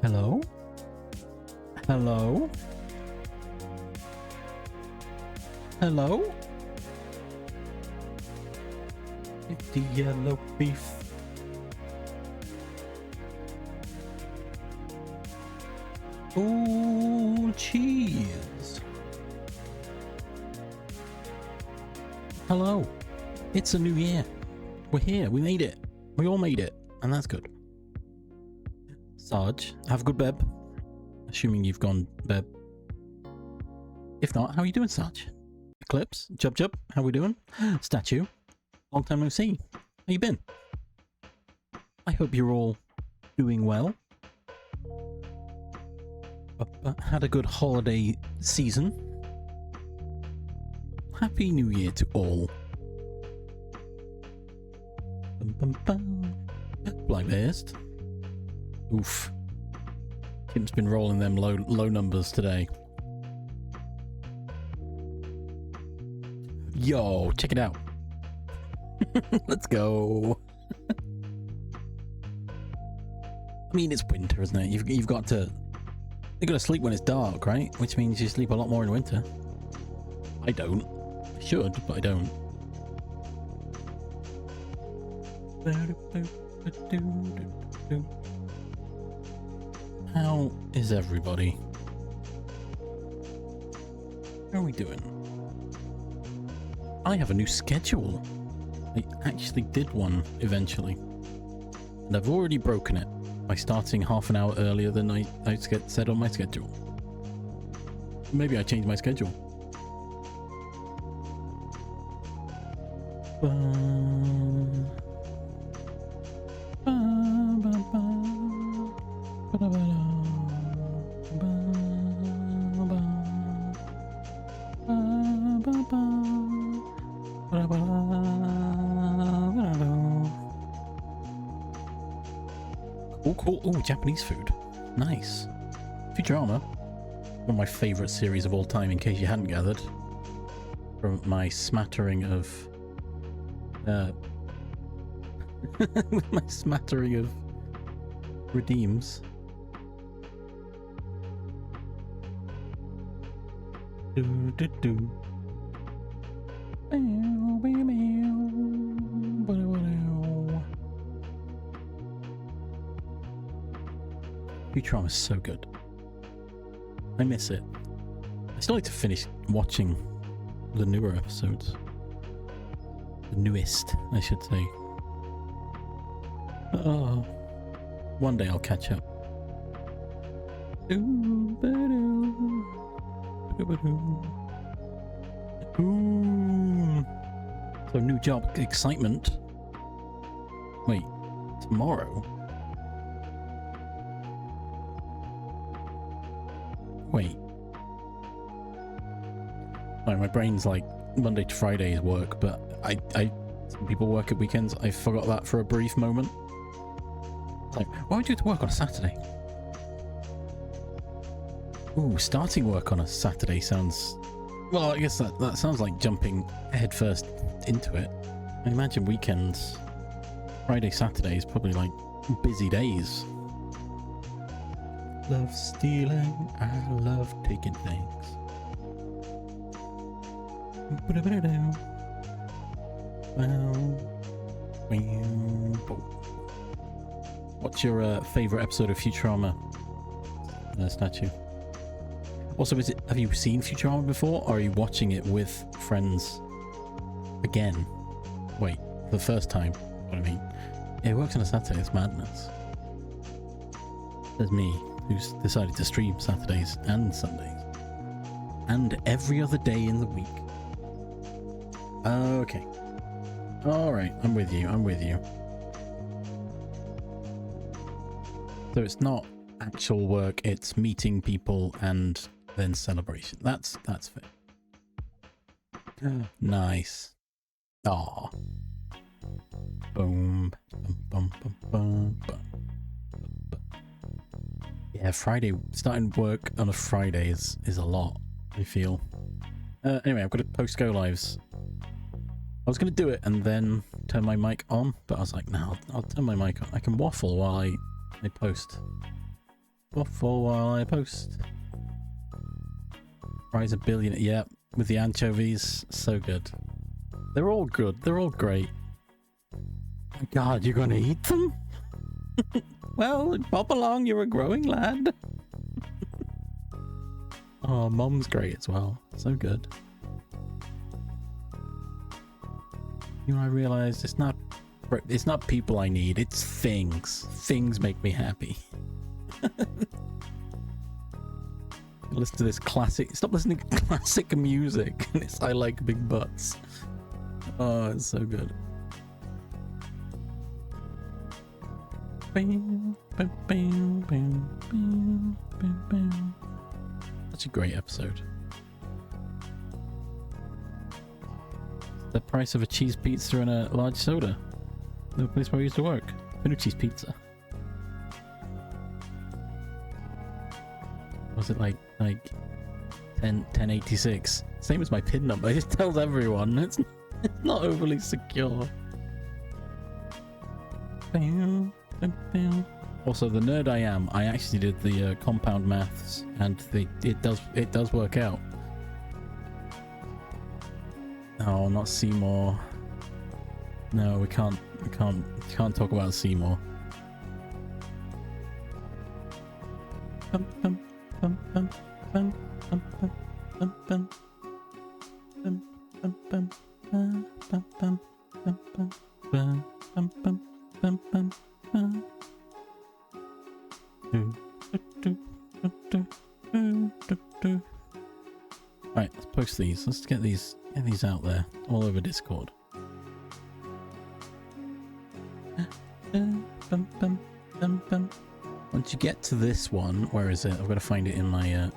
Hello? Hello? Hello? The yellow beef. Oh, cheese. Hello. It's a new year. We're here. We made it. We all made it. And that's good. Sarge, have a good beb. Assuming you've gone beb. If not, how are you doing, Sarge? Eclipse, Jub Jub, how we doing? Statue, long time no see. How you been? I hope you're all doing well. Had a good holiday season. Happy New Year to all. Bum, bum, bum. Blacklist. Oof. Kim's been rolling them low numbers today. Yo, check it out. Let's go. I mean, it's winter, isn't it? You've got to sleep when it's dark, right? Which means you sleep a lot more in winter. I don't. I should, but I don't. How is everybody? How are we doing? I have a new schedule. I actually did one eventually. And I've already broken it by starting half an hour earlier than I said on my schedule. Maybe I changed my schedule. Cool. Oh, Japanese food. Nice. Futurama. One of my favourite series of all time, in case you hadn't gathered. From my smattering of... my smattering of... redeems. Do. Futurama is so good. I miss it. I still need to finish watching the newer episodes. The newest, I should say. Oh, one day I'll catch up. Ooh. So new job excitement. Wait, tomorrow? Wait. Sorry, my brain's like Monday to Friday is work, but some people work at weekends. I forgot that for a brief moment. Like, why would you have to work on a Saturday? Ooh, starting work on a Saturday sounds... Well, I guess that sounds like jumping headfirst into it. I imagine weekends, Friday, Saturday is probably like busy days. Love stealing, I love taking things. What's your favourite episode of Futurama, Statue? Also, have you seen Futurama before, or are you watching it with friends again? Wait, the first time, what I mean. Yeah, it works on a Saturday, it's madness. There's me, who's decided to stream Saturdays and Sundays. And every other day in the week. Okay. Alright, I'm with you. So it's not actual work, it's meeting people and then celebration. That's fair. Nice. Aw. Boom. Bum, bum, bum, bum. Yeah, Friday, starting work on a Friday is a lot, I feel. Anyway, I've got to post go lives. I was going to do it and then turn my mic on, but I was like, no, I'll turn my mic on. I can waffle while I post. waffle while I post. Fries a billion. Yeah, with the anchovies. So good. They're all good. They're all great. My God, you're gonna eat them? Well, pop along. You're a growing lad. Oh, Mom's great as well. So good. You know, I realized it's not people I need. It's things. Things make me happy. Listen to this classic. Stop listening to classic music. It's I like big butts. Oh, it's so good. Such a great episode. The price of a cheese pizza and a large soda. The place where I used to work. Cheese pizza. Was it like 1086? Same as my PIN number. It just tells everyone. It's not overly secure. Also, the nerd I am, I actually did the compound maths, and it does work out. Oh, not Seymour. No, we can't talk about Seymour. Right, let's post these. Let's get these out there, all over Discord. Once you get to this one, where is it? I've got to find it in my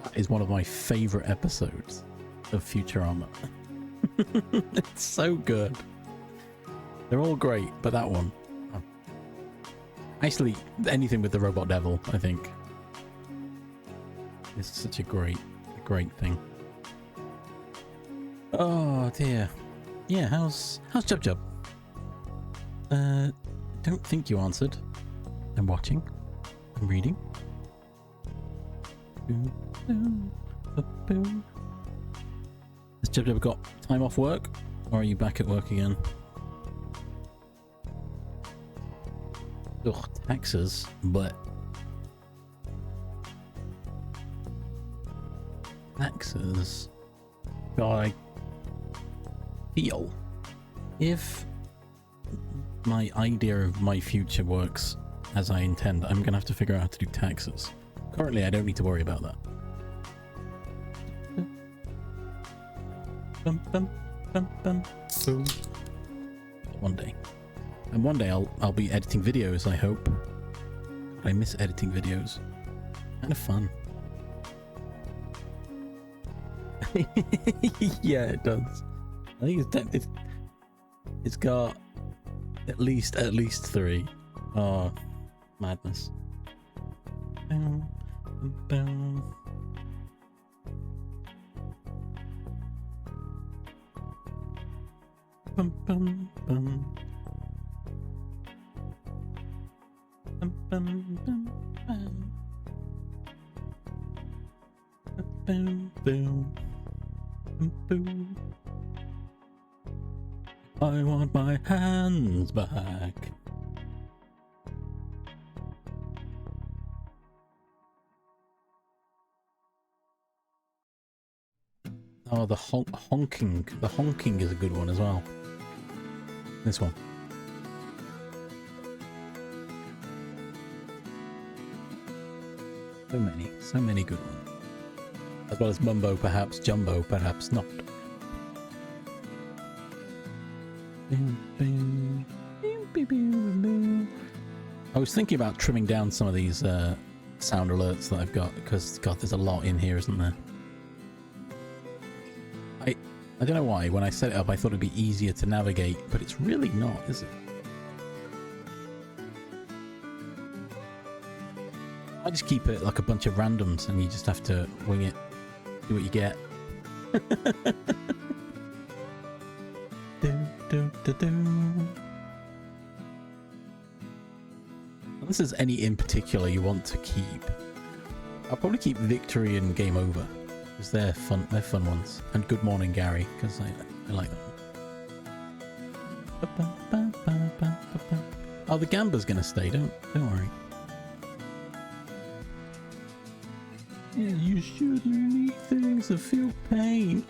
That is one of my favorite episodes of Futurama. It's so good. They're all great, but that one. Actually, anything with the robot devil, I think. It's such a great thing. Oh dear. Yeah, how's Jub Jub? Don't think you answered. I'm watching. I'm reading. Has Jub Jub got time off work? Or are you back at work again? Ugh, taxes, but... Taxes... God, I feel... If my idea of my future works as I intend, I'm gonna have to figure out how to do taxes. Currently, I don't need to worry about that. One day. And one day I'll be editing videos, I hope. I miss editing videos. Kind of fun. Yeah, it does. I think it's got at least 3. Oh, madness. I want my hands back. Oh, the honking. The honking is a good one as well. This one. So many good ones. As well as Mumbo, perhaps. Jumbo, perhaps not. I was thinking about trimming down some of these sound alerts that I've got, because, God, there's a lot in here, isn't there? I don't know why. When I set it up, I thought it'd be easier to navigate, but it's really not, is it? I just keep it like a bunch of randoms, and you just have to wing it, see what you get. Unless there's any in particular you want to keep, I'll probably keep Victory and Game Over because they're fun. They're fun ones. And Good Morning Gary because I like them. Oh, the Gamba's gonna stay. Don't worry. Yeah, you shouldn't need things to feel pain.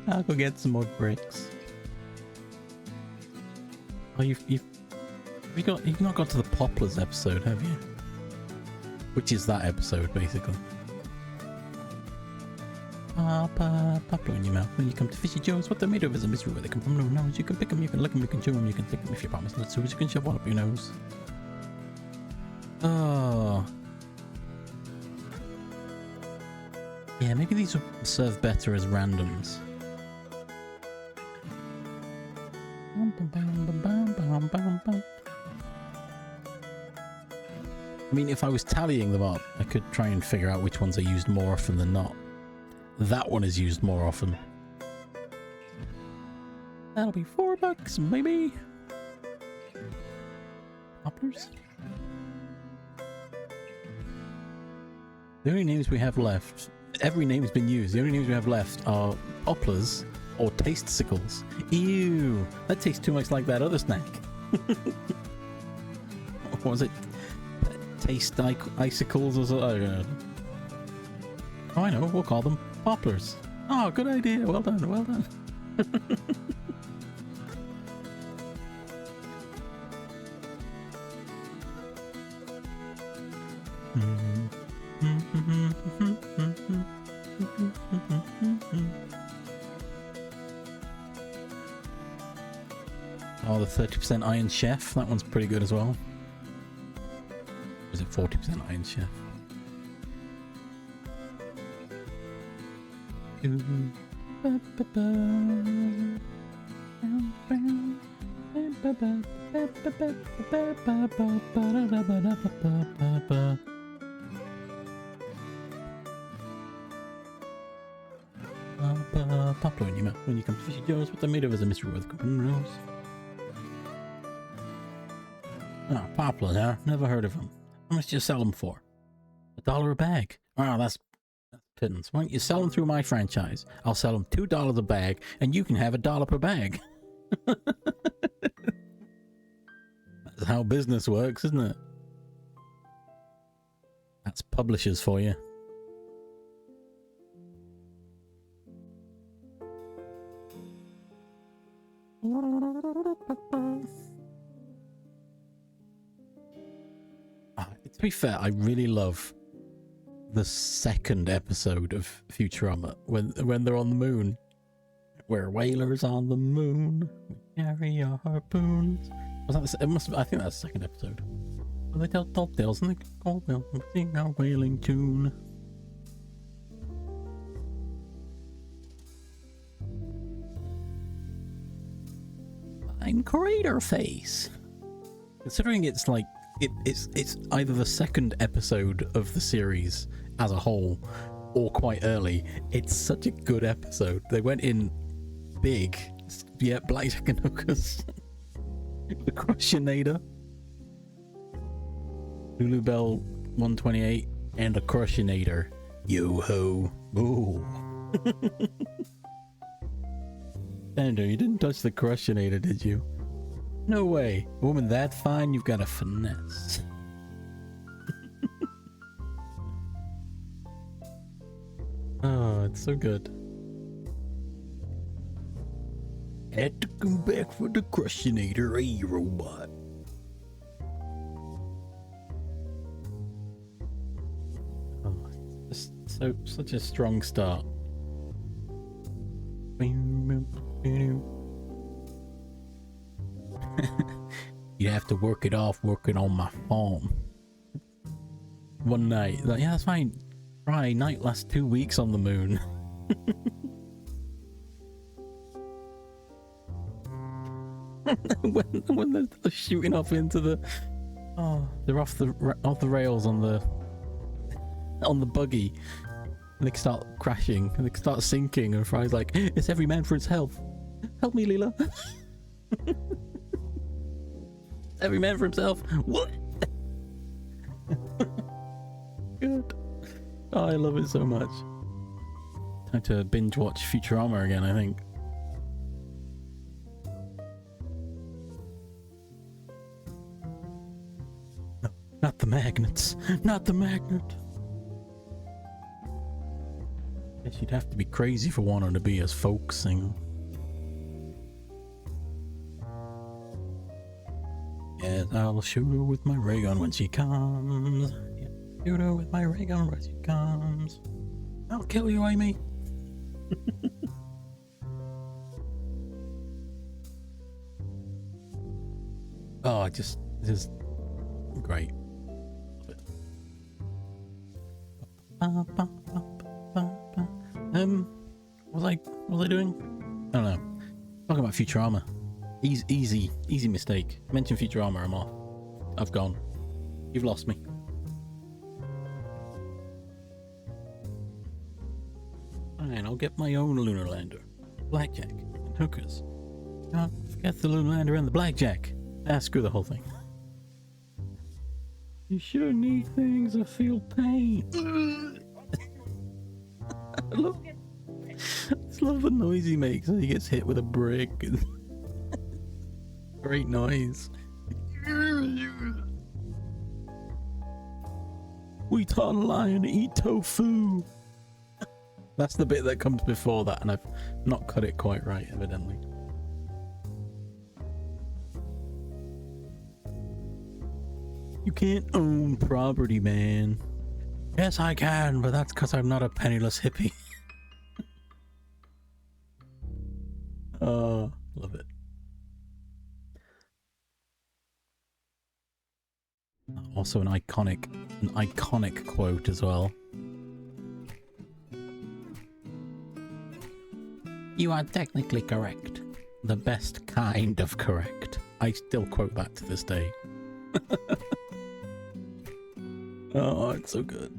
I'll go get some more bricks. Oh, you've not got to the Poplars episode, have you? Which is that episode, basically. Poplar in your mouth. When you come to Fishy Joe's, what they're made of is a mystery where they come from. No nose. You can pick them, you can lick them, you can chew them, you can pick them if you promise not to. You can shove one up your nose. Oh. Yeah, maybe these would serve better as randoms. I mean, if I was tallying them up, I could try and figure out which ones are used more often than not. That one is used more often. That'll be $4, maybe. Poplars? The only names we have left, every name's been used. The only names we have left are Poplars or Taste-sicles. Ew, that tastes too much like that other snack. What was it? Taste icicles or something? I don't know. Oh, I know, we'll call them Poplars. Oh, good idea. Well done, well done. Oh, the 30% Iron Chef. That one's pretty good as well. Or is it 40% Iron Chef? Poplar in your mouth. When you come to Fishy Joe's, what they're made of is a mystery with company rules. Oh, Poplar, huh? Never heard of them. How much do you sell them for? $1 a bag. Oh, that's pittance. Why don't you sell them through my franchise? I'll sell them $2 a bag, and you can have $1 per bag. That's how business works, isn't it? That's publishers for you. To be fair, I really love the second episode of Futurama when they're on the moon. We're whalers on the moon. We carry our harpoons. Was that the, it must have, I think that's the second episode. Well, they tell tall tales and they call them and sing our whaling tune. I'm Crater Face. Considering it's like it's either the second episode of the series as a whole or quite early, it's such a good episode. They went in big. Yeah, Blackjack and Hookers. The Crushinator. Lulu Bell 128 and the Crushinator. Yo ho. Ooh. Xander, you didn't touch the Crushinator, did you? No way. A woman that fine, you've got a finesse. Oh, it's so good. Had to come back for the Crushinator, a robot. Oh, it's such a strong start. You have to work it off working on my farm. One night, like, yeah, that's fine. Friday night lasts 2 weeks on the moon. when they're shooting off into the, oh, they're off the rails on the buggy. And they start crashing, and they start sinking, and Fry's like, it's every man for his health. Help me, Leela. Every man for himself. What? Good. Oh, I love it so much. Time to binge watch Futurama again, I think. No, not the magnets. Not the magnet. Guess you'd have to be crazy for wanting to be a folk singer. Yes, I'll shoot her with my ray gun when she comes. Yeah, shoot her with my ray gun when she comes. I'll kill you, Amy. Oh, just great. Love it. What was I doing? I don't know. Talking about Futurama. Easy mistake. Mention Futurama, I'm off. I've gone. You've lost me. Fine, I'll get my own lunar lander. Blackjack and hookers. Don't forget the lunar lander and the blackjack. Ah, screw the whole thing. You shouldn't need things that feel pain. I just love the noise he makes when he gets hit with a brick. Great noise. We taught a lion to eat tofu. That's the bit that comes before that, and I've not cut it quite right, evidently. You can't own property, man. Yes, I can, but that's because I'm not a penniless hippie. Oh, love it. Also an iconic quote as well. You are technically correct. The best kind of correct. I still quote that to this day. Oh, it's so good.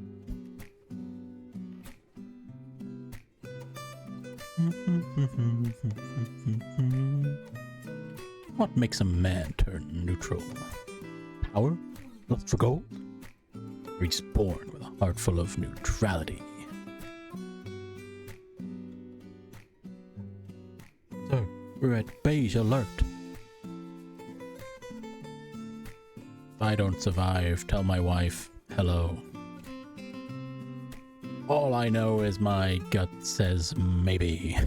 What makes a man turn neutral? Power? Lust for gold? Or he's born with a heart full of neutrality? So, we're at beige alert. If I don't survive, tell my wife hello. All I know is my gut says maybe.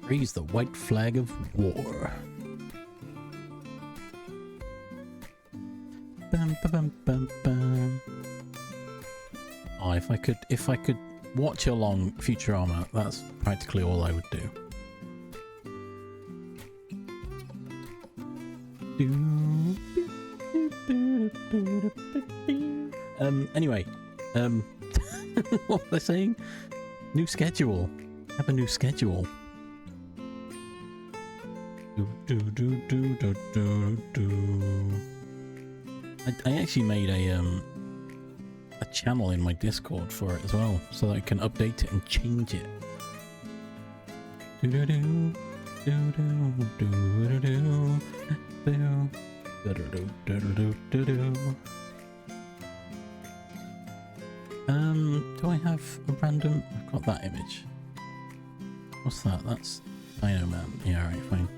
Raise the white flag of war. Bum, bum, bum, bum. Oh, if I could watch along Futurama, that's practically all I would do. Anyway, what was I saying? New schedule. Have a new schedule. I actually made a channel in my Discord for it as well, so that I can update it and change it. Do I have a random? I've got that image. What's that? That's Dino Man. Yeah, alright, fine.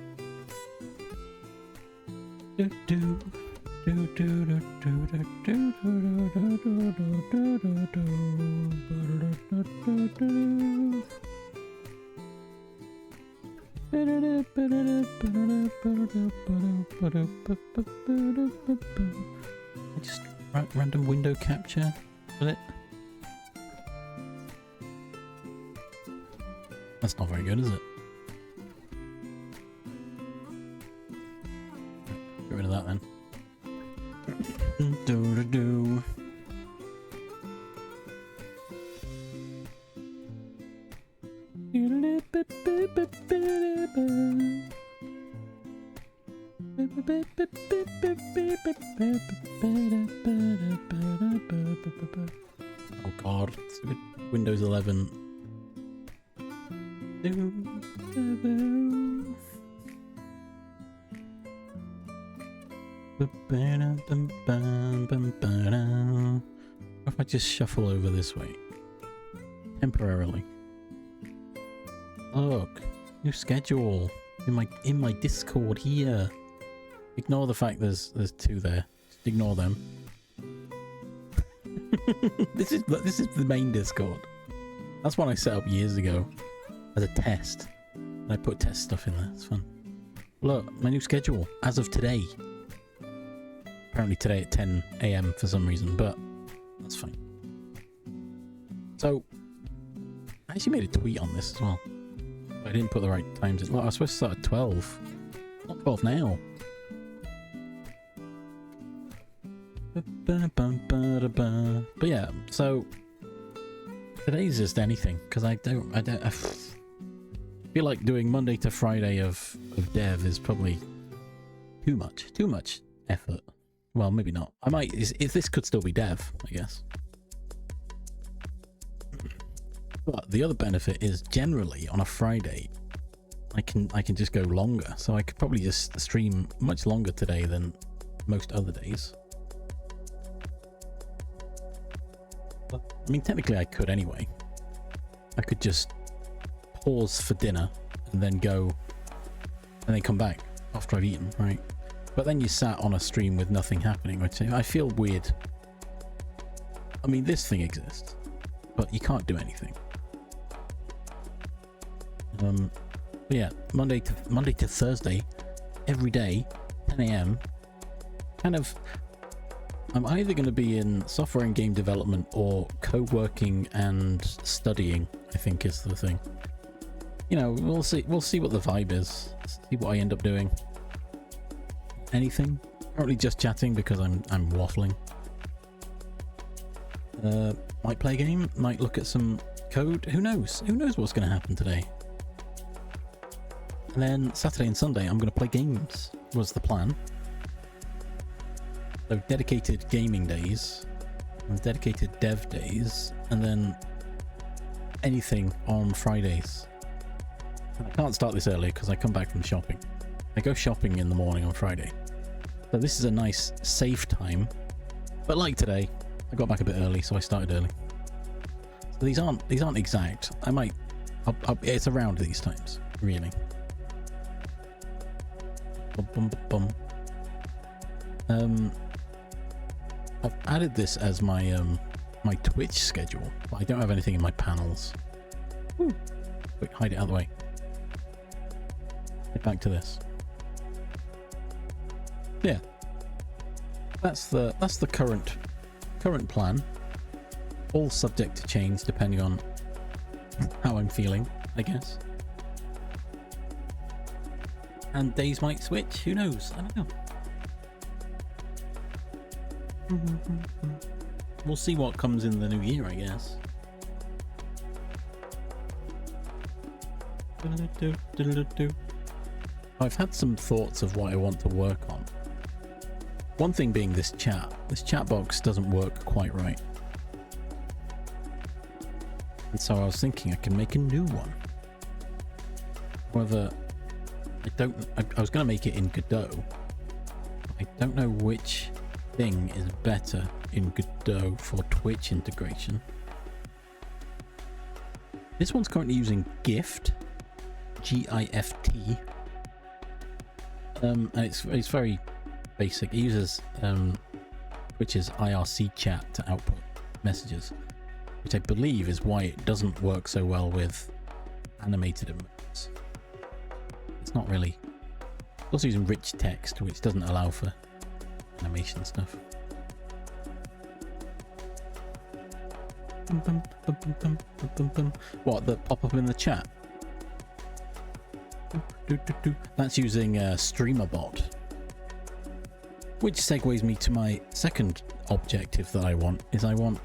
Just random window capture with it. That's not very good, is it? Get rid of that then. Do-do-do. Oh god, Windows 11. What if I just shuffle over this way? Temporarily. Look, new schedule in my Discord here. Ignore the fact there's two there. Just ignore them. This is the main Discord. That's one I set up years ago as a test. And I put test stuff in there. It's fun. Look, my new schedule as of today. Apparently today at 10 AM for some reason, but that's fine. So I actually made a tweet on this as well. I didn't put the right times in. Look, I was supposed to start at 12. Not 12 now. But yeah, so today's just anything because I feel like doing Monday to Friday of dev is probably too much effort. Well, maybe not. I might. If this could still be dev, I guess. But the other benefit is generally on a Friday, I can just go longer. So I could probably just stream much longer today than most other days. I mean, technically I could anyway. I could just pause for dinner and then go and then come back after I've eaten, right? But then you sat on a stream with nothing happening, which I feel weird. I mean, this thing exists, but you can't do anything. But yeah, Monday to Thursday, every day, 10 AM. Kind of, I'm either going to be in software and game development or co-working and studying, I think is the thing. You know, we'll see what the vibe is. See what I end up doing. Anything? Currently just chatting because I'm waffling. Might play a game, might look at some code. Who knows? Who knows what's going to happen today? And then Saturday and Sunday I'm going to play games, was the plan. So dedicated gaming days, and dedicated dev days, and then anything on Fridays. And I can't start this early because I come back from shopping. I go shopping in the morning on Friday. So this is a nice safe time. But like today, I got back a bit early, so I started early. So these aren't exact. It's around these times, really. I've added this as my my Twitch schedule, but I don't have anything in my panels. Woo. Quick, hide it out of the way. Get back to this. Yeah, that's the current plan. All subject to change depending on how I'm feeling, I guess. And days might switch. Who knows? I don't know. We'll see what comes in the new year, I guess. I've had some thoughts of what I want to work on. One thing being this chat. This chat box doesn't work quite right. And so I was thinking I can make a new one. However, I was going to make it in Godot. I don't know which thing is better in Godot for Twitch integration. This one's currently using Gift, G-I-F-T, and it's very basic. It uses Twitch's IRC chat to output messages, which I believe is why it doesn't work so well with animated emotes. It's not really. It's also using rich text, which doesn't allow for animation stuff. What, the pop up in the chat? That's using StreamerBot, which segues me to my second objective that I want. I want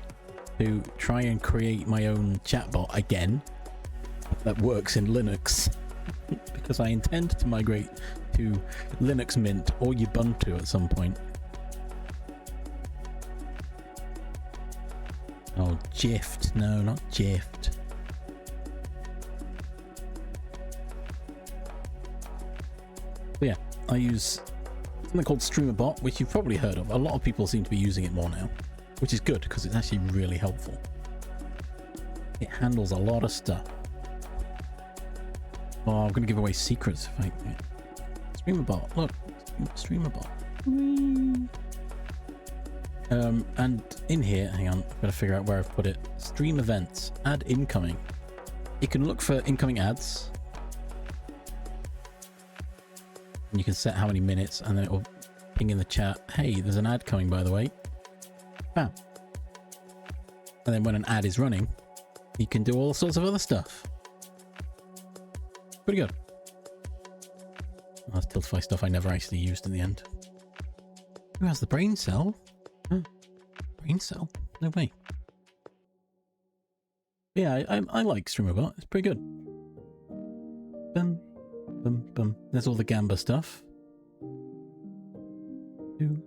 to try and create my own chatbot again that works in Linux. because I intend to migrate to Linux Mint or Ubuntu at some point. Oh, Gift. No, not Gift. But yeah, I use something called StreamerBot, which you've probably heard of. A lot of people seem to be using it more now, which is good because it's actually really helpful. It handles a lot of stuff. Oh, I'm going to give away secrets if I... StreamerBot, look. StreamerBot. And in here, hang on, I've got to figure out where I've put it. Stream events, add incoming. You can look for incoming ads. And you can set how many minutes, and then it will ping in the chat, hey, there's an ad coming, by the way. Bam. And then when an ad is running, you can do all sorts of other stuff. Pretty good. That's Tiltify stuff I never actually used in the end. Who has the brain cell? Huh. Brain cell? No way. Yeah, I like StreamerBot. It's pretty good. Bum, bum, bum. There's all the Gamba stuff. Do,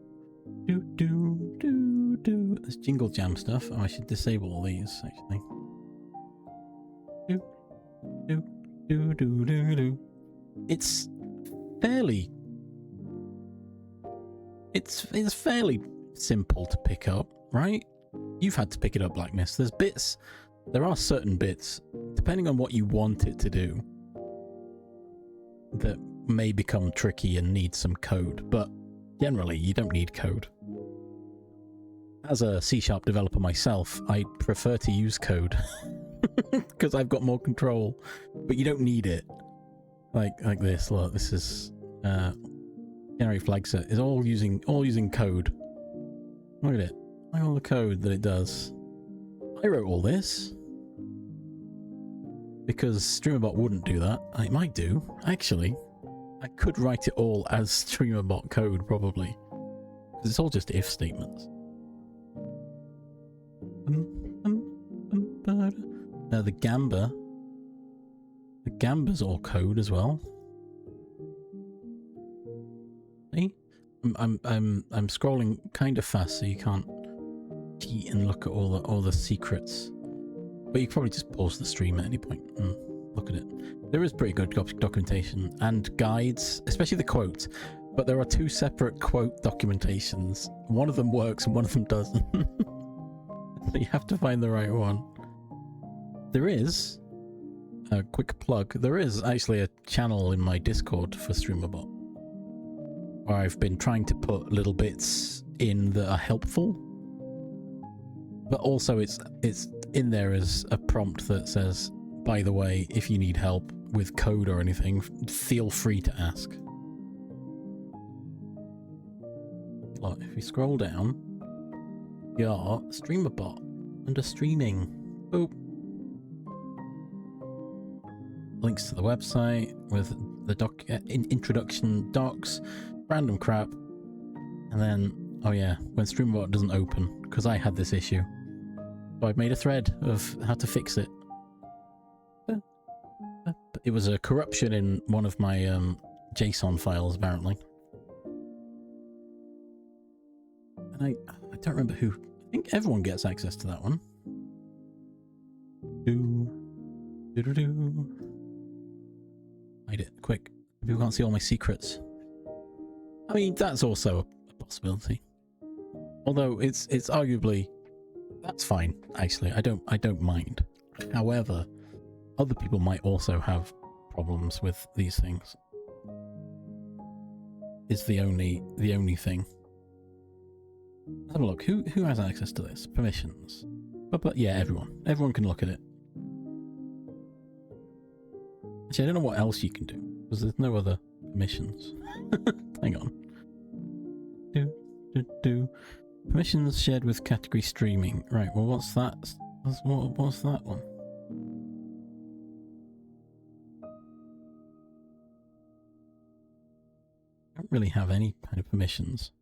do, do, do, do. There's Jingle Jam stuff. Oh, I should disable all these, actually. Do, do, do, do, do, do. It's fairly... It's fairly simple to pick up, right? You've had to pick it up, Blackness. There's bits... There are certain bits, depending on what you want it to do, that may become tricky and need some code, but generally you don't need code. As a C# developer myself, I prefer to use code because I've got more control, but you don't need it. Like this, look, this is generate flag set is all using code. Look at it. Look at all the code that it does. I wrote all this because StreamerBot wouldn't do that. It might do, actually. I could write it all as StreamerBot code, probably. Because it's all just if statements. Now the Gamba. The Gamba's all code as well. See? I'm scrolling kind of fast, so you can't cheat and look at all the secrets. But you can probably just pause the stream at any point and look at it. There is pretty good documentation and guides, especially the quotes. But there are two separate quote documentations. One of them works and one of them doesn't. So you have to find the right one. There is a quick plug. There is actually a channel in my Discord for StreamerBot where I've been trying to put little bits in that are helpful. But also it's in there as a prompt that says, by the way, if you need help with code or anything, feel free to ask. Look, if we scroll down, we are StreamerBot under streaming. Boop. Links to the website with the introduction docs, random crap, and then, oh yeah, when StreamerBot doesn't open, because I had this issue. So I've made a thread of how to fix it. It was a corruption in one of my JSON files, apparently. And I don't remember who. I think everyone gets access to that one. Hide it, quick. People can't see all my secrets. I mean, that's also a possibility. Although it's arguably... That's fine, actually. I don't mind. However, other people might also have problems with these things. It's the only thing. Let's have a look. Who has access to this? Permissions. But yeah, everyone. Everyone can look at it. Actually, I don't know what else you can do, because there's no other permissions. Hang on. Permissions shared with category streaming. Right, well, what's that? What's that one? I don't really have any kind of permissions.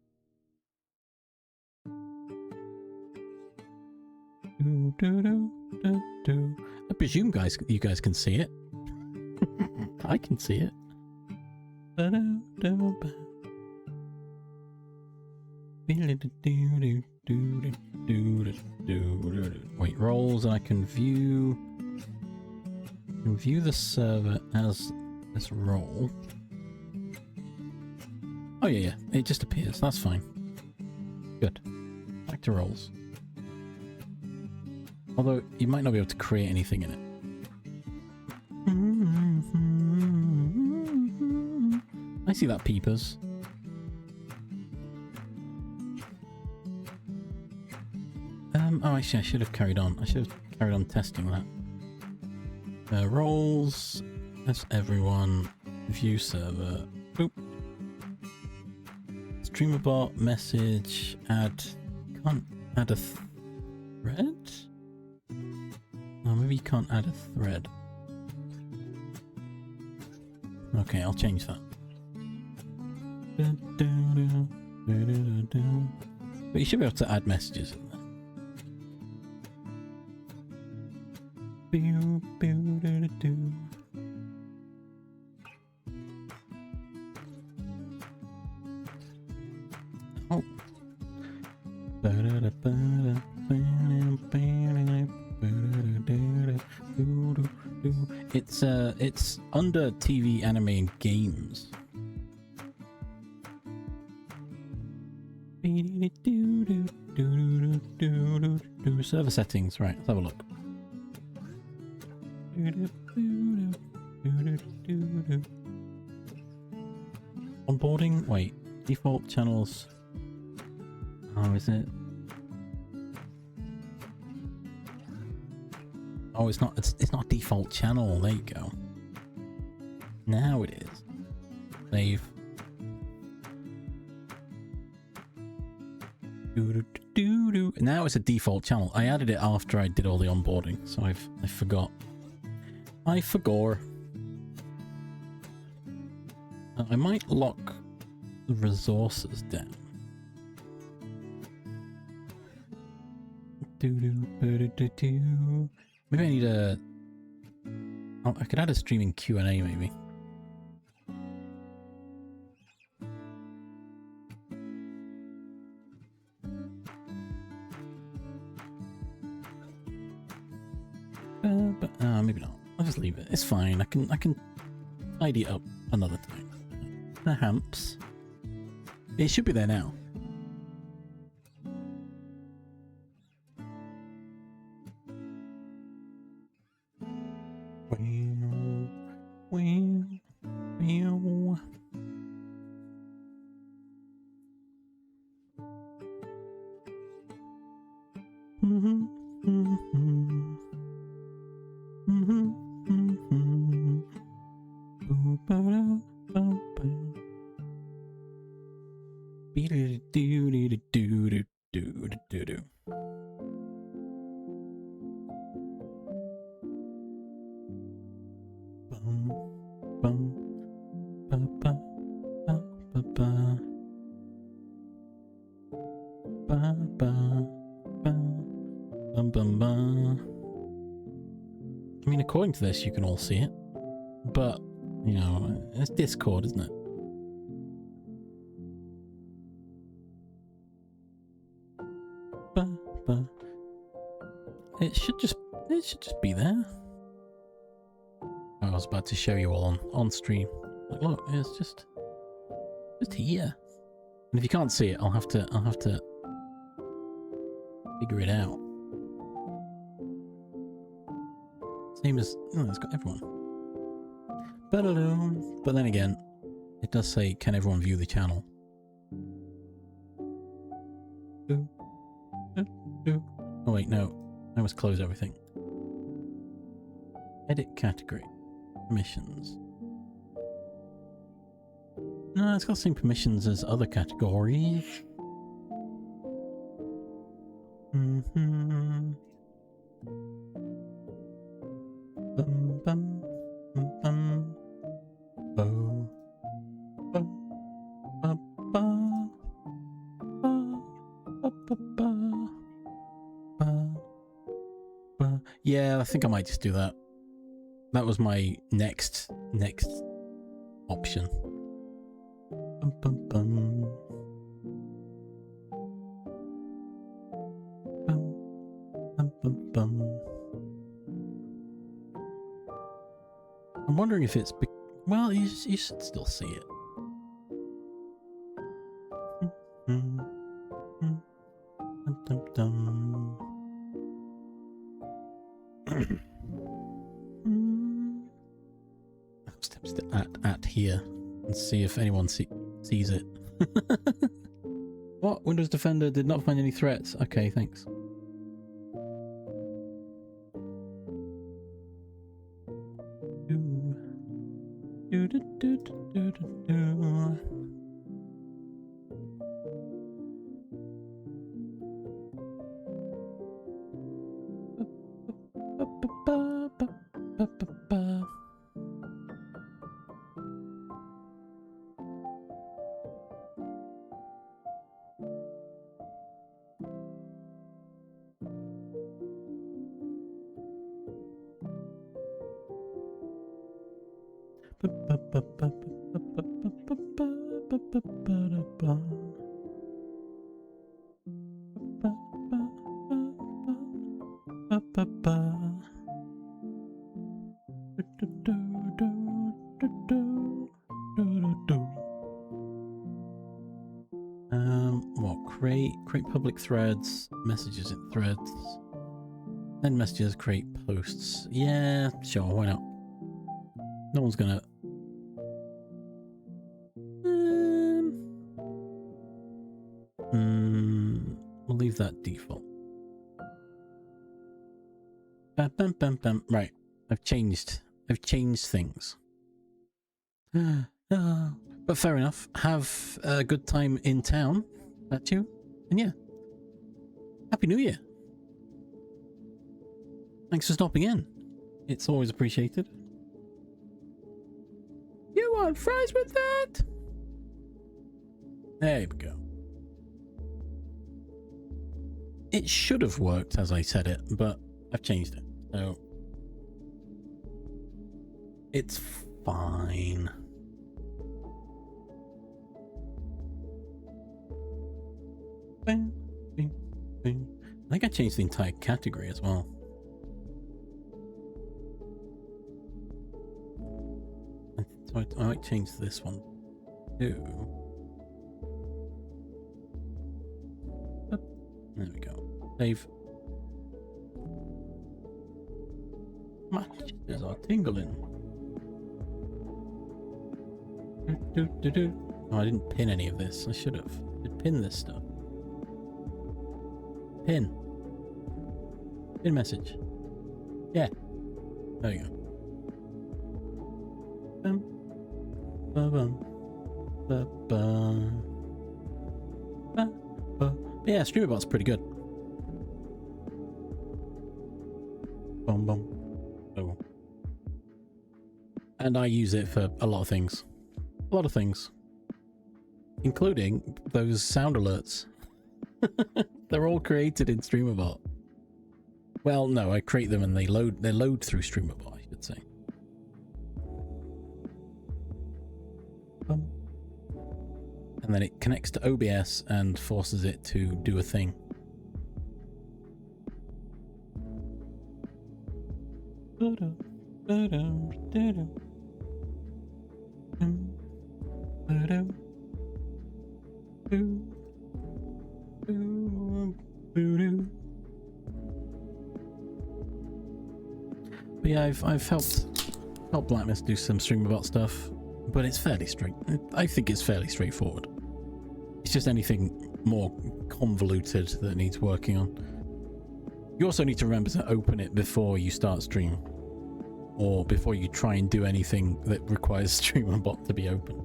I presume you guys can see it. I can see it. Wait, roles, and I can view the server as this role. Oh yeah, it just appears. That's fine. Good. Back to roles. Although you might not be able to create anything in it. I see that, peepers. Oh, actually, I should have carried on. I should have carried on testing that. Roles. That's everyone. View server. Boop. Streamer bot. Message. Add. Can't add a thread? Oh, maybe you can't add a thread. Okay, I'll change that. But you should be able to add messages in there. Oh. It's under TV, anime, and games. Server settings, right, let's have a look. Onboarding, wait, default channels. Oh, is it? Oh, it's not default channel. There you go. Now it is. Save. Now it's a default channel. I added it after I did all the onboarding, so I forgot. I forgot. I might lock the resources down. Maybe I need a... Oh, I could add a streaming Q&A maybe. But maybe not. I'll just leave it. It's fine. I can tidy it up another time. Perhaps. It should be there now. I mean, according to this, you can all see it, but, you know, it's Discord, isn't it? It should just be there. I was about to show you all on stream. Like, look, it's just here. And if you can't see it, I'll have to figure it out. Same as, oh, it's got everyone. But then again, it does say, can everyone view the channel? Oh wait, no. I must close everything. Edit category. Permissions. No, it's got the same permissions as other categories. Yeah, I think I might just do that. That was my next option. Bum, bum, bum. Bum, bum, bum, bum. I'm wondering if it's... well, you should still see it. Dum, dum, dum. Steps to at here and see if anyone sees it. What? Windows Defender did not find any threats. Okay, thanks. What? Create public threads, messages in threads, then messages, create posts. Yeah, sure, why not? No one's gonna... we'll leave that default. Bam, bam, bam, bam. Right, I've changed things. But fair enough. Have a good time in town. That's you. And yeah. Happy New Year. Thanks for stopping in. It's always appreciated. You want fries with that? There we go. It should have worked as I said it, but I've changed it. So it's fine. Bing, bing, bing. I think I changed the entire category as well. So I might change this one too. There we go. Save. My shoulders are tingling. Oh, I didn't pin any of this. I should have. I'd pin this stuff. Pin. Pin message. Yeah. There you go. Bum, ba, bum, ba, ba. Ba, ba. But yeah, StreamerBot's pretty good. Boom, boom. Oh. And I use it for a lot of things. A lot of things. Including those sound alerts. They're all created in StreamerBot. Well, no, I create them and they load through StreamerBot, I should say. And then it connects to OBS and forces it to do a thing. But yeah, I've helped Blackness do some StreamerBot stuff, but it's fairly I think it's fairly straightforward. It's just anything more convoluted that needs working on. You also need to remember to open it before you start stream, or before you try and do anything that requires StreamerBot to be open,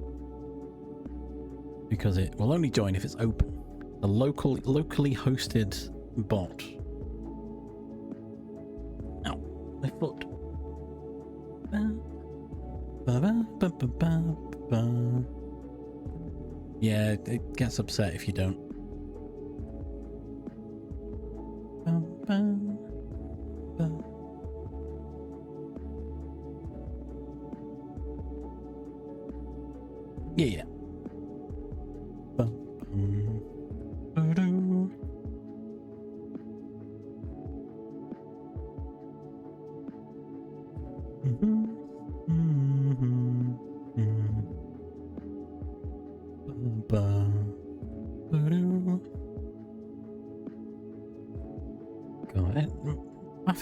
because it will only join if it's open. A locally hosted bot. Ow, my foot. Yeah, it gets upset if you don't. Yeah.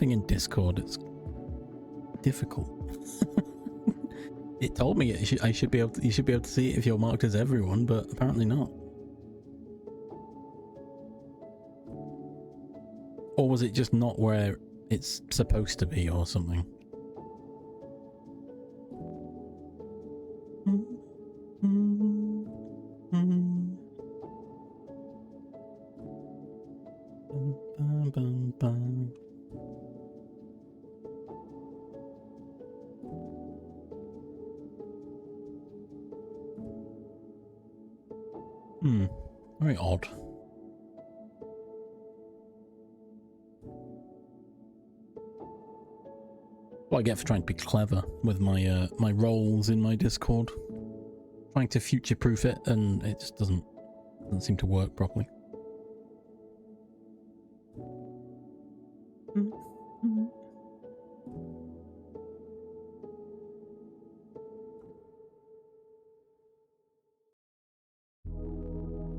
everything in Discord. It's difficult. It told me I should be able to, you should be able to see it if you're marked as everyone, but apparently not. Or was it just not where it's supposed to be or something? Very odd. What I get for trying to be clever with my my roles in my Discord, trying to future-proof it, and it just doesn't seem to work properly.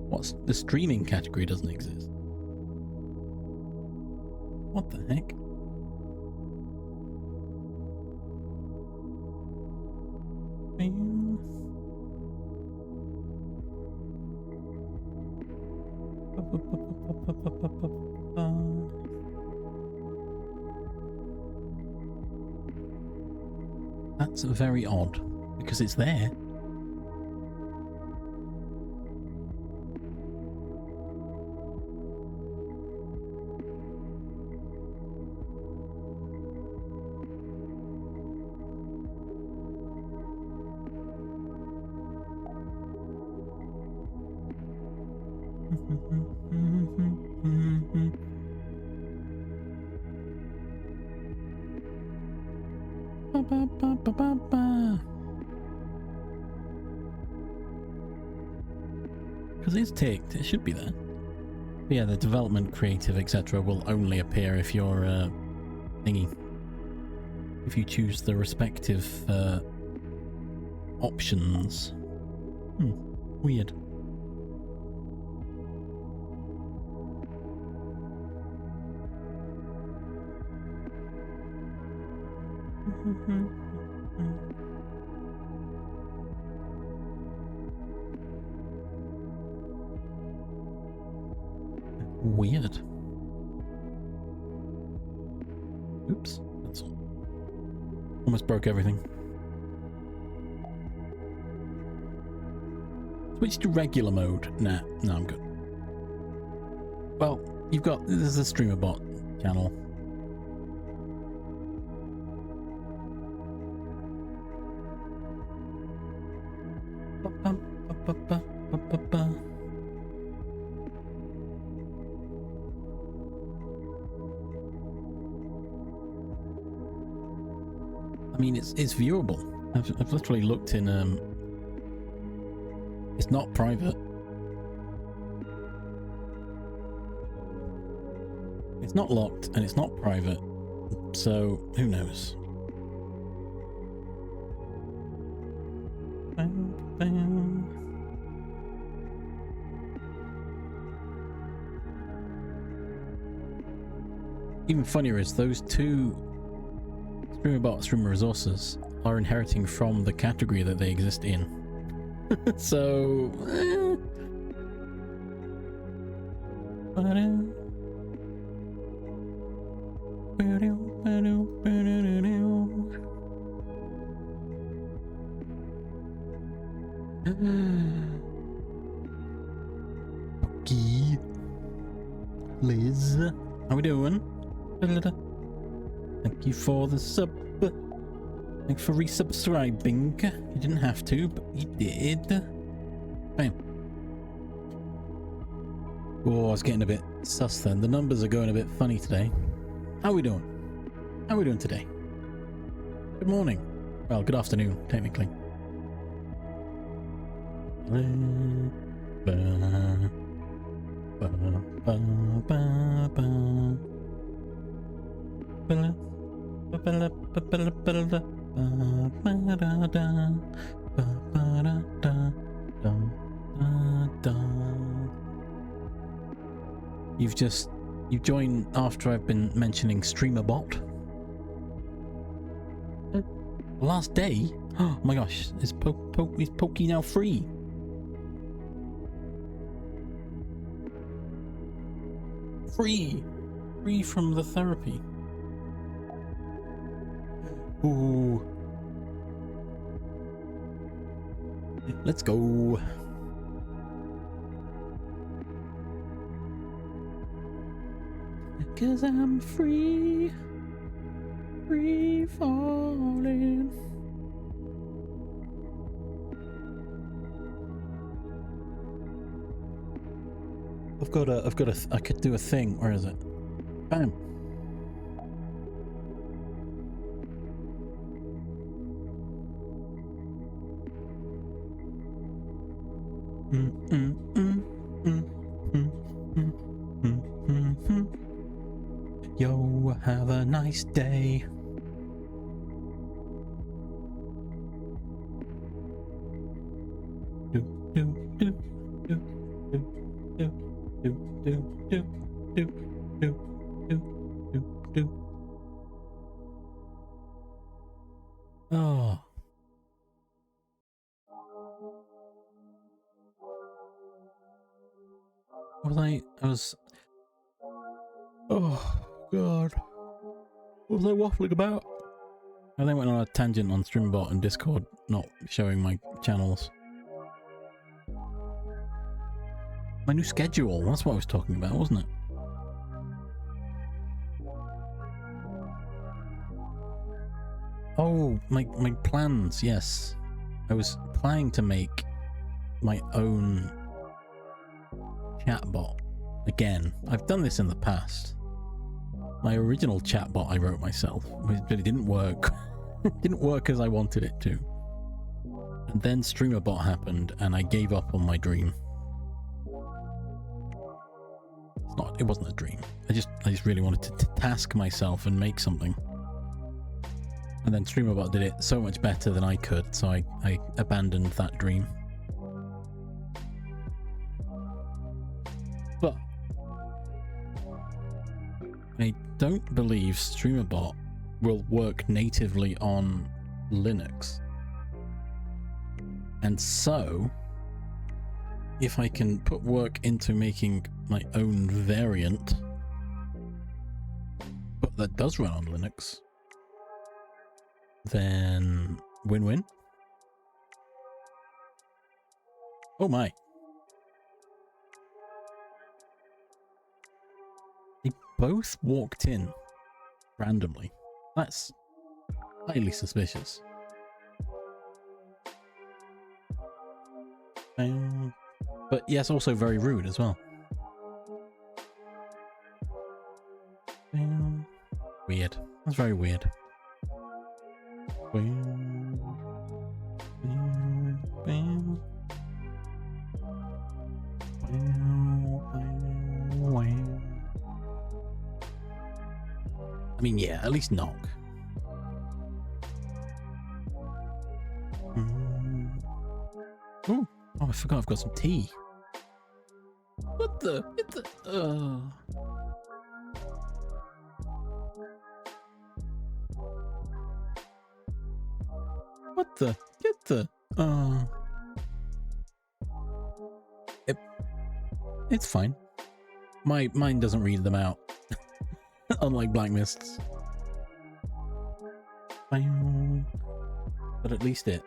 What's the streaming category doesn't exist? What the heck? That's very odd, because it's there. Because it's ticked, it should be there. But yeah, the development, creative, etc. will only appear if you're thingy. If you choose the respective options. Weird. Weird. Oops, that's all. Almost broke everything. Switch to regular mode. Nah, no, I'm good. Well, this is a streamer bot channel. I mean, it's viewable. I've literally looked in. It's not private. It's not locked and it's not private. So who knows? Even funnier is those two streamer resources are inheriting from the category that they exist in. So Pokey, Liz, how we doing? Thank you for the sub. Thanks for resubscribing. You didn't have to, but you did. Bam. Oh, I was getting a bit sus then. The numbers are going a bit funny today. How are we doing? How are we doing today? Good morning. Well, good afternoon, technically. You join after I've been mentioning StreamerBot. Last day? Oh my gosh, is Pokey now free? Free from the therapy. Ooh. Let's go. Cause I'm free falling. I could do a thing. Where is it? Bam. Yo, have a nice day. Oh. I was... Oh, God. What was I waffling about? I then went on a tangent on StreamBot and Discord, not showing my channels. My new schedule, that's what I was talking about, wasn't it? Oh, my plans, yes. I was planning to make my own chatbot again. I've done this in the past. My original chatbot I wrote myself, but it didn't work. It didn't work as I wanted it to. And then StreamerBot happened and I gave up on my dream. It wasn't a dream. I just really wanted to task myself and make something. And then StreamerBot did it so much better than I could, so I abandoned that dream. But I don't believe StreamerBot will work natively on Linux. And so, if I can put work into making my own variant, but that does run on Linux, then win-win. Oh my. They both walked in randomly. That's highly suspicious. But yes, also very rude as well. Weird. That's very weird. I mean, yeah, at least knock. Oh, I forgot I've got some tea. What the? What the? Get the... It's fine. Mine doesn't read them out. Unlike Black Mist's. But at least it.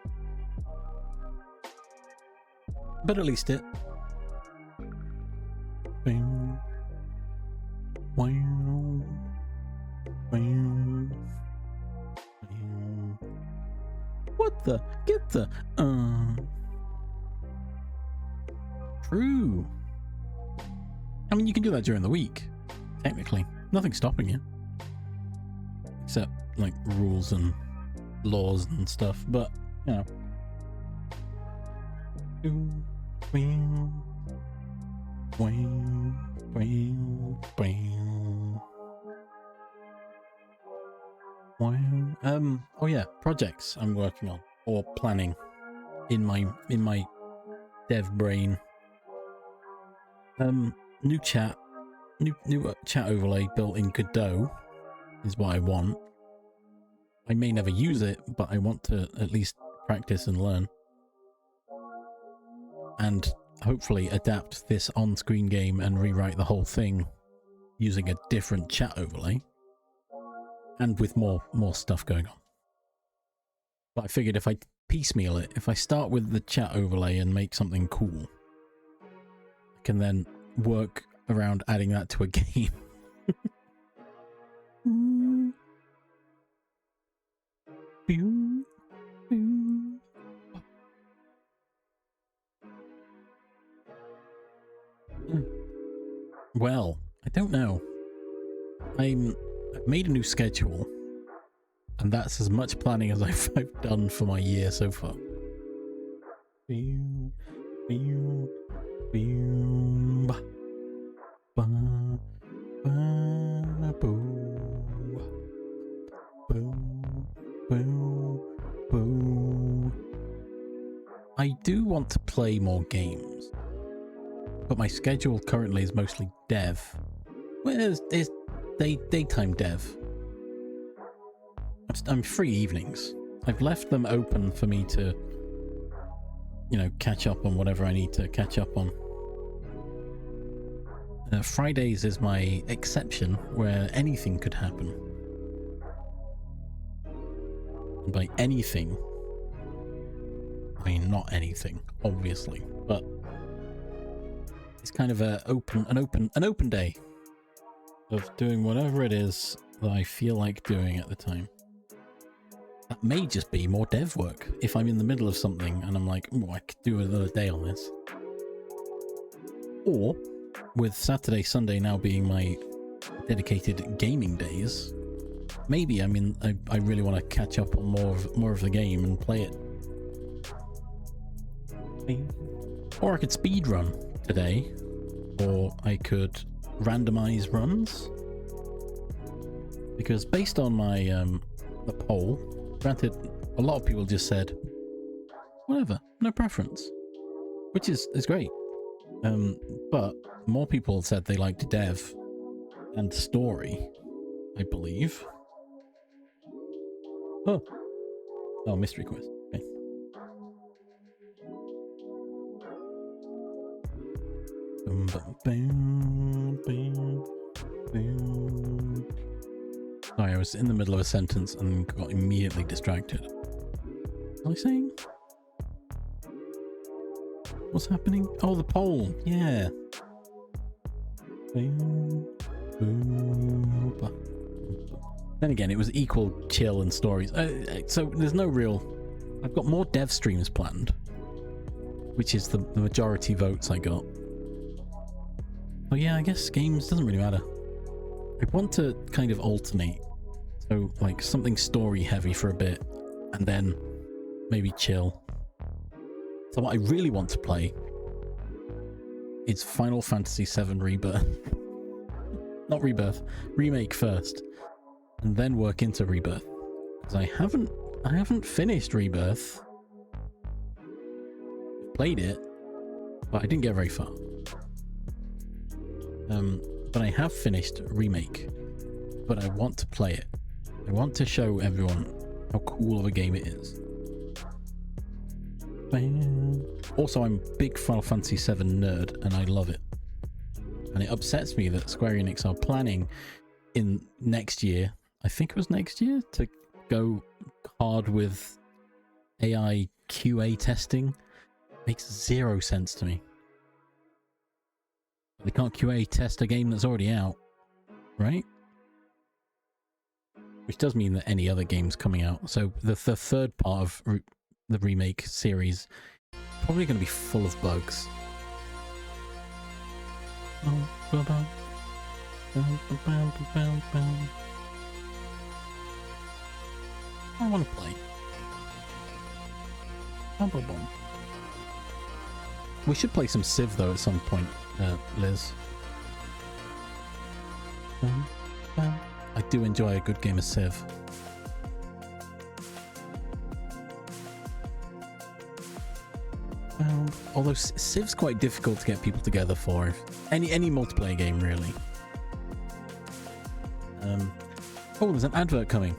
What the? Get the... True. I mean, you can do that during the week, technically. Nothing's stopping you. Except, like, rules and laws and stuff, but, you know. Oh yeah, projects I'm working on or planning in my dev brain. New chat new chat overlay built in Godot is what I want. I may never use it, but I want to at least practice and learn. And hopefully adapt this on-screen game and rewrite the whole thing using a different chat overlay. And with more stuff going on. But I figured if I piecemeal it, if I start with the chat overlay and make something cool, I can then work around adding that to a game. Well, I don't know. I've made a new schedule, and that's as much planning as I've done for my year so far. I do want to play more games, but my schedule currently is mostly dev. Well, it's daytime dev. I'm free evenings. I've left them open for me to, you know, catch up on whatever I need to catch up on. Fridays is my exception, where anything could happen. And by anything, I mean not anything, obviously, but it's kind of an open day of doing whatever it is that I feel like doing at the time. That may just be more dev work if I'm in the middle of something and I'm like, oh, I could do another day on this. Or with Saturday, Sunday now being my dedicated gaming days, maybe I really want to catch up on more of the game and play it. Or I could speed run today, or I could randomize runs, because based on my the poll, granted, a lot of people just said whatever, no preference, which is great, but more people said they liked dev and story, I believe. Oh, mystery quest. Okay. Sorry, I was in the middle of a sentence and got immediately distracted. What was I saying? What's happening? Oh, the poll. Yeah. Then again, it was equal chill and stories. So there's no real... I've got more dev streams planned, which is the majority votes I got. Oh yeah, I guess games doesn't really matter. I want to kind of alternate. So like something story heavy for a bit and then maybe chill. So what I really want to play is Final Fantasy VII Rebirth. Not Rebirth, Remake first, and then work into Rebirth. Because I haven't finished Rebirth. Played it, but I didn't get very far. But I have finished Remake, but I want to play it. I want to show everyone how cool of a game it is. Also, I'm a big Final Fantasy VII nerd, and I love it. And it upsets me that Square Enix are planning in next year, I think it was next year, to go hard with AI QA testing. Makes zero sense to me. They can't QA test a game that's already out, right? Which does mean that any other game's coming out. So the third part of the remake series probably going to be full of bugs. I want to play. We should play some Civ though at some point, Liz. I do enjoy a good game of Civ. Although Civ's quite difficult to get people together for. Any multiplayer game, really. Oh, there's an advert coming.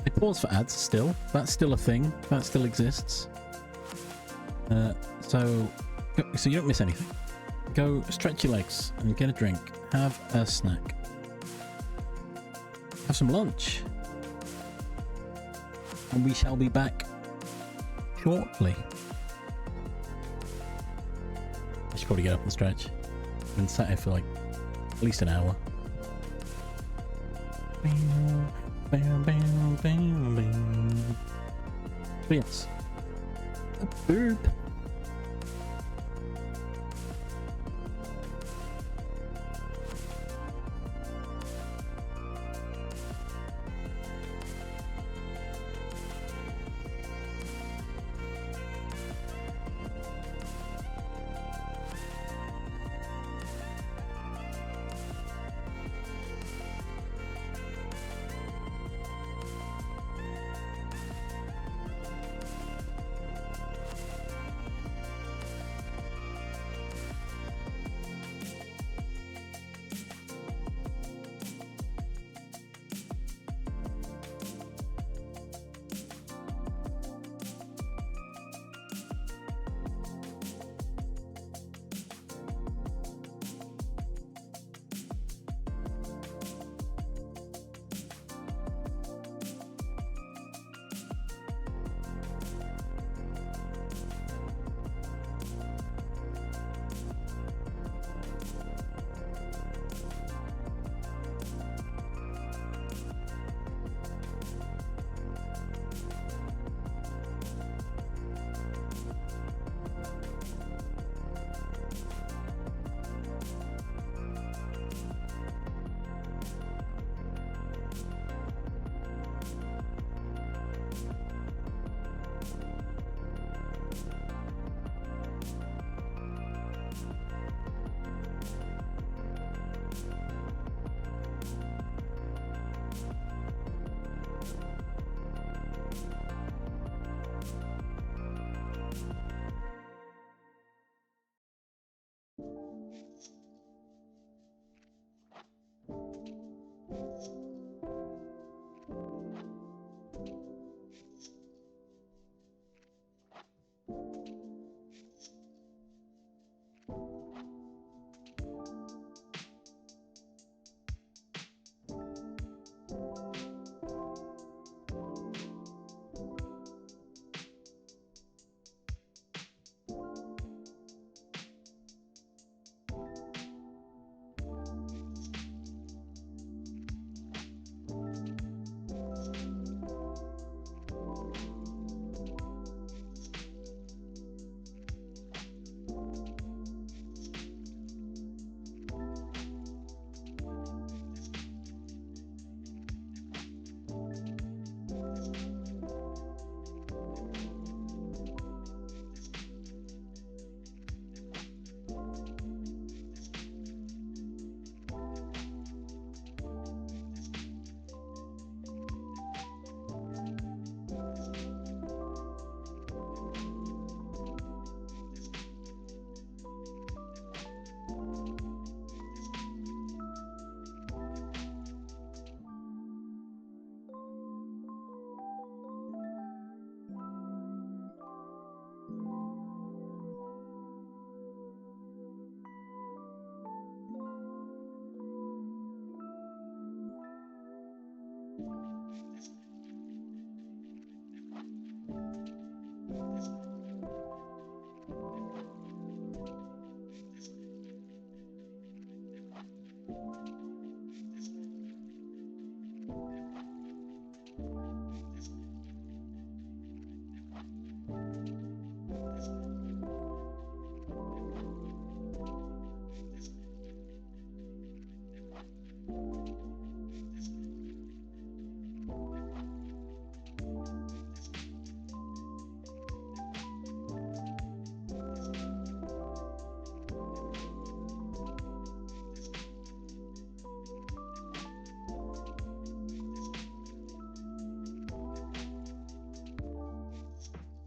They pause for ads still. That's still a thing. That still exists. So you don't miss anything. Go stretch your legs and get a drink. Have a snack. Have some lunch. And we shall be back shortly. I should probably get up and stretch. I've been sat here for like at least an hour. But yes. A burp.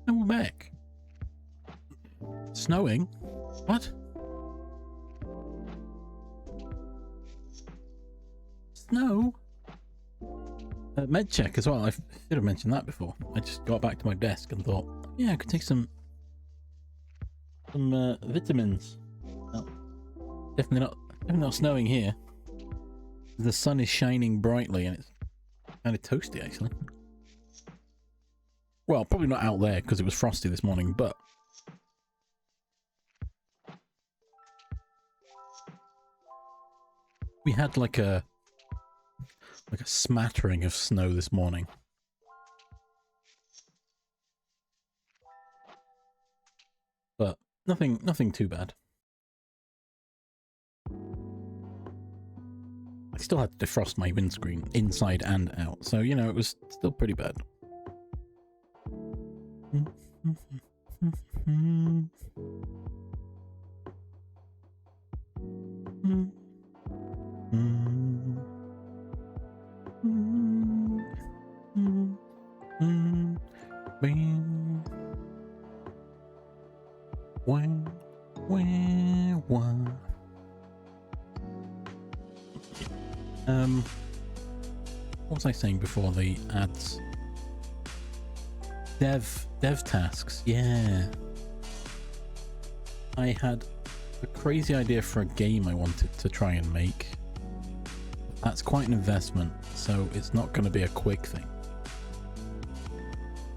And we're back. Snowing? What? Snow? Med check as well. I should have mentioned that before. I just got back to my desk and thought, yeah, I could take some vitamins. Oh, definitely not snowing here. The sun is shining brightly and it's kind of toasty actually. Well, probably not out there because it was frosty this morning, but we had like a smattering of snow this morning. But nothing too bad. I still had to defrost my windscreen inside and out, so you know it was still pretty bad. What was I saying before the ads? Dev tasks, yeah. I had a crazy idea for a game I wanted to try and make. That's quite an investment, so it's not going to be a quick thing.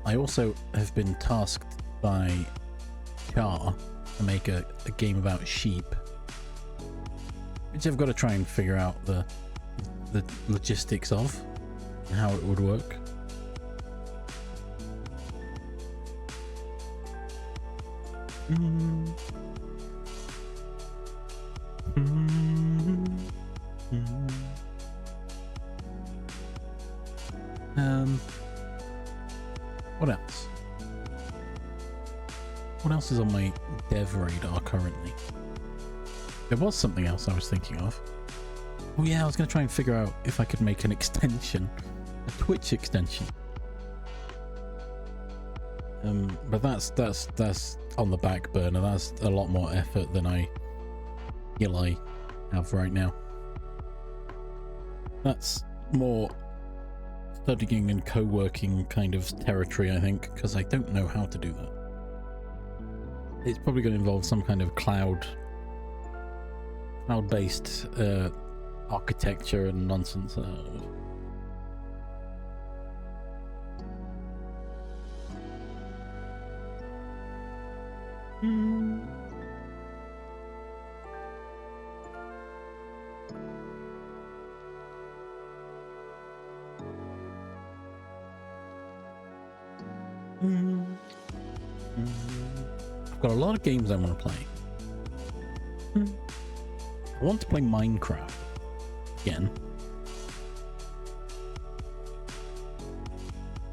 I also have been tasked by Char to make a game about sheep, which I've got to try and figure out the logistics of and how it would work. What else? What else is on my dev radar currently? There was something else I was thinking of. Oh yeah, I was going to try and figure out if I could make an extension, a Twitch extension. But that's on the back burner. That's a lot more effort than I feel I have right now. That's more studying and co-working kind of territory, I think, because I don't know how to do that. It's probably going to involve some kind of cloud-based architecture and nonsense. I've got a lot of games I want to play. I want to play Minecraft again.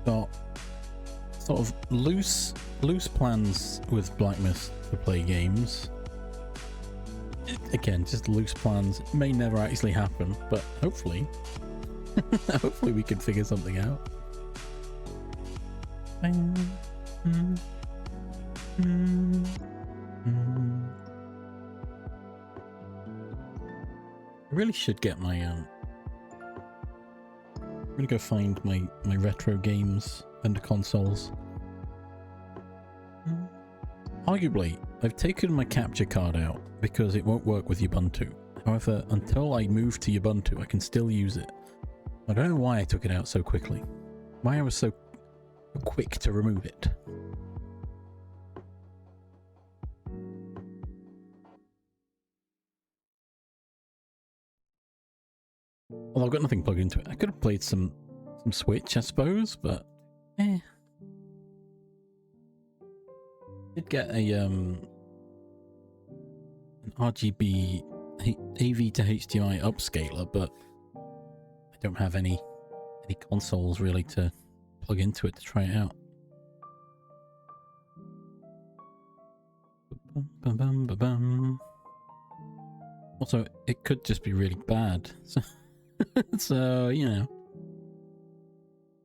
Got sort of loose plans with Blackmist to play games. Again, just loose plans. It may never actually happen, but hopefully hopefully we can figure something out. I really should get my I'm gonna go find my retro games and consoles. Arguably, I've taken my capture card out because it won't work with Ubuntu. However, until I move to Ubuntu, I can still use it. I don't know why I took it out so quickly. Why I was so quick to remove it. Well, I've got nothing plugged into it. I could have played some Switch, I suppose, but did get a an RGB AV to HDMI upscaler, but I don't have any consoles really to plug into it to try it out. Also, it could just be really bad. So you know,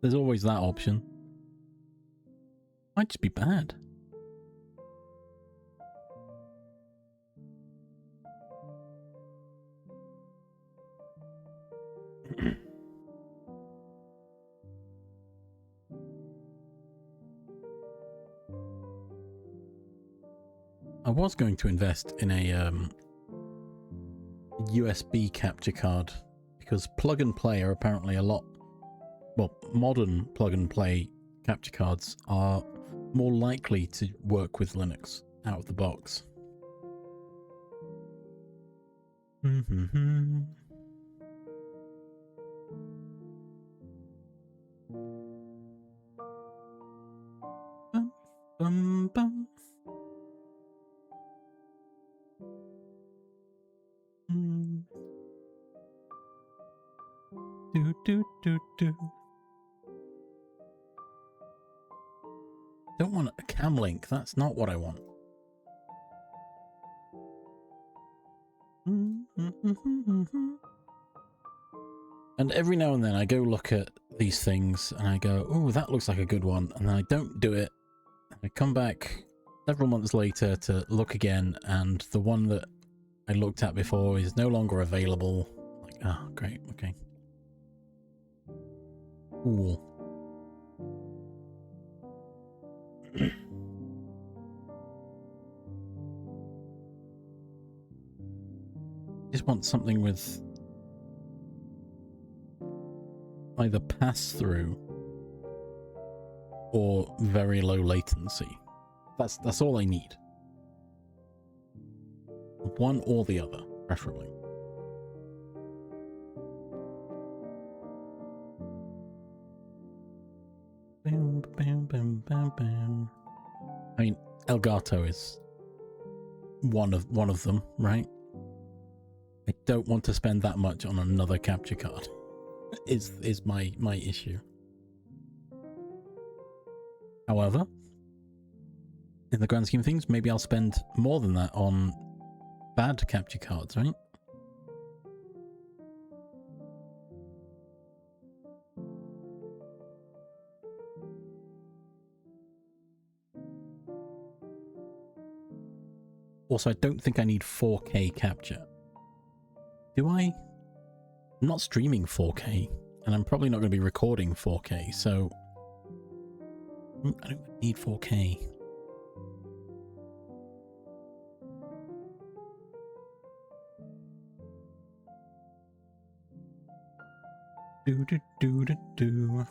there's always that option. Might just be bad. I was going to invest in a USB capture card because plug and play are apparently a lot. Well, modern plug and play capture cards are more likely to work with Linux out of the box. Bum, bum. Do do do do. Don't want a cam link. That's not what I want. And every now and then I go look at these things and I go, oh, that looks like a good one. And then I don't do it. I come back several months later to look again, and the one that I looked at before is no longer available. Like, oh, great, okay. Cool. Just want something with either pass-through or very low latency. That's all I need. One or the other, preferably. Bam, bam, bam, bam, bam. I mean, Elgato is one of them, right? I don't want to spend that much on another capture card. Is my issue. However, in the grand scheme of things, maybe I'll spend more than that on bad capture cards, right? Also, I don't think I need 4K capture. Do I? I'm not streaming 4K, and I'm probably not going to be recording 4K, so I don't need 4K. Do do do do do.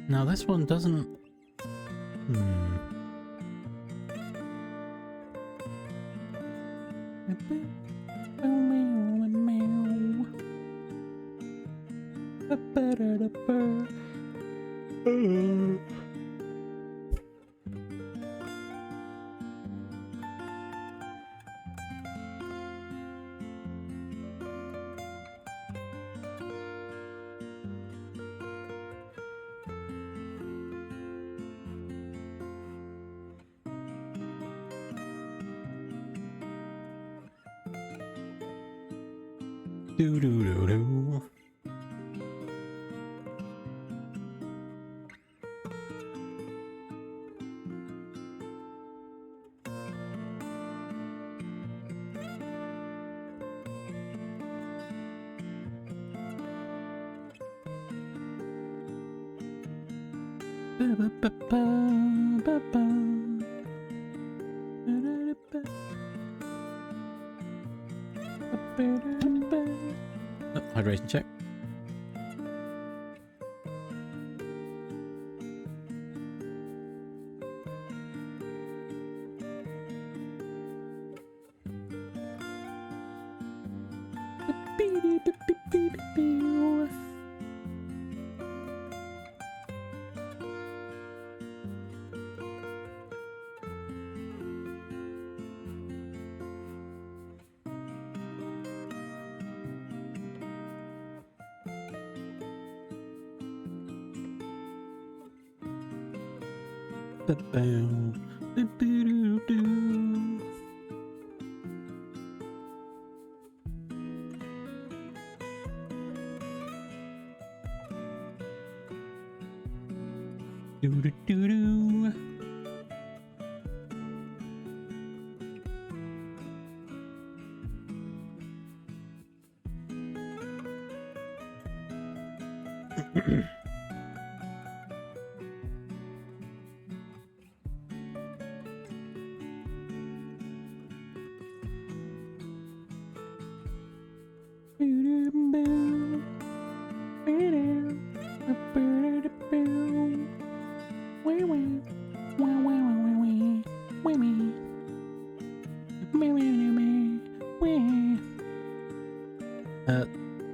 Now this one doesn't. Do do do do. Hydration check.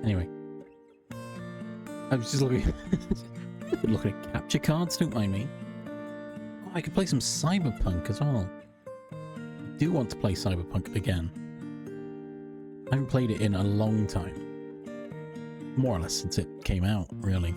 Anyway, I was just looking looking at capture cards, don't mind me. Oh, I could play some Cyberpunk as well. I do want to play Cyberpunk again. I haven't played it in a long time. More or less since it came out, really.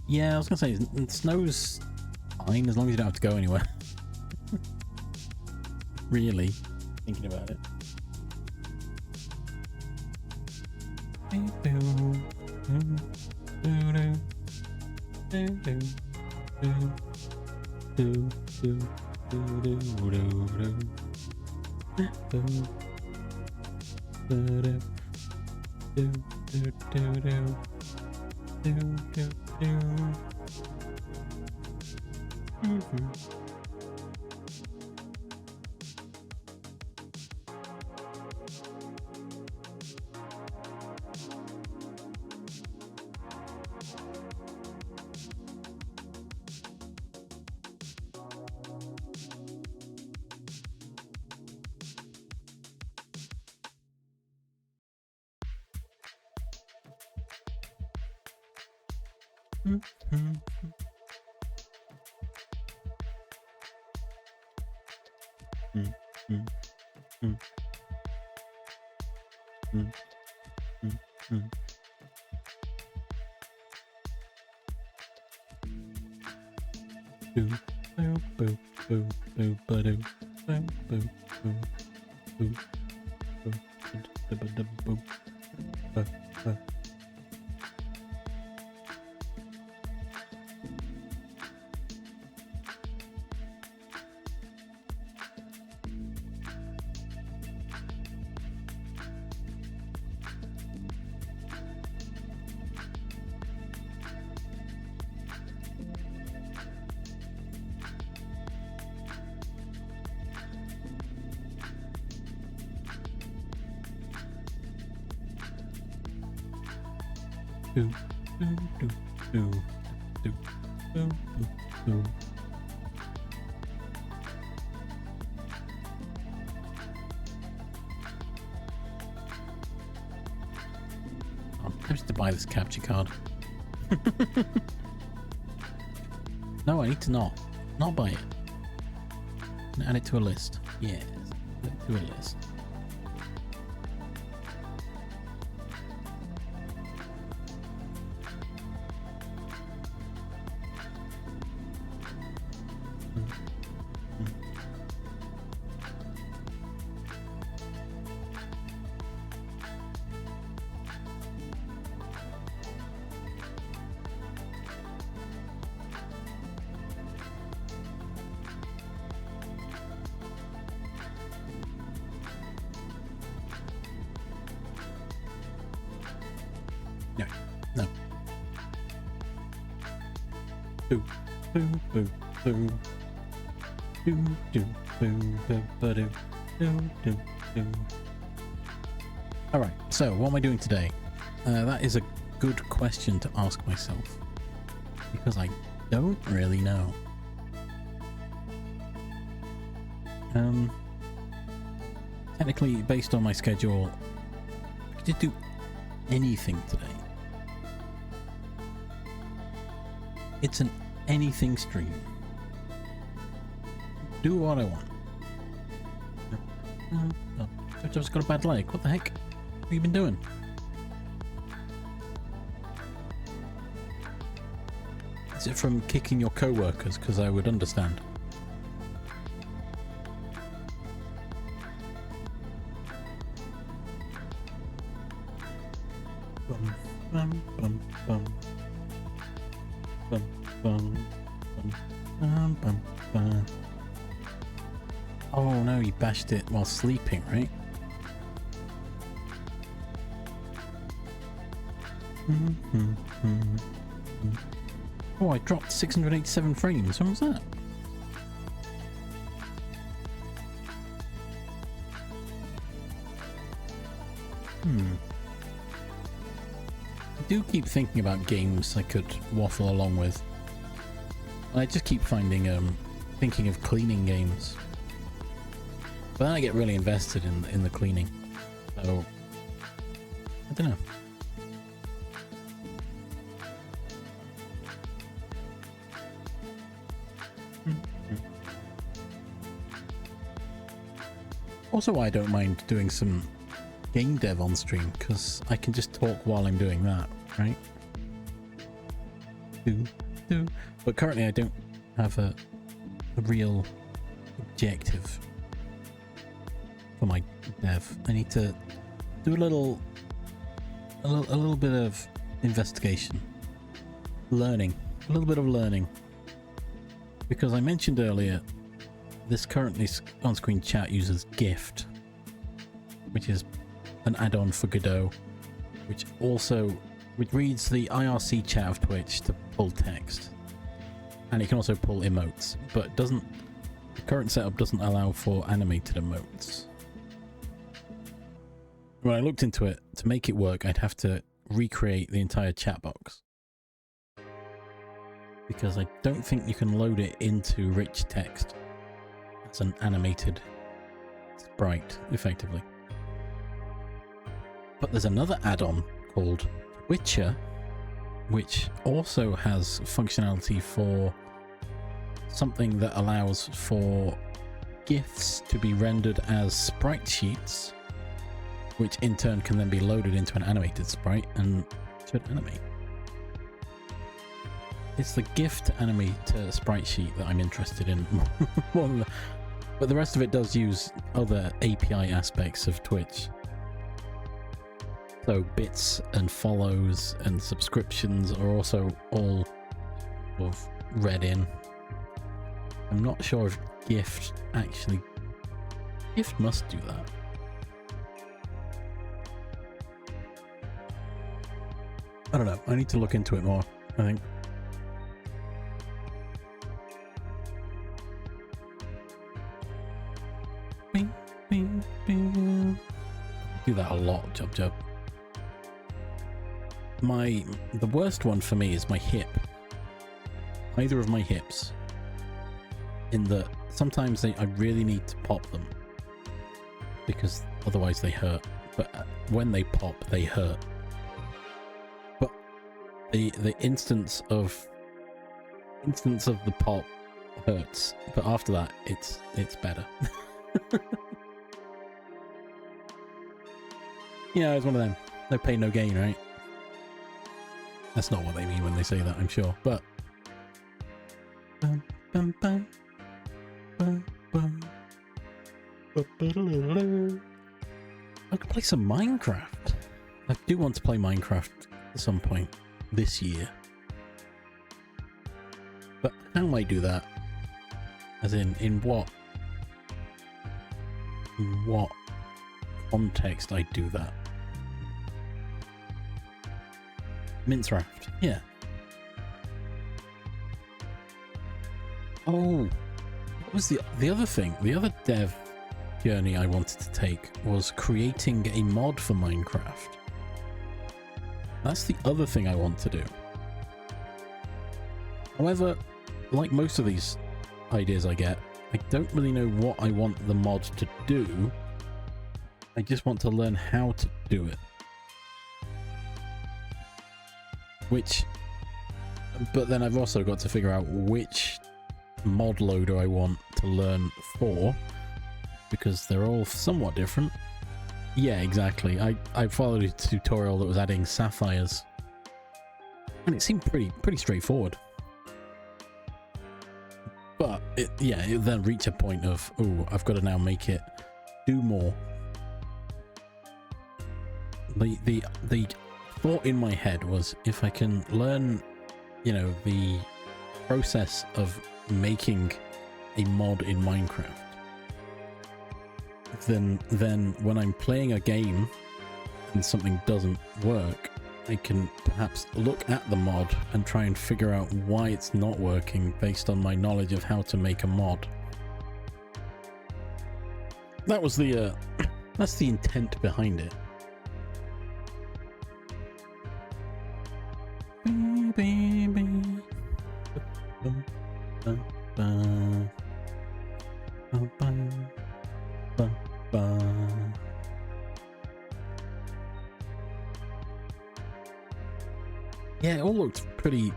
Yeah, I was gonna say, snow's fine as long as you don't have to go anywhere. Really, thinking about it. do, do, do, do, do, do, do. I'm tempted to buy this capture card. No, I need to not buy it. Add it to a list. Yes, add it to a list. No. Boo, boo, boo, boo. Do, do, boo, boo, boo, do, do, do. Alright, so what am I doing today? That is a good question to ask myself. Because I don't really know. Technically, based on my schedule, I could just do anything today. It's an anything stream. Do what I want. I've just got a bad leg. What the heck? What have you been doing? Is it from kicking your co-workers? Because I would understand. Bum, bum, bum, bum. Bum, bum, bum, bum, bum, bum. Oh no, you bashed it while sleeping, right? Oh, I dropped 687 frames. When was that? I do keep thinking about games I could waffle along with. I just keep thinking of cleaning games. But then I get really invested in the cleaning. So I don't know. Also, I don't mind doing some game dev on stream because I can just talk while I'm doing that, right? But currently I don't have a real objective for my dev. I need to do a little bit of investigation, a little bit of learning, because I mentioned earlier this currently on-screen chat uses Gift, which is an add-on for Godot, which reads the IRC chat of Twitch to pull text, and it can also pull emotes, but the current setup doesn't allow for animated emotes. When I looked into it, to make it work, I'd have to recreate the entire chat box, because I don't think you can load it into rich text as an animated sprite, effectively. But there's another add-on called Twitcher, which also has functionality for something that allows for GIFs to be rendered as sprite sheets, which in turn can then be loaded into an animated sprite and should animate. It's the GIF to animate sprite sheet that I'm interested in more than but the rest of it does use other API aspects of Twitch. So bits and follows and subscriptions are also all sort of read in. I'm not sure if Gift must do that. I don't know. I need to look into it more, I think. Do that a lot, Jub. the worst one for me is my hip. Either of my hips. In that sometimes I really need to pop them because otherwise they hurt. But when they pop, they hurt. But the instance of the pop hurts, but after that it's better. Yeah, it's one of them. No pain, no gain, right? That's not what they mean when they say that, I'm sure. But I could play some Minecraft. I do want to play Minecraft at some point this year. But how might I do that? As in what context I do that? Minecraft, yeah. Oh, what was the other thing? The other dev journey I wanted to take was creating a mod for Minecraft. That's the other thing I want to do. However, like most of these ideas I get, I don't really know what I want the mod to do. I just want to learn how to do it. But then I've also got to figure out which mod loader I want to learn for, because they're all somewhat different. Yeah, exactly. I followed a tutorial that was adding sapphires, and it seemed pretty straightforward. But it then reached a point of, oh, I've got to now make it do more. The thought in my head was, if I can learn, the process of making a mod in Minecraft, then when I'm playing a game and something doesn't work, I can perhaps look at the mod and try and figure out why it's not working based on my knowledge of how to make a mod. That was that's the intent behind it. Yeah, it all looks pretty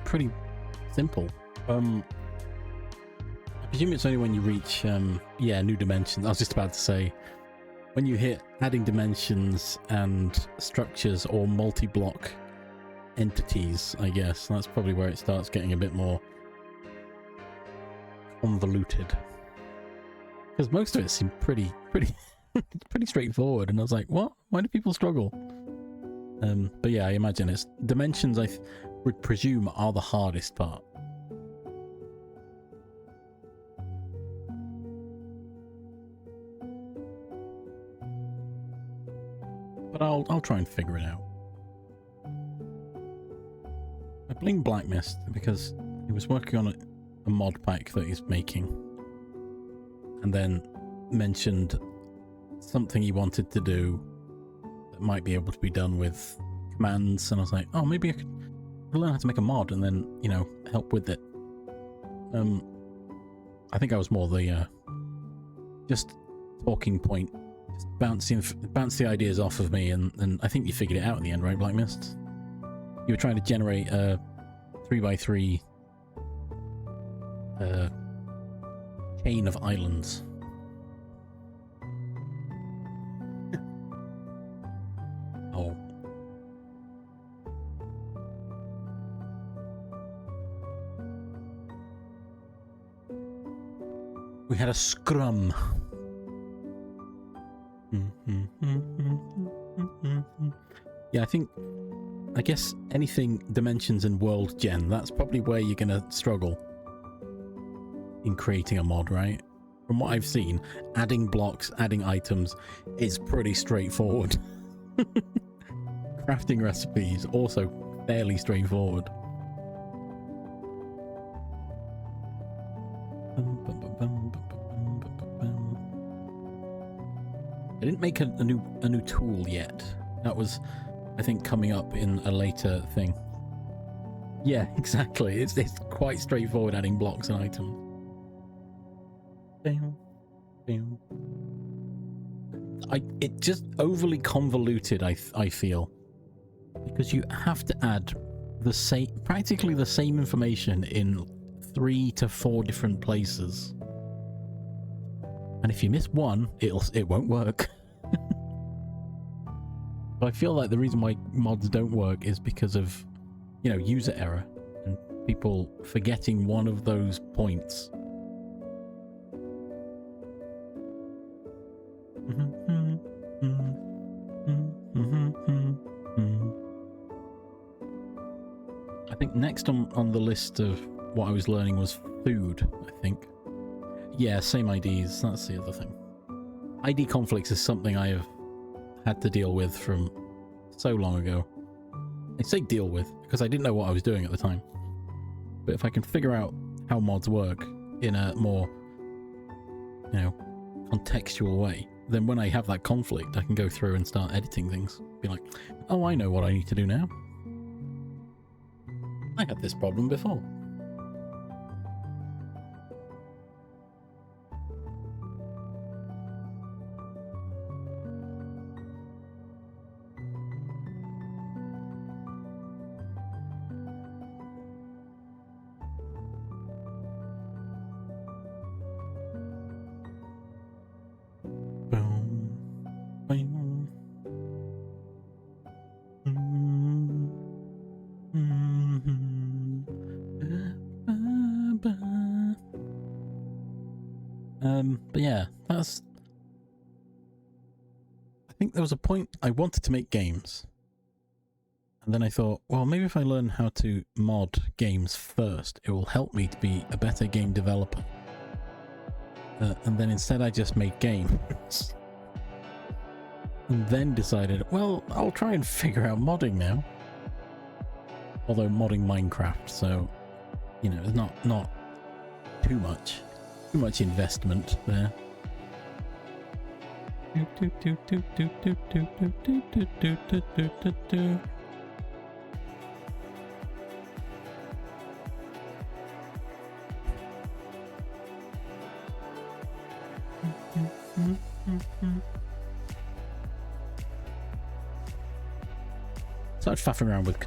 simple. I presume it's only when you reach new dimensions. I was just about to say, when you hit adding dimensions and structures or multi-block entities, I guess that's probably where it starts getting a bit more convoluted, because most of it seemed pretty straightforward, and I was like, what? Why do people struggle? But yeah, I imagine it's dimensions. I would presume are the hardest part. But I'll try and figure it out. I blame Black Mist because he was working on a mod pack that he's making, and then mentioned something he wanted to do that might be able to be done with commands, and I was like, oh, maybe I could learn how to make a mod and then, help with it. I think I was more the just talking point, just bounce the ideas off of me, and I think you figured it out in the end, right, Black Mist? You were trying to generate a 3x3 chain of islands. Oh. We had a scrum. Yeah, I guess anything dimensions and world gen, that's probably where you're gonna struggle in creating a mod, right? From what I've seen, adding blocks, adding items is pretty straightforward. Crafting recipes, also fairly straightforward. I didn't make a new tool yet. That was I think, coming up in a later thing. Yeah, exactly. It's quite straightforward adding blocks and items. It just overly convoluted, I feel, because you have to add practically the same information in 3 to 4 different places, and if you miss one, it won't work. So I feel like the reason why mods don't work is because of, you know, user error and people forgetting one of those points. I think next on the list of what I was learning was food, I think. Yeah, same IDs, that's the other thing. ID conflicts is something I have had to deal with from so long ago. I say deal with because I didn't know what I was doing at the time. But if I can figure out how mods work in a more, you know, contextual way, then when I have that conflict, I can go through and start editing things. Be like, oh, I know what I need to do now. I had this problem before. But yeah, I think there was a point I wanted to make games, and then I thought, well, maybe if I learn how to mod games first, it will help me to be a better game developer. And then instead I just made games. And then decided, well, I'll try and figure out modding now. Although modding Minecraft, so, you know, it's not too much investment there. Started faffing around with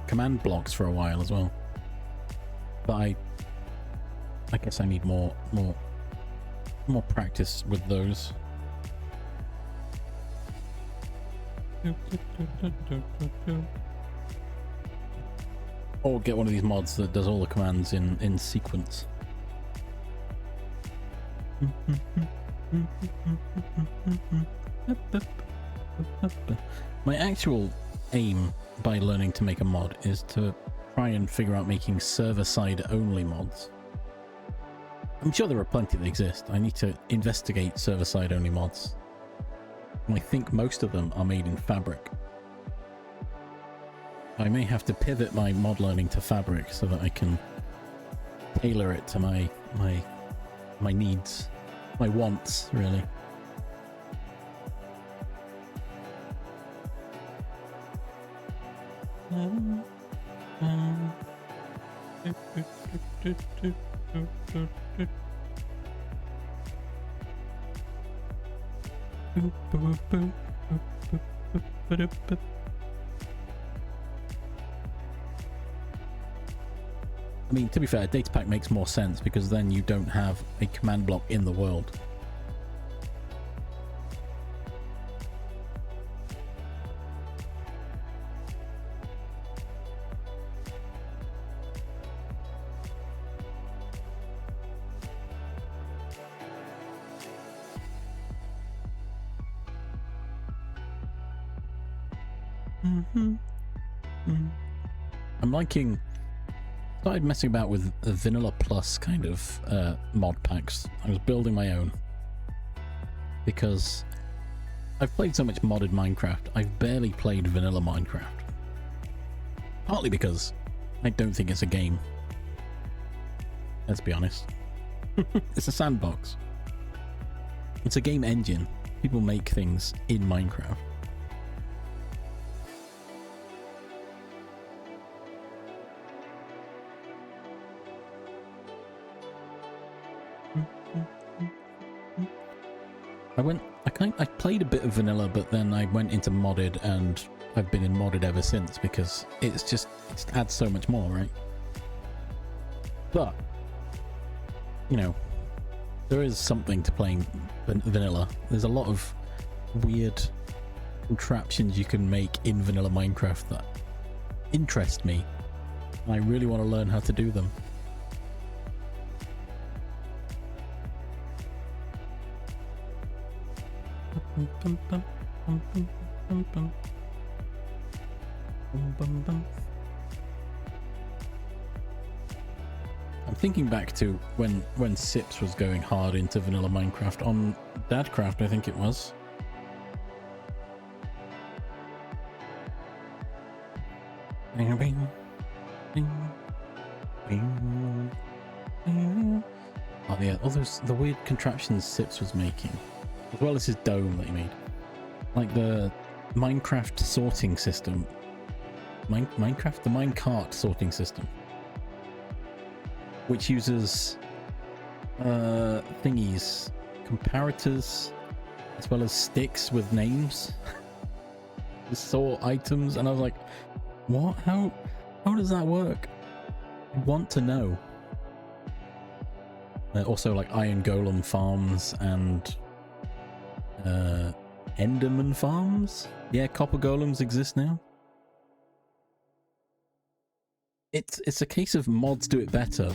command blocks for a while as well, but I guess I need more practice with those. Or get one of these mods that does all the commands in sequence. My actual aim by learning to make a mod is to try and figure out making server-side only mods. I'm sure there are plenty that exist. I need to investigate server-side only mods. And I think most of them are made in Fabric. I may have to pivot my mod learning to Fabric so that I can tailor it to my needs, my wants, really. I mean, to be fair, data pack makes more sense because then you don't have a command block in the world. I'm started messing about with the Vanilla Plus kind of mod packs. I was building my own because I've played so much modded Minecraft. I've barely played vanilla Minecraft. Partly because I don't think it's a game. Let's be honest. It's a sandbox. It's a game engine. People make things in Minecraft. I played a bit of vanilla, but then I went into modded, and I've been in modded ever since because it adds so much more, right? But you know, there is something to playing vanilla. There's a lot of weird contraptions you can make in vanilla Minecraft that interest me, and I really want to learn how to do them. I'm thinking back to when Sips was going hard into vanilla Minecraft on Dadcraft, I think it was. Oh yeah, all the weird contraptions Sips was making, as well as his dome that he made, like the Minecraft sorting system. The minecart sorting system, which uses thingies, comparators, as well as sticks with names to sort items. And I was like, what? How does that work? I want to know. Also, like iron golem farms and enderman farms. Yeah, copper golems exist now. It's a case of mods do it better.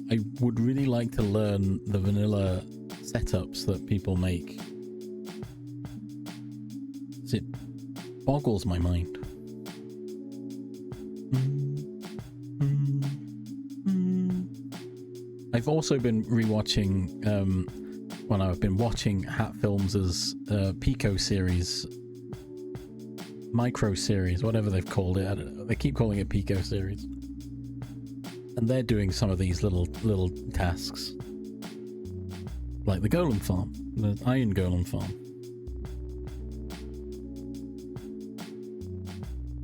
I would really like to learn the vanilla setups that people make. It boggles my mind. I've also been rewatching, I've been watching Hat Films' Pico series, micro series, whatever they've called it. I don't know. They keep calling it Pico series. And they're doing some of these little tasks, like the golem farm, the iron golem farm.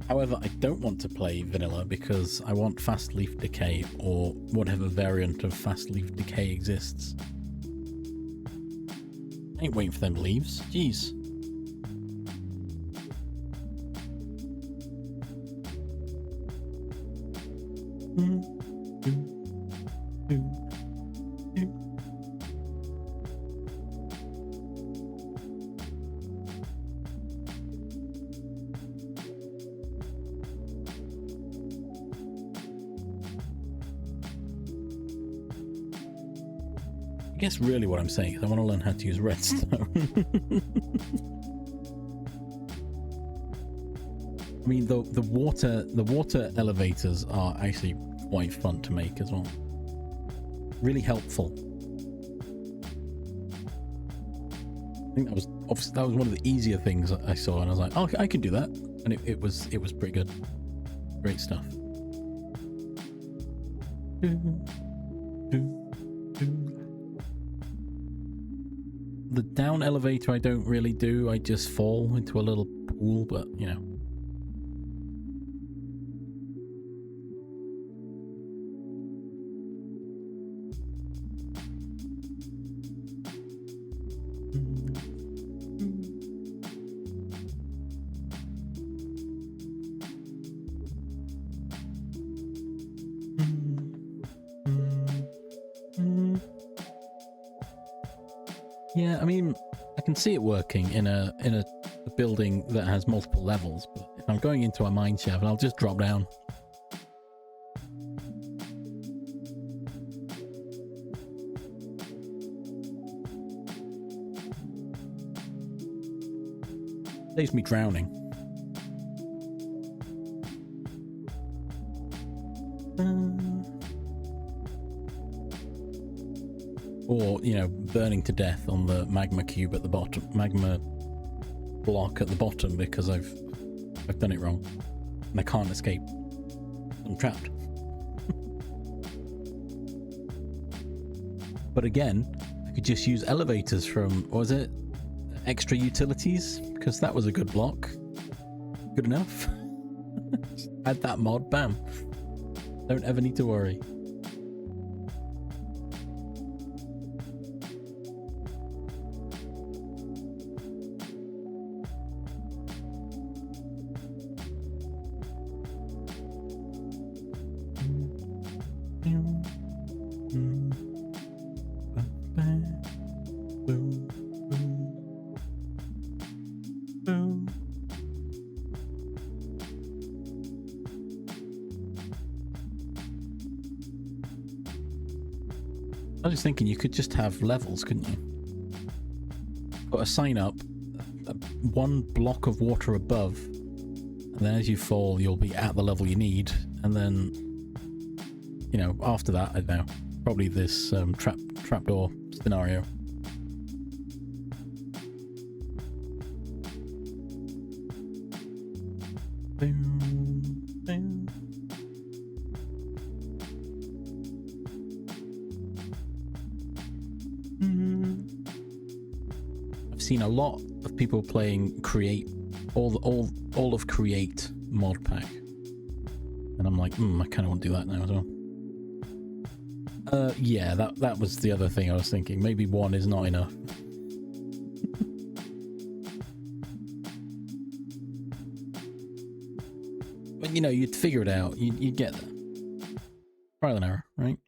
However, I don't want to play vanilla because I want fast leaf decay or whatever variant of fast leaf decay exists. I ain't waiting for them leaves. Jeez. I guess really what I'm saying is I want to learn how to use redstone. I mean, the water elevators are actually quite fun to make as well. Really helpful. I think that was one of the easier things I saw, and I was like, oh, I can do that, and it was pretty good. Great stuff. The down elevator I don't really do. I just fall into a little pool, but you know. Yeah, I mean, I can see it working in a building that has multiple levels, but if I'm going into a mine shaft, I'll just drop down. Saves me drowning. Or, you know, burning to death on the magma cube at the bottom, magma block at the bottom because I've done it wrong and I can't escape. I'm trapped. But again, I could just use elevators from, what was it, extra utilities, because that was a good block. Good enough. Just add that mod, bam. Don't ever need to worry. I was just thinking you could just have levels, couldn't you? Put a sign up, one block of water above, and then as you fall, you'll be at the level you need, and then, you know, after that, I don't know, probably this trapdoor scenario. I've seen a lot of people playing Create, all of Create mod pack, and I'm like, I kind of want to do that now as well. Yeah, that was the other thing I was thinking. Maybe one is not enough. But you know, you'd figure it out. You'd get there. Trial and error, right?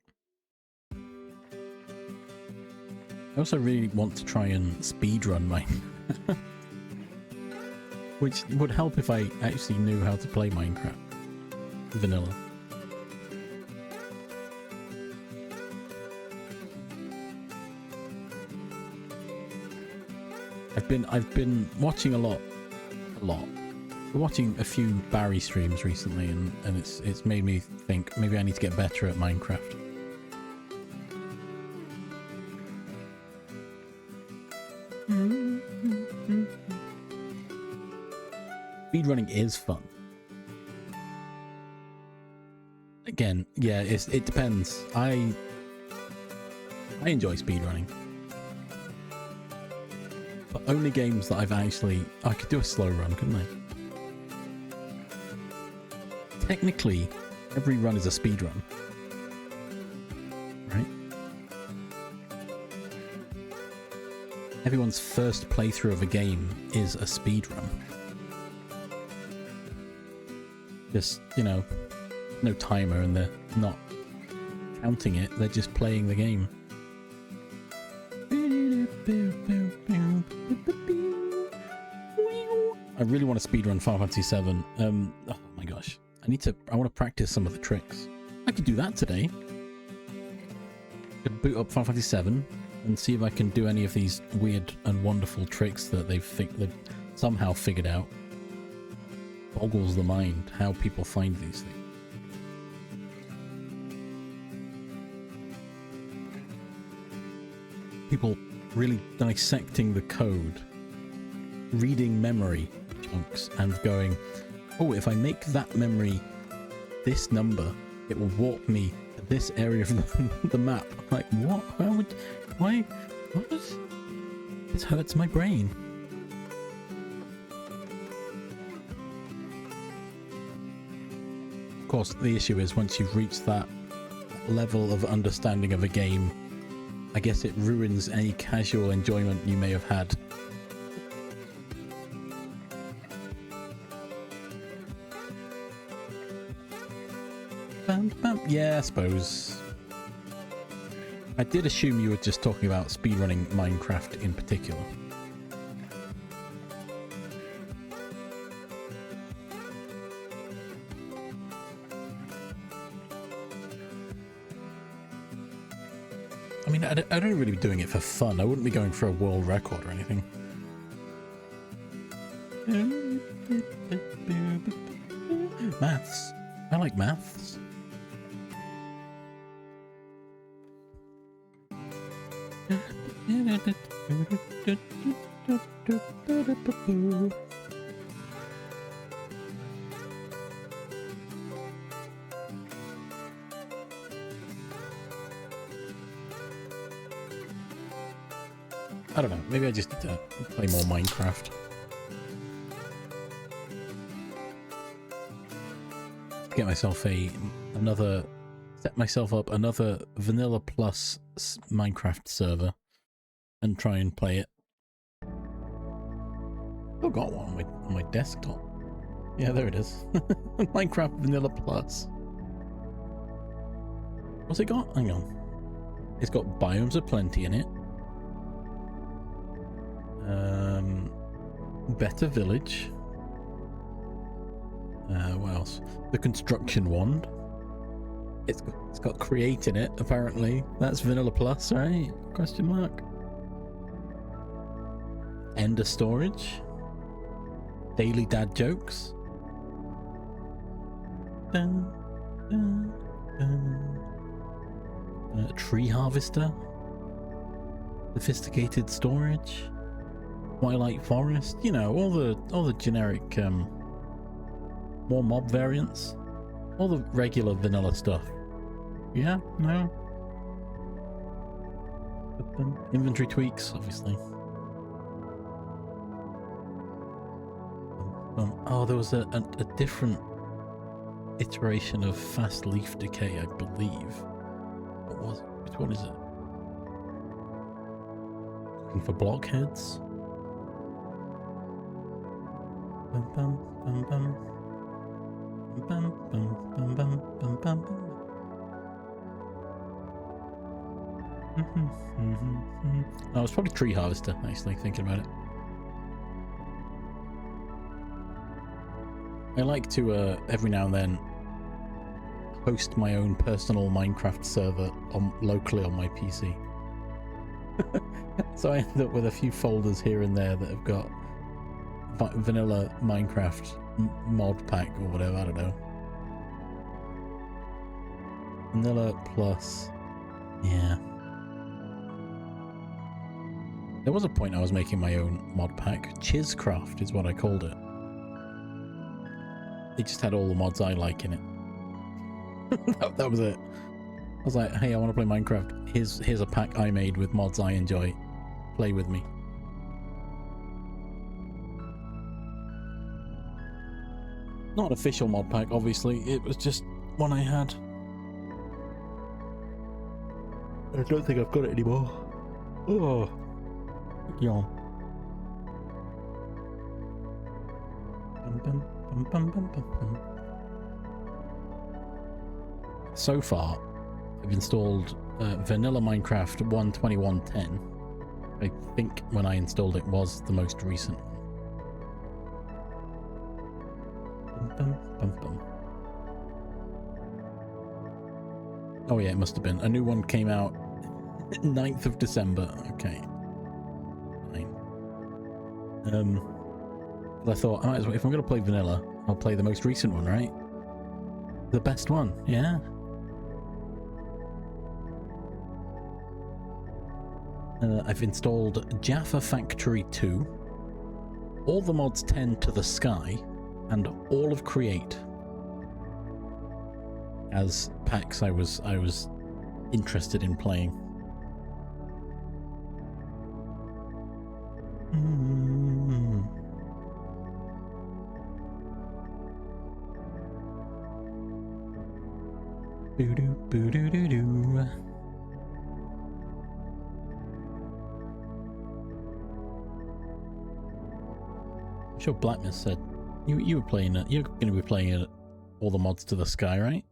I also really want to try and speedrun mine. Which would help if I actually knew how to play Minecraft. Vanilla. I've been watching a lot. We're watching a few Barry streams recently, and it's made me think maybe I need to get better at Minecraft. Speedrunning is fun. Again, yeah, it depends. I enjoy speedrunning. But only games that I could do a slow run, couldn't I? Technically, every run is a speed run, right? Everyone's first playthrough of a game is a speed run. Just, you know, no timer, and they're not counting it, they're just playing the game. I really want to speedrun Final Fantasy VII. Oh my gosh. I want to practice some of the tricks. I could do that today. Could boot up Final Fantasy VII and see if I can do any of these weird and wonderful tricks that they've somehow figured out. Boggles the mind how people find these things. People really dissecting the code, reading memory chunks and going, oh, if I make that memory this number, it will warp me to this area of the map. I'm like, what? Why? What? This hurts my brain. Of course, the issue is once you've reached that level of understanding of a game, I guess it ruins any casual enjoyment you may have had. Yeah, I suppose. I did assume you were just talking about speedrunning Minecraft in particular. I mean, I don't really be doing it for fun. I wouldn't be going for a world record or anything. Maths. I like maths. I don't know, maybe I just need to play more Minecraft. Get myself set myself up another Vanilla Plus Minecraft server and try and play it. I've got one on my desktop. Yeah, there it is. Minecraft Vanilla Plus. What's it got? Hang on. It's got biomes aplenty in it. Better village. What else? The construction wand. It's got create in it, apparently. That's vanilla plus, right? Question mark. Ender storage. Daily dad jokes. Dun, dun, dun. Tree harvester. Sophisticated storage. Twilight forest. You know, all the generic more mob variants. All the regular vanilla stuff. Yeah? No? Inventory tweaks, obviously. Oh, there was a different iteration of fast leaf decay, I believe. What was it? Which one is it? Looking for blockheads. Bum, bum, bum, bum. Bum, bum, bum, bum, bum, bum, bum. Oh, it's probably tree harvester, actually, thinking about it. I like to every now and then host my own personal Minecraft server locally on my PC. So I end up with a few folders here and there that have got vanilla Minecraft mod pack or whatever, I don't know. Vanilla plus, yeah. There was a point I was making my own mod pack. Chizcraft is what I called it. It just had all the mods I like in it. that was it. I was like, hey, I want to play Minecraft. Here's a pack I made with mods I enjoy. Play with me. Not an official mod pack, obviously. It was just one I had. I don't think I've got it anymore. Oh, yawn. So far, I've installed vanilla Minecraft 1.21.10. I think when I installed it was the most recent one. Oh yeah, it must have been. A new one came out 9th of December. Okay. Fine. I thought, if I'm going to play vanilla, I'll play the most recent one, right? The best one, yeah? I've installed Jaffa Factory 2, all the mods 10 to the sky, and all of Create as packs I was interested in playing. Boo-doo, boo-doo-doo-doo. I'm sure Blackness said you were playing it. You're going to be playing it, all the mods to the sky, right?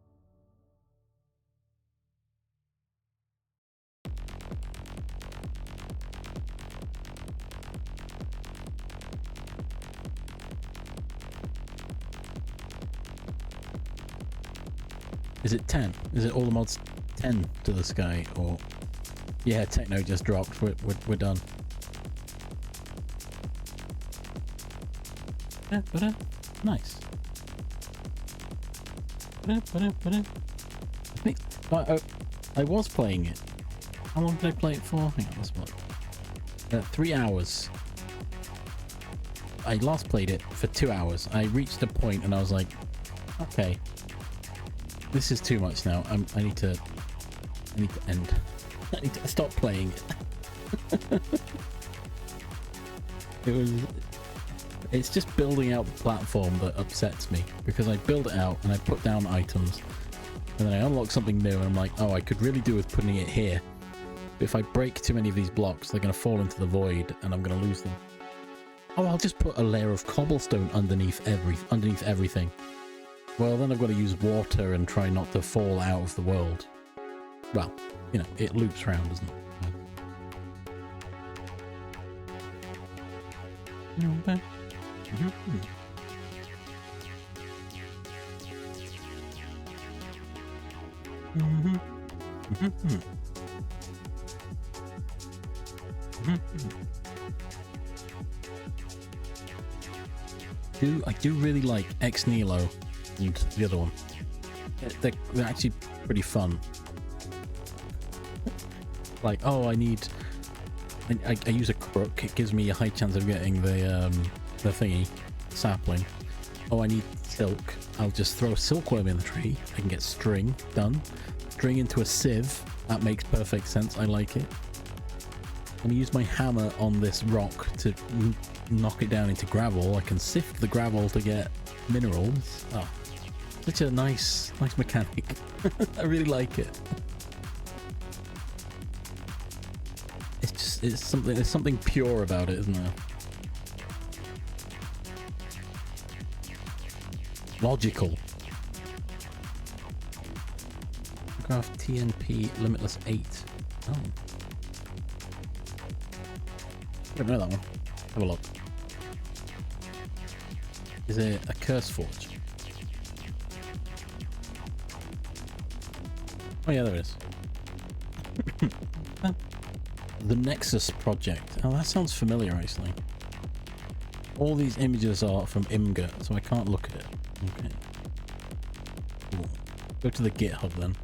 Is it 10? Is it all the mods 10 to the sky? Or yeah, Techno just dropped. We're done. Nice. I think I was playing it. How long did I play it for? Hang on, let's look. 3 hours. I last played it for 2 hours. I reached a point and I was like, okay, this is too much now. I need to end. I need to stop playing it. It's just building out the platform that upsets me, because I build it out and I put down items and then I unlock something new and I'm like, oh, I could really do with putting it here. But if I break too many of these blocks, they're going to fall into the void and I'm going to lose them. Oh, I'll just put a layer of cobblestone underneath everything. Well, then I've got to use water and try not to fall out of the world. Well, you know, it loops round, doesn't it? Mm-hmm. Mm-hmm. I do really like Ex Nihilo and the other one. They're actually pretty fun. Like, oh, I use a crook. It gives me a high chance of getting the thingy sapling. Oh, I need silk. I'll just throw a silkworm in the tree. I can get string. Done. String into a sieve. That makes perfect sense. I like it. I'm gonna use my hammer on this rock to knock it down into gravel. I can sift the gravel to get minerals. Oh, such a nice mechanic. I really like it. There's something pure about it, isn't there? Logical. Craft TNP Limitless 8. Oh. I don't know that one. Have a look. Is it a curse forge? Oh yeah, there it is. The Nexus project. Oh, that sounds familiar actually. All these images are from Imgur, so I can't look at it. Okay. Cool. Go to the GitHub then.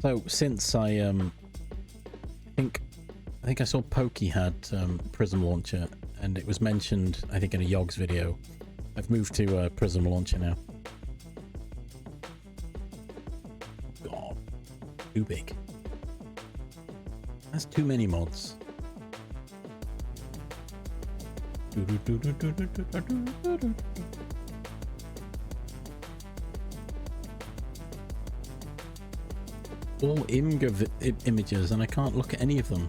So since I think I saw Pokey had Prism Launcher, and it was mentioned I think in a Yogs video. I've moved to Prism Launcher now. God, too big. That's too many mods. All Imgur images, and I can't look at any of them.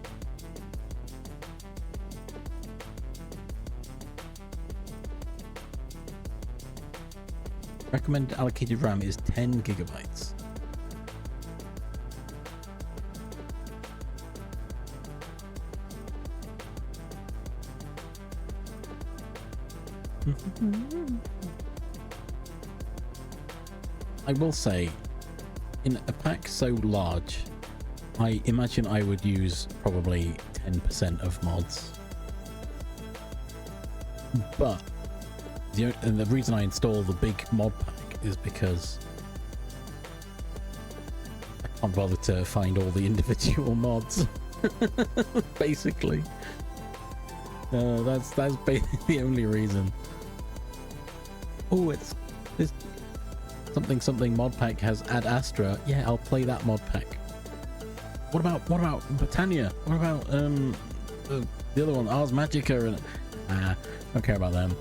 Recommended allocated RAM is 10 gigabytes. I will say, in a pack so large, I imagine I would use probably 10% of mods. But the reason I install the big mod pack is because I can't bother to find all the individual mods. Basically. That's basically the only reason. Oh, it's something mod pack has Ad Astra. Yeah, I'll play that mod pack. What about Britannia? What about the other one, Ars Magica? And don't care about them.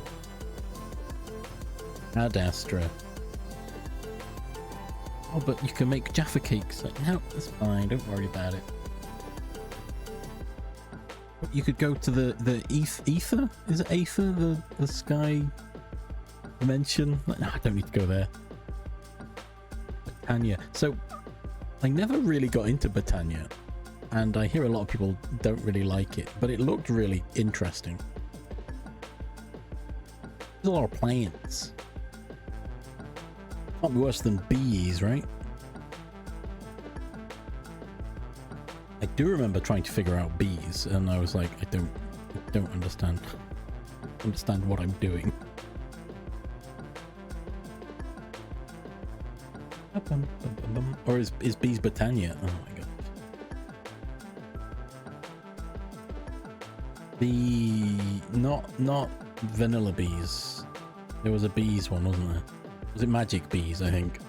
Ad Astra. Oh, but you can make Jaffa cakes. No, it's fine. Don't worry about it. You could go to the ether. Is it Aether? The sky dimension? No, I don't need to go there. Britannia. So I never really got into Britannia, and I hear a lot of people don't really like it, but it looked really interesting. There's a lot of plants. Can't be worse than bees, right? I do remember trying to figure out bees, and I was like, I don't understand what I'm doing. Or is bees Britannia? Oh my god. Not vanilla bees. There was a bees one, wasn't there? Was it magic bees? I think.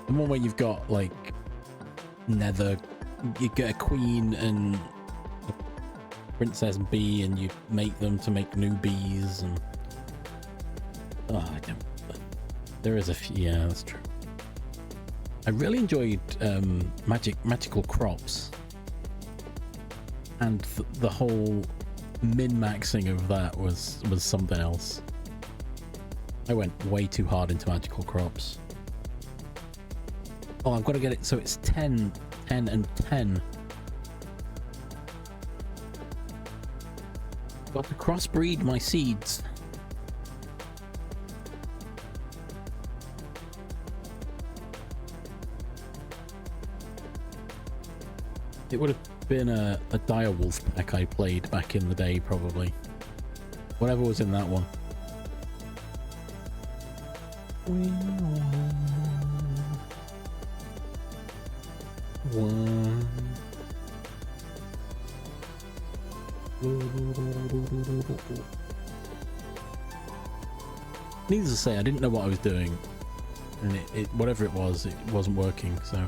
The one where you've got like nether, you get a queen and a princess bee, and you make them to make new bees, and I don't. There is a few. Yeah, that's true. I really enjoyed magical crops, and the whole min-maxing of that was something else. I went way too hard into magical crops. Oh, I've got to get it so it's 10, 10, and 10. Got to crossbreed my seeds. It would have been a direwolf pack I played back in the day, probably. Whatever was in that one. Needless to say, I didn't know what I was doing, and it whatever it wasn't working. So.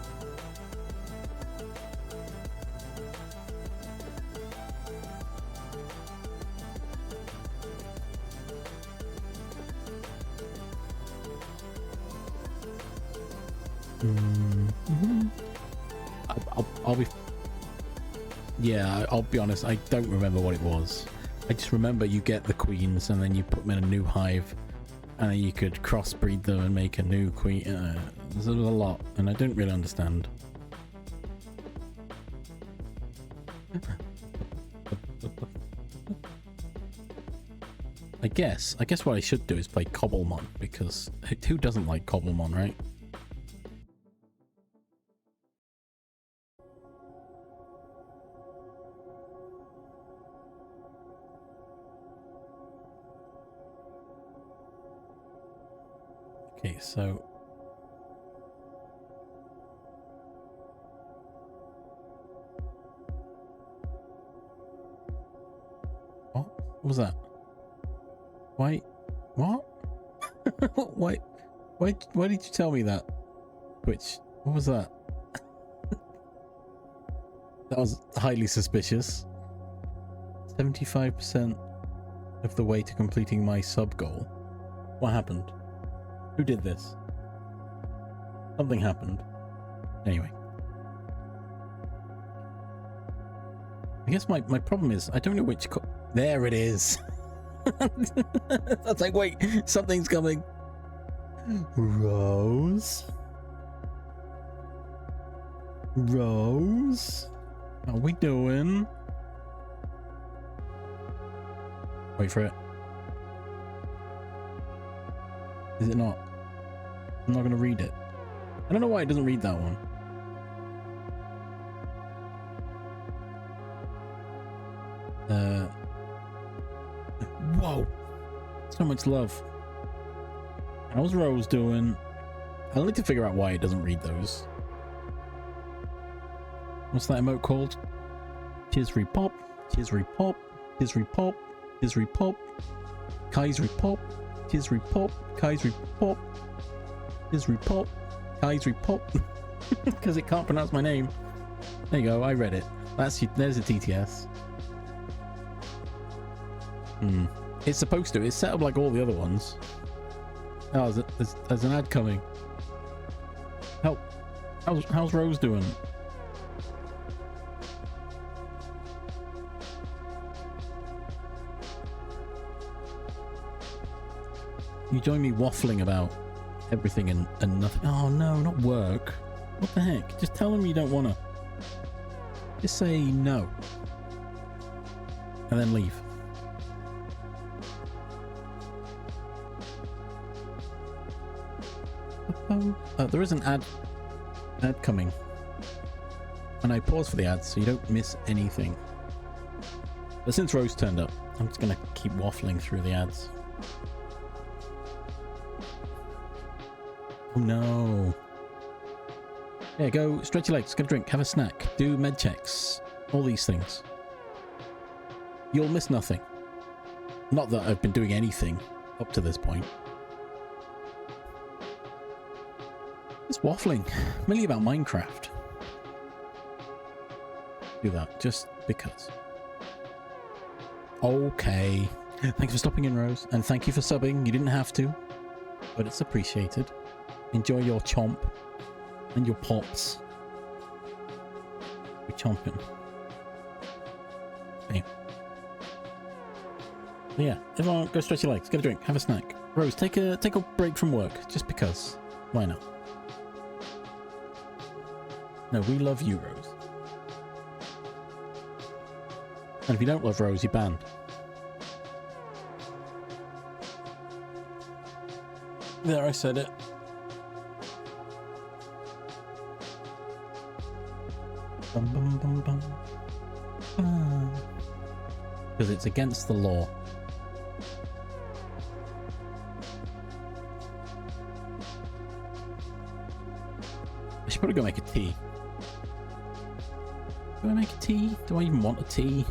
I'll be honest, I don't remember what it was. I just remember you get the queens and then you put them in a new hive and then you could crossbreed them and make a new queen. There's a lot and I don't really understand. I guess what I should do is play Cobblemon, because who doesn't like Cobblemon, right? Okay, so what was that? Why? What? Why did you tell me that? Which? What was that? That was highly suspicious. 75% of the way to completing my sub goal. What happened? Who did this? Something happened. Anyway. I guess my problem is I don't know which there it is. That's like, wait, something's coming. Rose? How we doing? Wait for it. Is it not? I'm not going to read it. I don't know why it doesn't read that one. Whoa. So much love. How's Rose doing? I'll need to figure out why it doesn't read those. What's that emote called? Chisry pop. Chisry pop. Chisry pop. Chisry pop. Kaisry pop. Chisry pop. Kaisry pop. Chisry pop. Kaisry pop. Because it can't pronounce my name. There you go, I read it. There's a TTS. It's supposed to. It's set up like all the other ones. Oh, there's an ad coming. Help. How's Rose doing? You join me waffling about everything and nothing. Oh no, not work. What the heck? Just tell them you don't wanna. Just say no. And then leave. There is an ad coming. And I pause for the ads so you don't miss anything. But since Rose turned up, I'm just gonna keep waffling through the ads. Oh no. Yeah, go stretch your legs, get a drink, have a snack, do med checks, all these things. You'll miss nothing. Not that I've been doing anything up to this point. It's waffling, mainly about Minecraft. Do that, just because. Okay. Thanks for stopping in, Rose, and thank you for subbing. You didn't have to, but it's appreciated. Enjoy your chomp and your pops. We're chomping. Okay. Yeah, everyone go stretch your legs, get a drink, have a snack. Rose, take a break from work, just because. Why not? No, we love you, Rose. And if you don't love Rose, you're banned. There, I said it. Bum, bum, bum, bum. Because it's against the law. I should probably go make a tea. Do I make a tea? Do I even want a tea?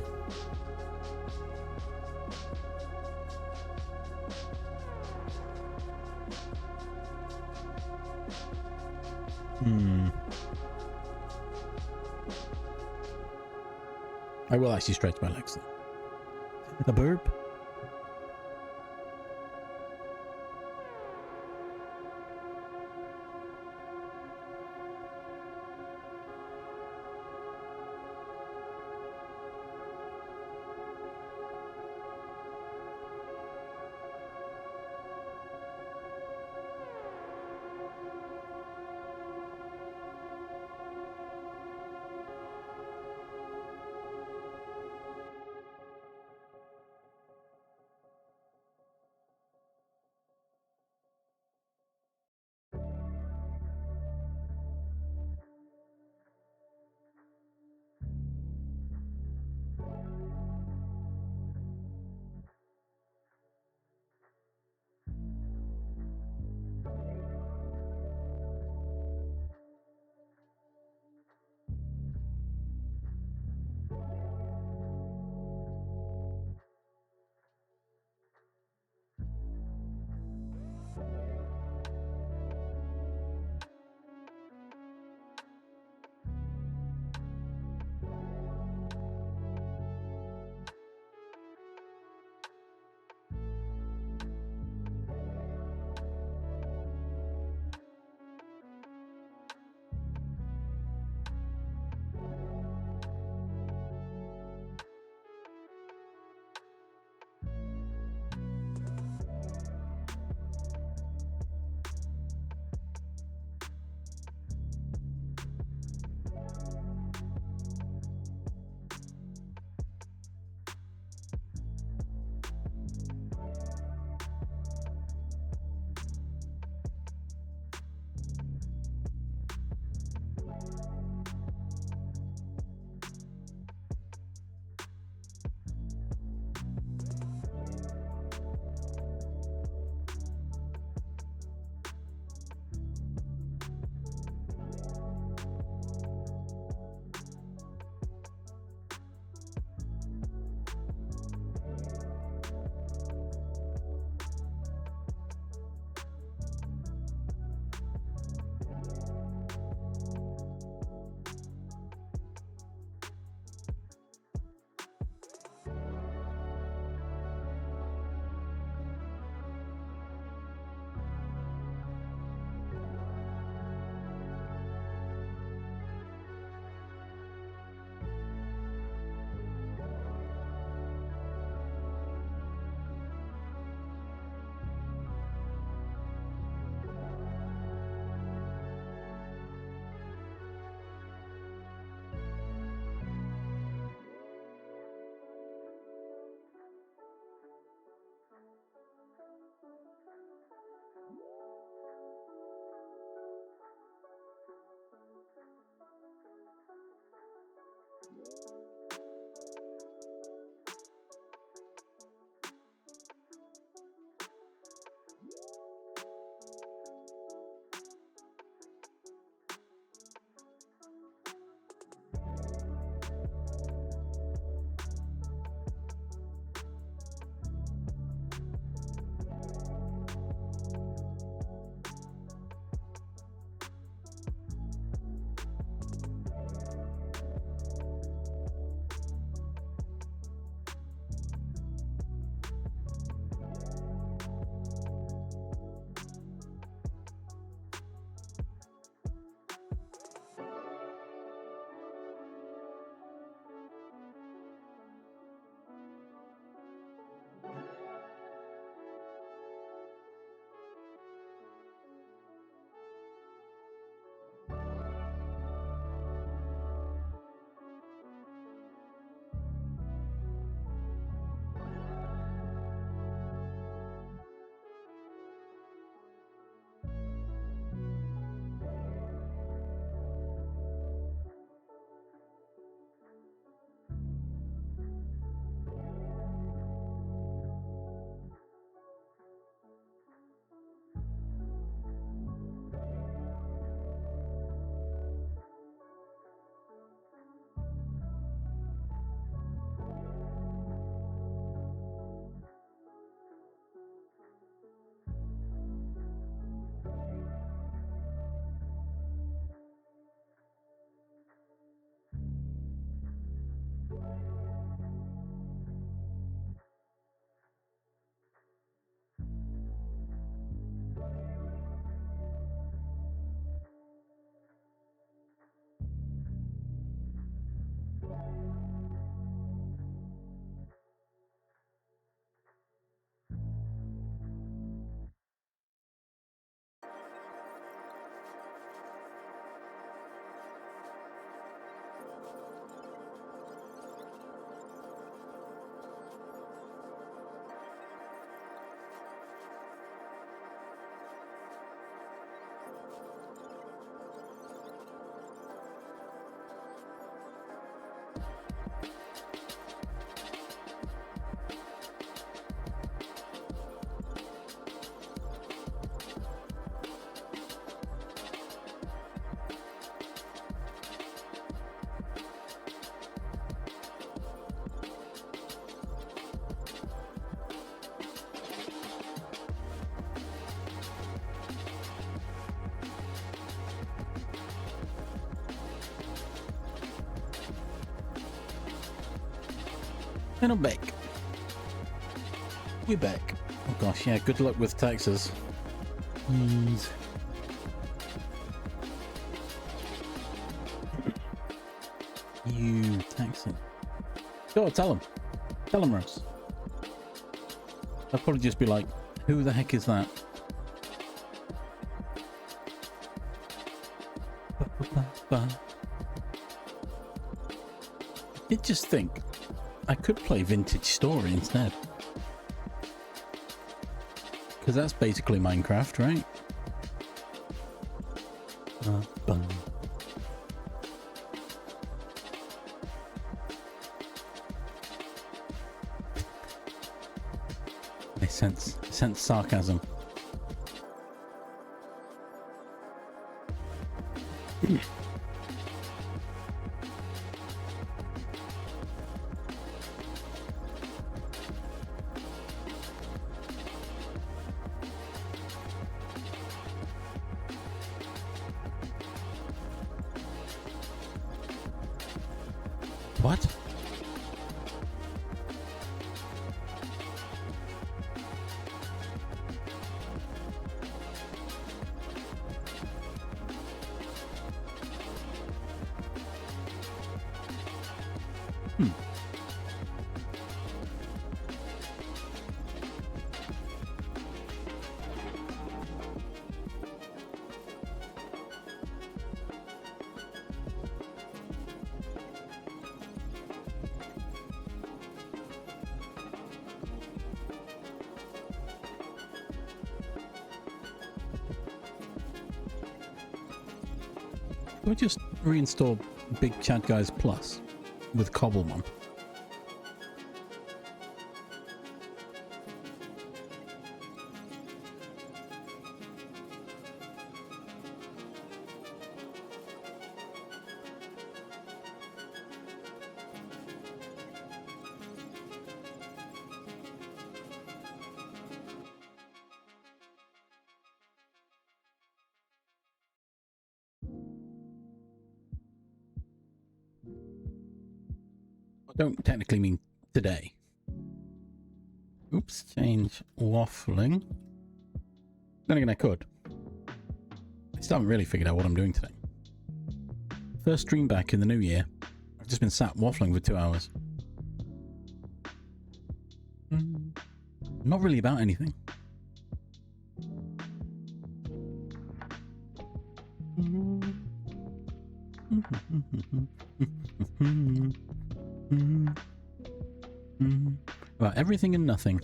I will actually stretch my legs though. A burp? And I'm back. We're back. Oh gosh, yeah, good luck with Texas. Please. You Texan. Go, tell him. Tell him, Russ. I'll probably just be like, who the heck is that? I did just think I could play Vintage Story instead. Because that's basically Minecraft, right? I sense sarcasm. What? Can we just reinstall Big Chad Guys Plus with Cobblemon? I don't technically mean today. Oops, change waffling. Then again, I could. I still haven't really figured out what I'm doing today. First stream back in the new year. I've just been sat waffling for 2 hours. Not really about anything. About everything and nothing.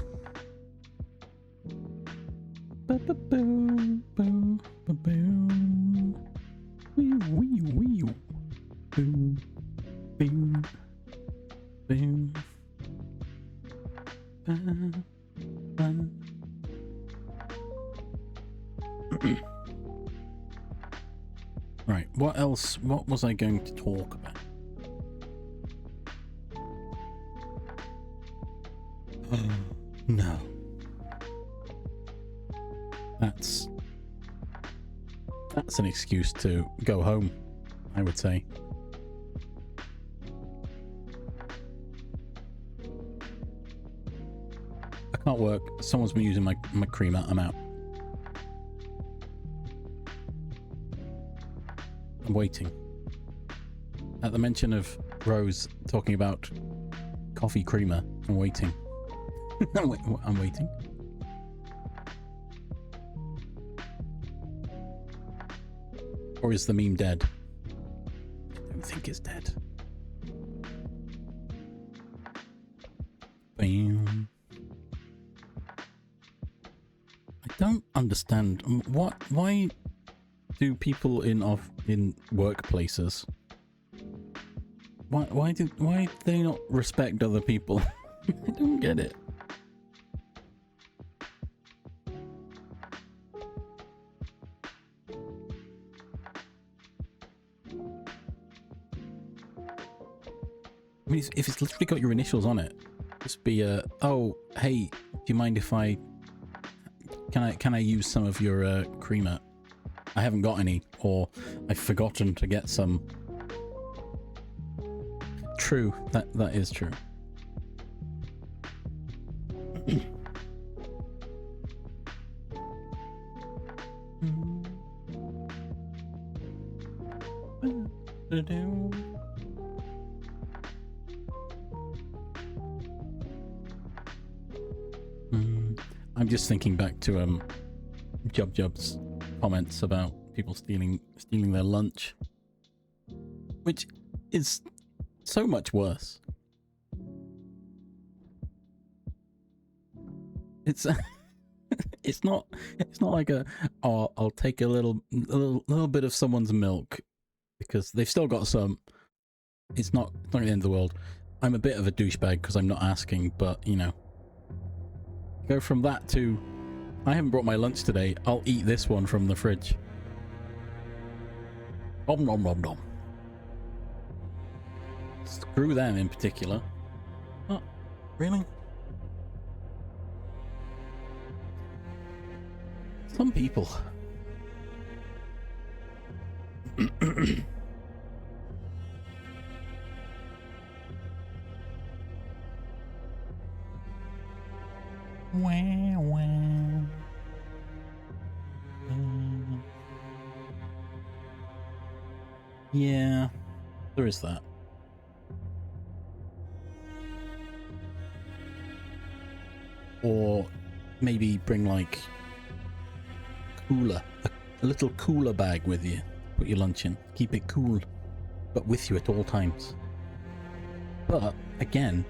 Right, what else? What was I going to talk about? No. That's an excuse to go home, I would say. Can't work. Someone's been using my creamer. I'm out. I'm waiting. At the mention of Rose talking about coffee creamer, I'm waiting. I'm waiting. Or is the meme dead? I don't think it's dead. Bam. I don't understand why do people in workplaces why do they not respect other people? I don't get it. I mean, if it's literally got your initials on it, just be oh, hey, do you mind if can I use some of your creamer? I haven't got any, or I've forgotten to get some. True, that is true. I'm just thinking back to Jub's comments about people stealing their lunch, which is so much worse. It's it's not like I'll take a little bit of someone's milk because they've still got some. It's not the end of the world. I'm a bit of a douchebag because I'm not asking, but you know, go from that to I haven't brought my lunch today. I'll eat this one from the fridge. Nom nom nom nom. Screw them in particular. Oh, really? Some people. Wah, wah. Yeah, there is that. Or maybe bring like a little cooler bag with you. Put your lunch in. Keep it cool, but with you at all times. But again,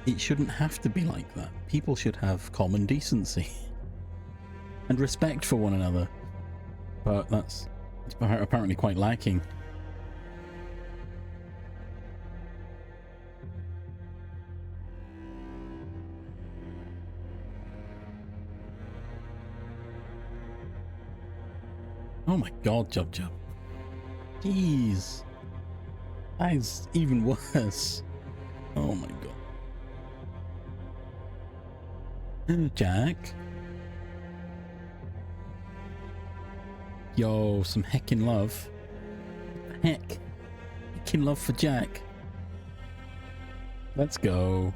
it shouldn't have to be like that. People should have common decency and respect for one another. But it's apparently quite lacking. Oh my god, Jub. Jeez. That is even worse. Oh my god. Jack. Yo, some heckin' love. Heck. Heckin' love for Jack. Let's go.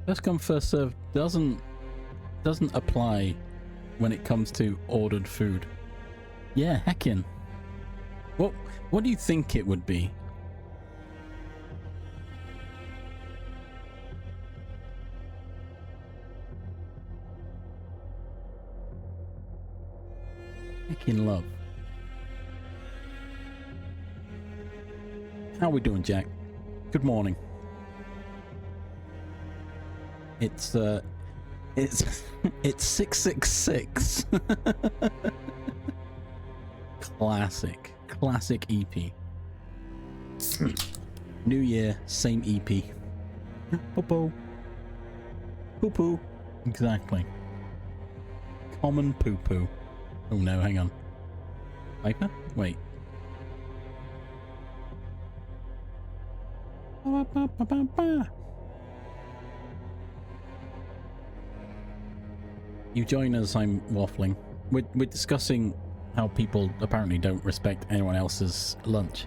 First come, first serve doesn't apply when it comes to ordered food. Yeah, heckin'. What do you think it would be? Heckin' love. How we doing, Jack? Good morning. It's 666. Classic EP. New year, same EP. Poo-poo. Poo-poo. Exactly. Common poo-poo. Oh no, hang on. Viper? Wait. You join us, I'm waffling. We're discussing how people apparently don't respect anyone else's lunch.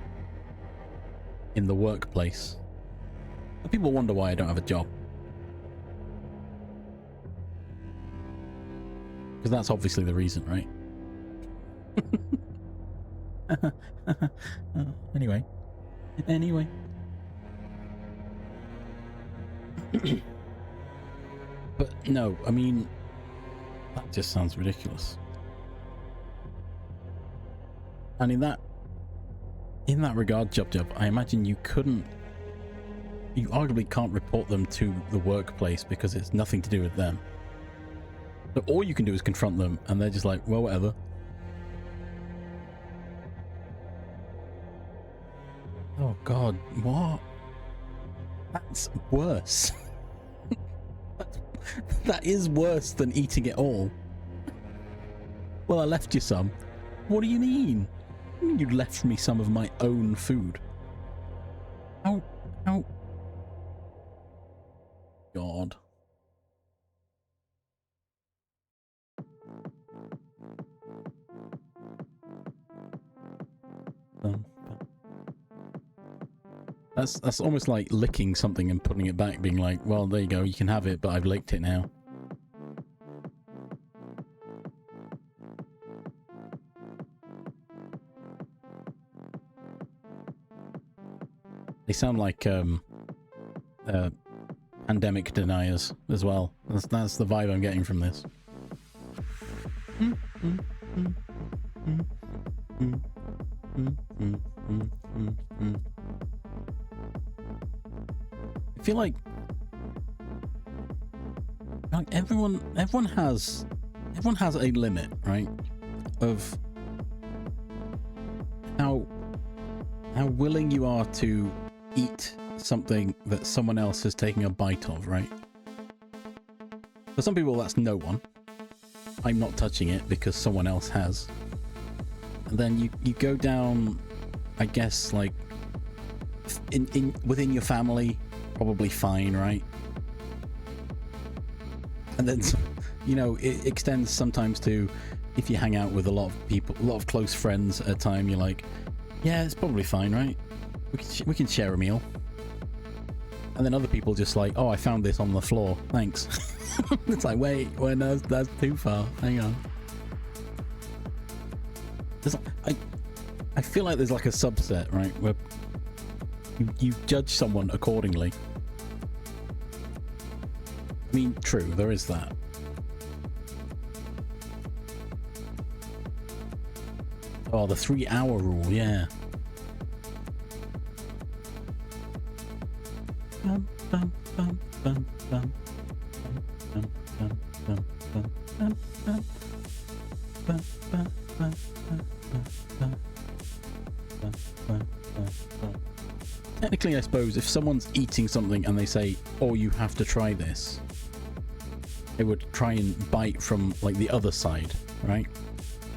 in the workplace. And people wonder why I don't have a job. Because that's obviously the reason, right? Anyway. But no, I mean, that just sounds ridiculous. And in that regard, Jub, I imagine you arguably can't report them to the workplace because it's nothing to do with them. So all you can do is confront them, and they're just like, well, whatever. Oh God, what? That's worse. That is worse than eating it all. Well, I left you some. What do you mean? You left me some of my own food. How? God. That's almost like licking something and putting it back, being like, well, there you go, you can have it, but I've licked it now. They sound like pandemic deniers as well. That's the vibe I'm getting from this. I feel like everyone has a limit, right? Of how willing you are to eat something that someone else is taking a bite of, right? For some people, that's no one. I'm not touching it because someone else has. And then you go down, I guess, like in within your family, probably fine, right? And then, you know, it extends sometimes to if you hang out with a lot of people, a lot of close friends at a time, you're like, yeah, it's probably fine, right? We can share a meal. And then other people just like, oh, I found this on the floor, thanks. It's like, wait, no, that's too far, hang on. I feel like there's like a subset, right, where you judge someone accordingly. I mean, true, there is that. Oh, the 3-hour rule, yeah. Technically, I suppose, if someone's eating something and they say, oh, you have to try this, they would try and bite from, like, the other side, right?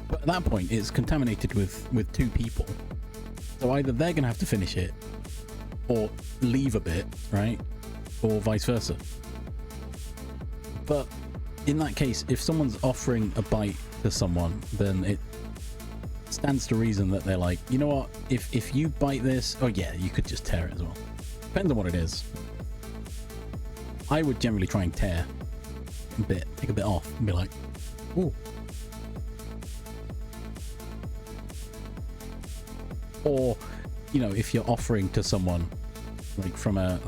But at that point, it's contaminated with two people. So either they're going to have to finish it, or leave a bit, right? Or vice versa. But in that case, if someone's offering a bite to someone, then it stands to reason that they're like, you know what, if you bite this, oh yeah, you could just tear it as well. Depends on what it is. I would generally try and tear a bit, take a bit off and be like, ooh. Or, you know, if you're offering to someone like from a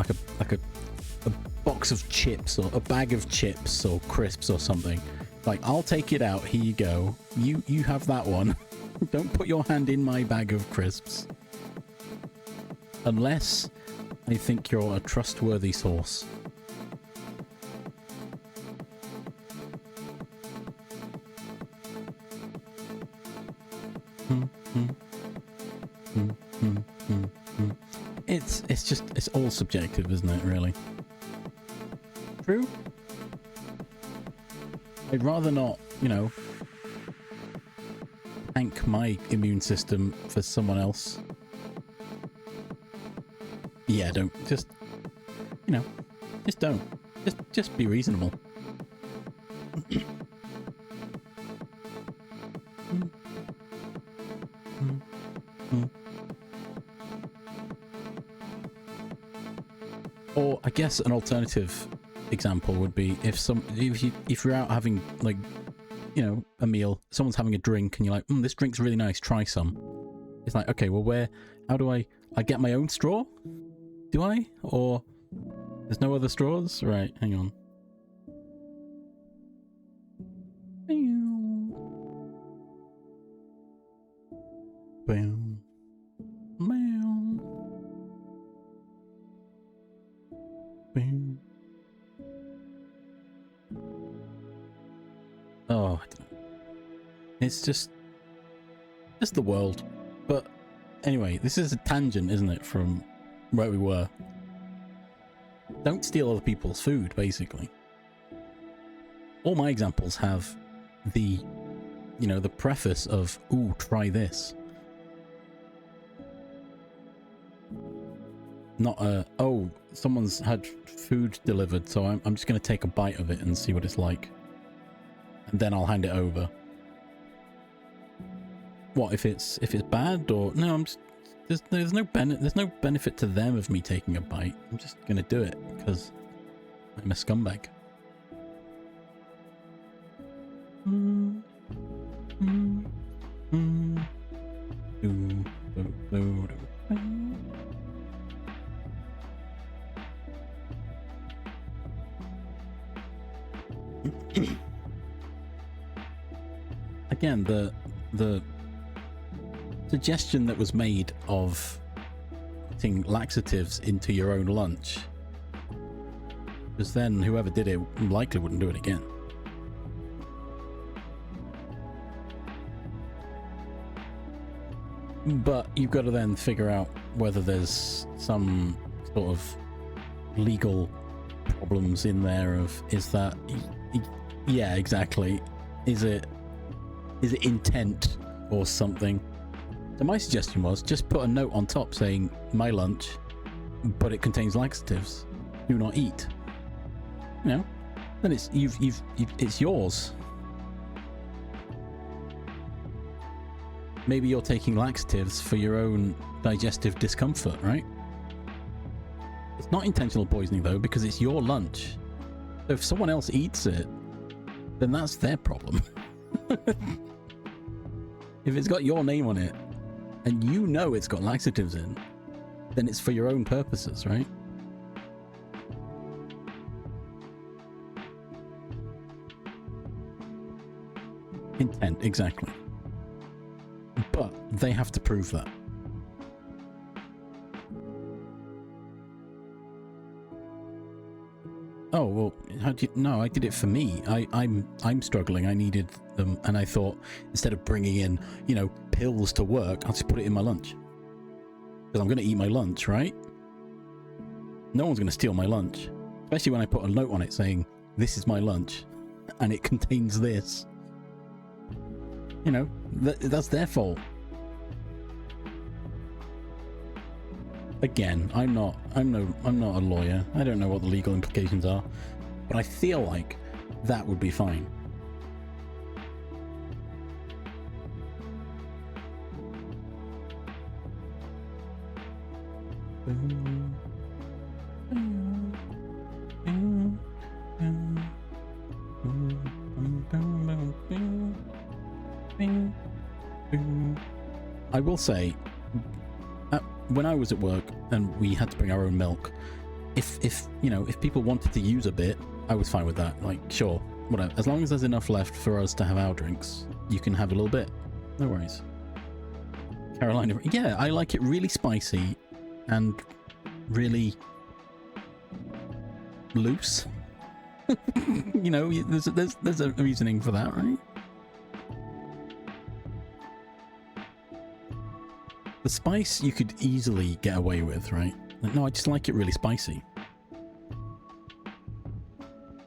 box of chips or a bag of chips or crisps or something, like, I'll take it out, here you go, you have that one. Don't put your hand in my bag of crisps. Unless I think you're a trustworthy source. It's all subjective, isn't it, really? True. I'd rather not, you know, thank my immune system for someone else. Yeah, don't. Just, you know, just don't. Just be reasonable. guess an alternative example would be if you're out having, like, you know, a meal, someone's having a drink, and you're like, this drink's really nice, try some. It's like, okay, well, how do I get my own straw? Do I? Or there's no other straws? Right, hang on. Boom. Boom. Boom. Oh, I don't know. It's just the world. But anyway, this is a tangent, isn't it, from where we were. Don't steal other people's food, basically. All my examples have the, you know, the preface of, ooh, try this. Not oh, someone's had food delivered, so I'm just going to take a bite of it and see what it's like. And then I'll hand it over. What, if it's bad? Or no, I'm just, there's no benefit to them of me taking a bite. I'm just going to do it because I'm a scumbag. Again, the suggestion that was made of putting laxatives into your own lunch, because then whoever did it likely wouldn't do it again. But you've got to then figure out whether there's some sort of legal problems in there of, is that, yeah, exactly, is it intent or something. So my suggestion was just put a note on top saying my lunch, but it contains laxatives, do not eat. You know, then it's it's yours. Maybe you're taking laxatives for your own digestive discomfort, right? It's not intentional poisoning though, because it's your lunch. So if someone else eats it, then that's their problem. If it's got your name on it, and you know it's got laxatives in, then it's for your own purposes, right? Intent, exactly. But they have to prove that. Oh, well, how do you... No, I did it for me. I'm struggling. I needed them, and I thought, instead of bringing in, you know, pills to work, I'll just put it in my lunch. Because I'm going to eat my lunch, right? No one's going to steal my lunch. Especially when I put a note on it saying, this is my lunch, and it contains this. You know, that's their fault. Again, I'm not a lawyer. I don't know what the legal implications are, but I feel like that would be fine. I will say, when I was at work and we had to bring our own milk, if you know, if people wanted to use a bit, I was fine with that. Like, sure, whatever. As long as there's enough left for us to have our drinks, you can have a little bit. No worries. Carolina, yeah, I like it really spicy and really loose. You know, there's a reasoning for that, right? The spice you could easily get away with, right? Like, no, I just like it really spicy.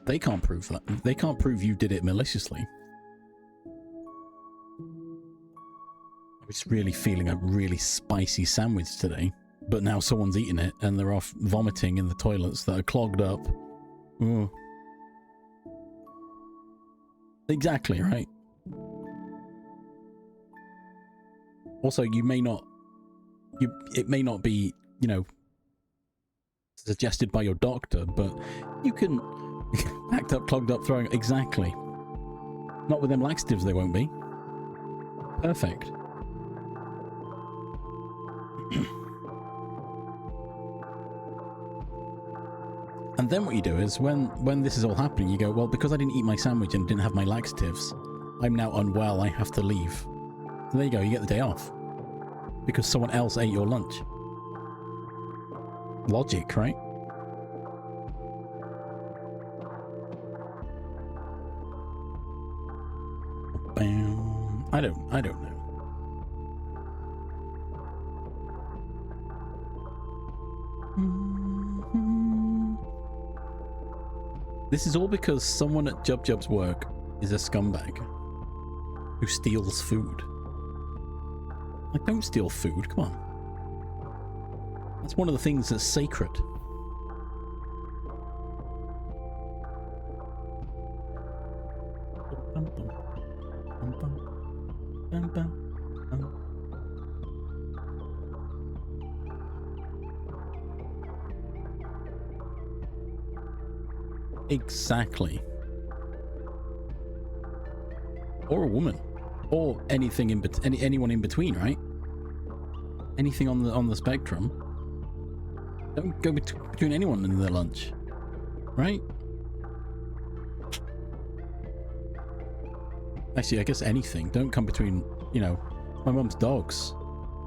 They can't prove that. They can't prove you did it maliciously. I was really feeling a really spicy sandwich today, but now someone's eating it and they're off vomiting in the toilets that are clogged up. Ooh. Exactly, right? Also, it may not be, you know, suggested by your doctor, but you can packed up, clogged up, throwing exactly. Not with them laxatives, they won't be. Perfect. And then what you do is, when this is all happening, you go, well, because I didn't eat my sandwich and didn't have my laxatives, I'm now unwell, I have to leave. So there you go, you get the day off. Because someone else ate your lunch. Logic, right? Bam. I don't know. This is all because someone at Jub Jub's work is a scumbag who steals food. Like, don't steal food, come on. That's one of the things that's sacred. Exactly. Or a woman, or anything in anyone in between, right? Anything on the spectrum. Don't go between anyone in their lunch, right? Actually, I guess anything. Don't come between. You know, my mum's dogs.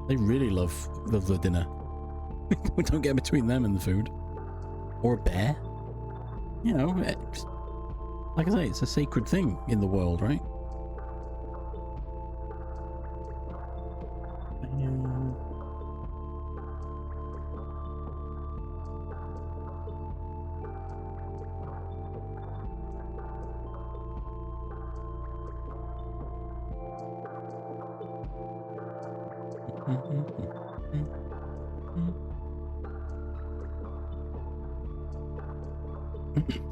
They really love the dinner. Don't get between them and the food. Or a bear. You know, like I say, it's a sacred thing in the world, right?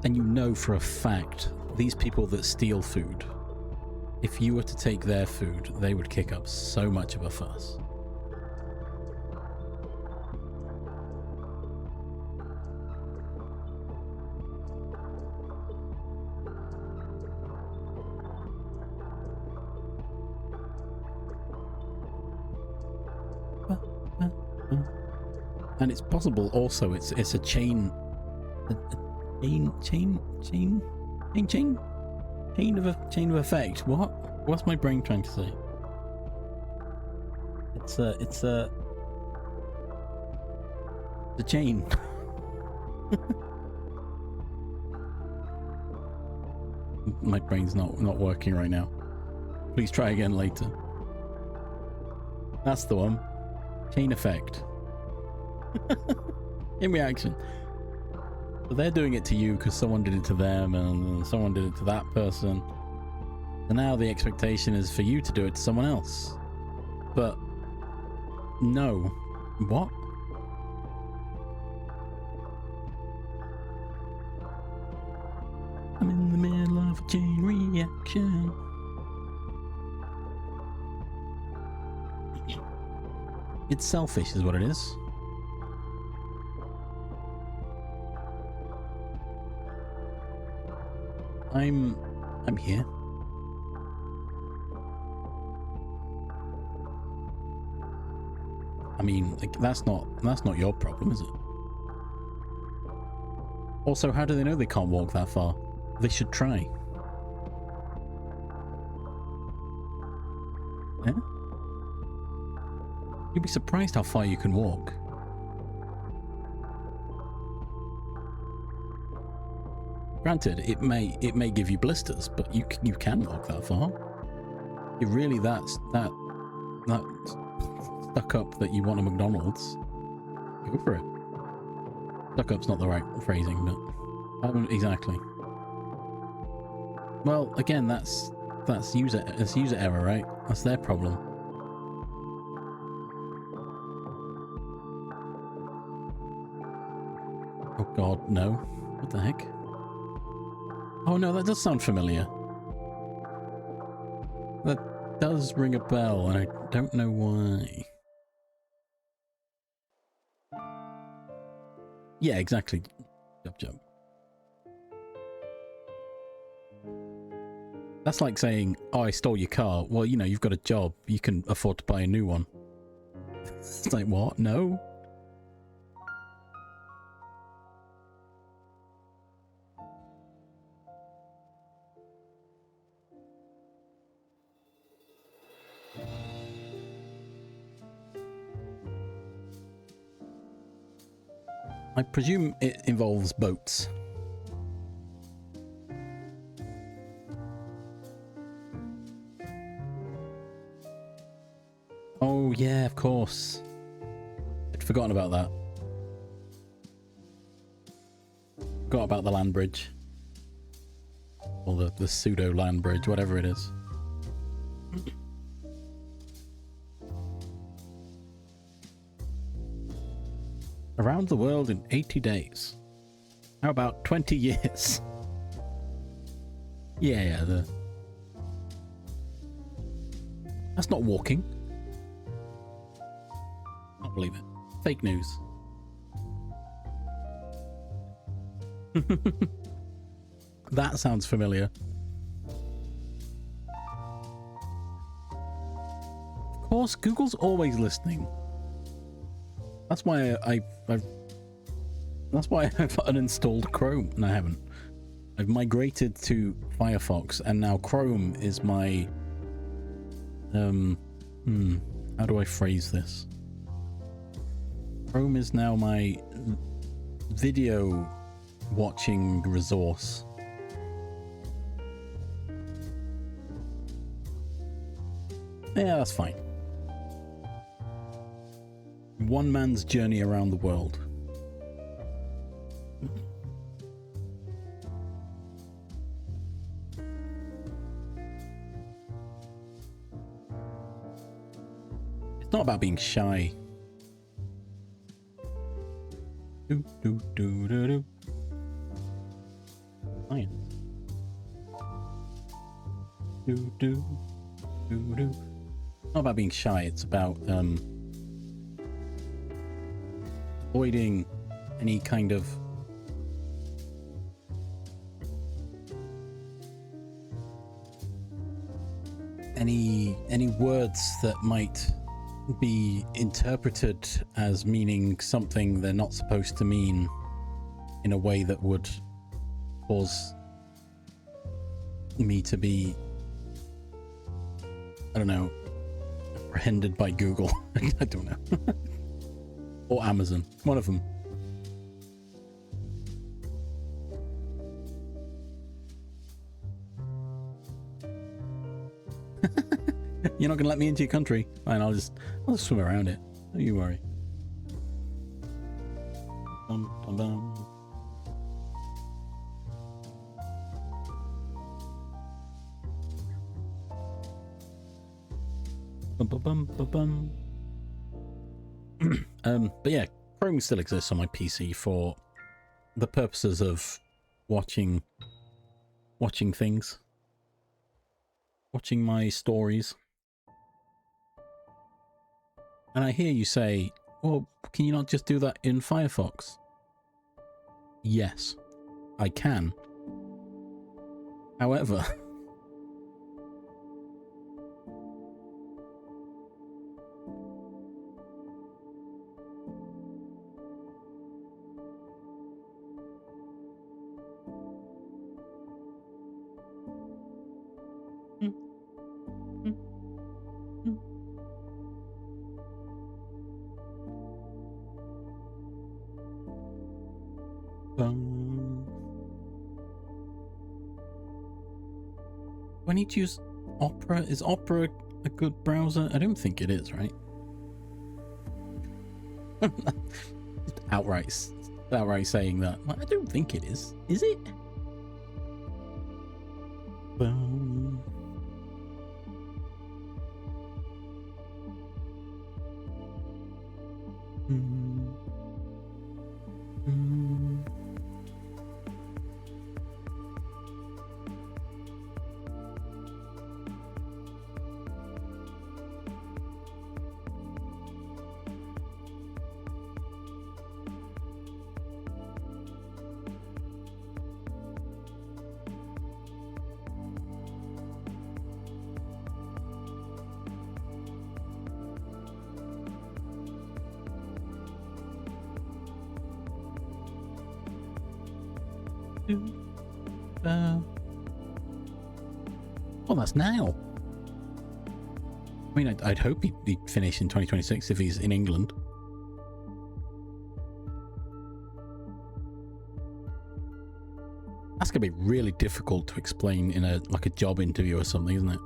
And you know for a fact, these people that steal food, if you were to take their food, they would kick up so much of a fuss. And it's possible also it's a chain chain of effect. What's my brain trying to say? It's a the chain. My brain's not working right now. Please try again later. That's the one. Chain effect. In reaction. So they're doing it to you because someone did it to them and someone did it to that person. And now the expectation is for you to do it to someone else. But no. What? I'm in the middle of a chain reaction. It's selfish is what it is. I'm here. I mean, like, that's not your problem, is it? Also, how do they know they can't walk that far? They should try. Yeah? You'd be surprised how far you can walk. Granted, it may give you blisters, but you can walk that far. You're really that stuck up that you want a McDonald's. Go for it. Stuck up's not the right phrasing, but exactly. Well, again, that's user error, right? That's their problem. Oh God, no! What the heck? Oh no, that does sound familiar. That does ring a bell, and I don't know why. Yeah, exactly. Jump, jump. That's like saying, oh, I stole your car. Well, you know, you've got a job. You can afford to buy a new one. It's like, what? No? I presume it involves boats. Oh, yeah, of course. I'd forgotten about that. Forgot about the land bridge. Or the pseudo land bridge, whatever it is. Around the world in 80 days. How about 20 years? Yeah, that's not walking. Can't believe it. Fake news. That sounds familiar. Of course, Google's always listening. That's why that's why I've uninstalled Chrome. No, I haven't. I've migrated to Firefox, and now Chrome is my how do I phrase this? Chrome is now my video watching resource. Yeah, that's fine. One man's journey around the world. It's not about being shy. Do do do do do. Science. Do do do do. It's not about being shy. It's about avoiding any kind of any words that might be interpreted as meaning something they're not supposed to mean in a way that would cause me to be, I don't know, apprehended by Google. I don't know. Or Amazon. One of them. You're not gonna let me into your country? Fine, I'll just swim around it. Don't you worry. Bum, bum, bum. Bum, bum, bum, bum. But yeah, Chrome still exists on my PC for the purposes of watching things, watching my stories. And I hear you say, well, can you not just do that in Firefox? Yes, I can. However, do I need to use Opera? Is Opera a good browser? I don't think it is, right? outright saying that. I don't think it is. Is it? Boom. Oh, that's now. I mean, I'd hope he'd finish in 2026 if he's in England. That's gonna be really difficult to explain in a job interview or something, isn't it?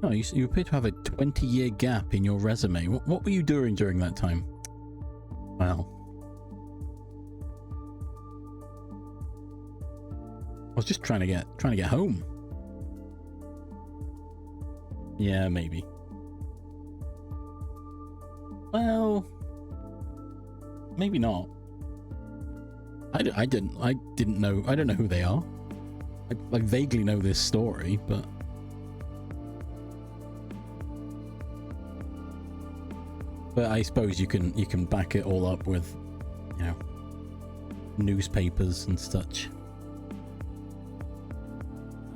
No, you appear to have a 20-year gap in your resume. What were you doing during that time? Well, I was just trying to get home. Yeah, maybe. Well, maybe not. I didn't know. I don't know who they are. I vaguely know this story, but I suppose you can back it all up with, you know, newspapers and such.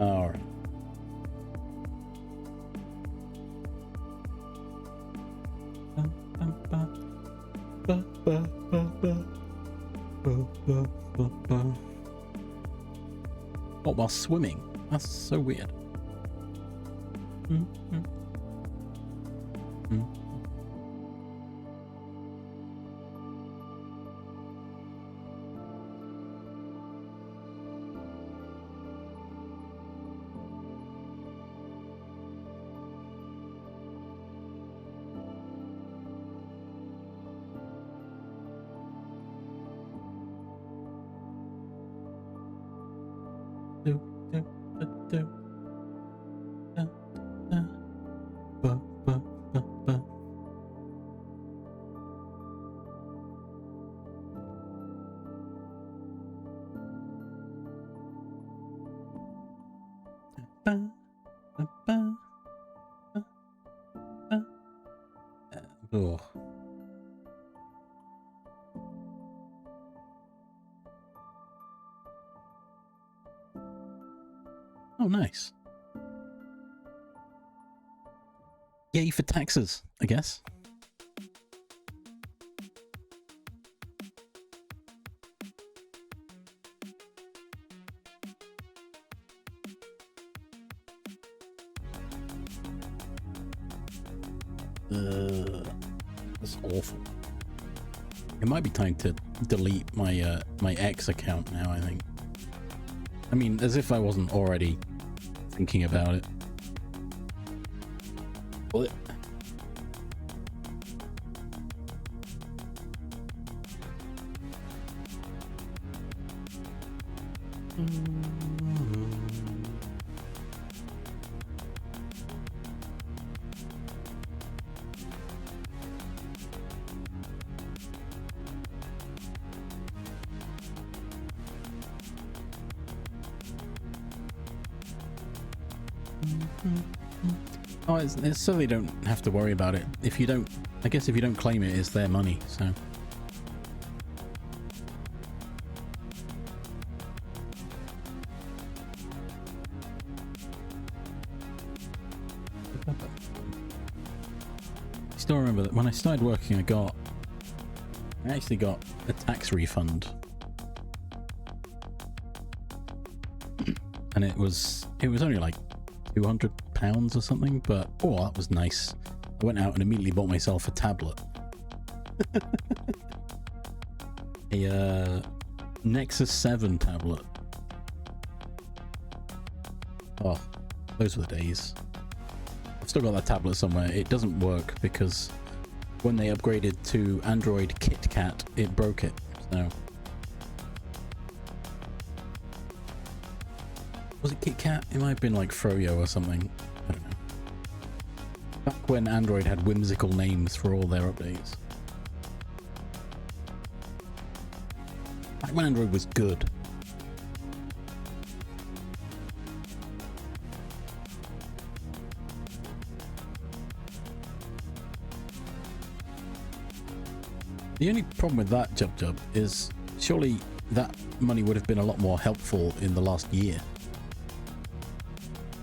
All right. What, while swimming? That's so weird. Oh. Oh, nice. Yay for taxes, I guess. That's awful. It might be time to delete my my X account now, I think. I mean, as if I wasn't already thinking about it. Well, oh, it's so they don't have to worry about it. If you don't, I guess if you don't claim it, it's their money, so. I still remember that when I started working, I actually got a tax refund. And it was only like £200 or something, but oh, that was nice. I went out and immediately bought myself a tablet. A Nexus 7 tablet. Oh, those were the days. I've still got that tablet somewhere. It doesn't work because when they upgraded to Android KitKat, it broke it. So was it KitKat? It might have been like Froyo or something. I don't know. Back when Android had whimsical names for all their updates. Back when Android was good. The only problem with that, Jub, is surely that money would have been a lot more helpful in the last year.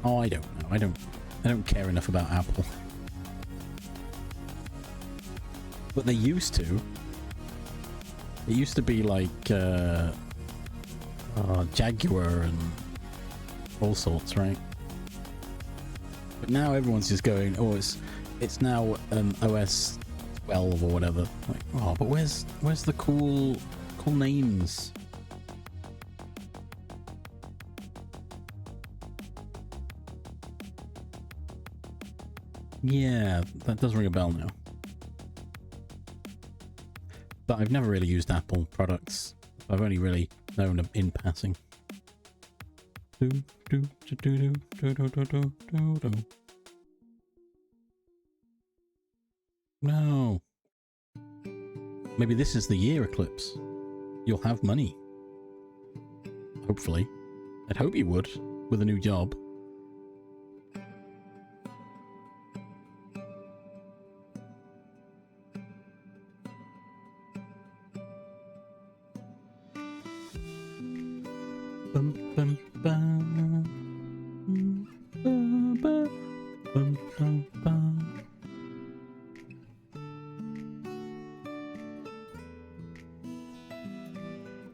Oh, I don't know. I don't care enough about Apple. But they used to. It used to be like, Jaguar and all sorts, right? But now everyone's just going, oh, it's now OS 12 or whatever. Like, oh, but where's the cool names? Yeah, that does ring a bell now. But I've never really used Apple products. I've only really known them in passing. No. Maybe this is the year, Eclipse. You'll have money. Hopefully. I'd hope you would, with a new job.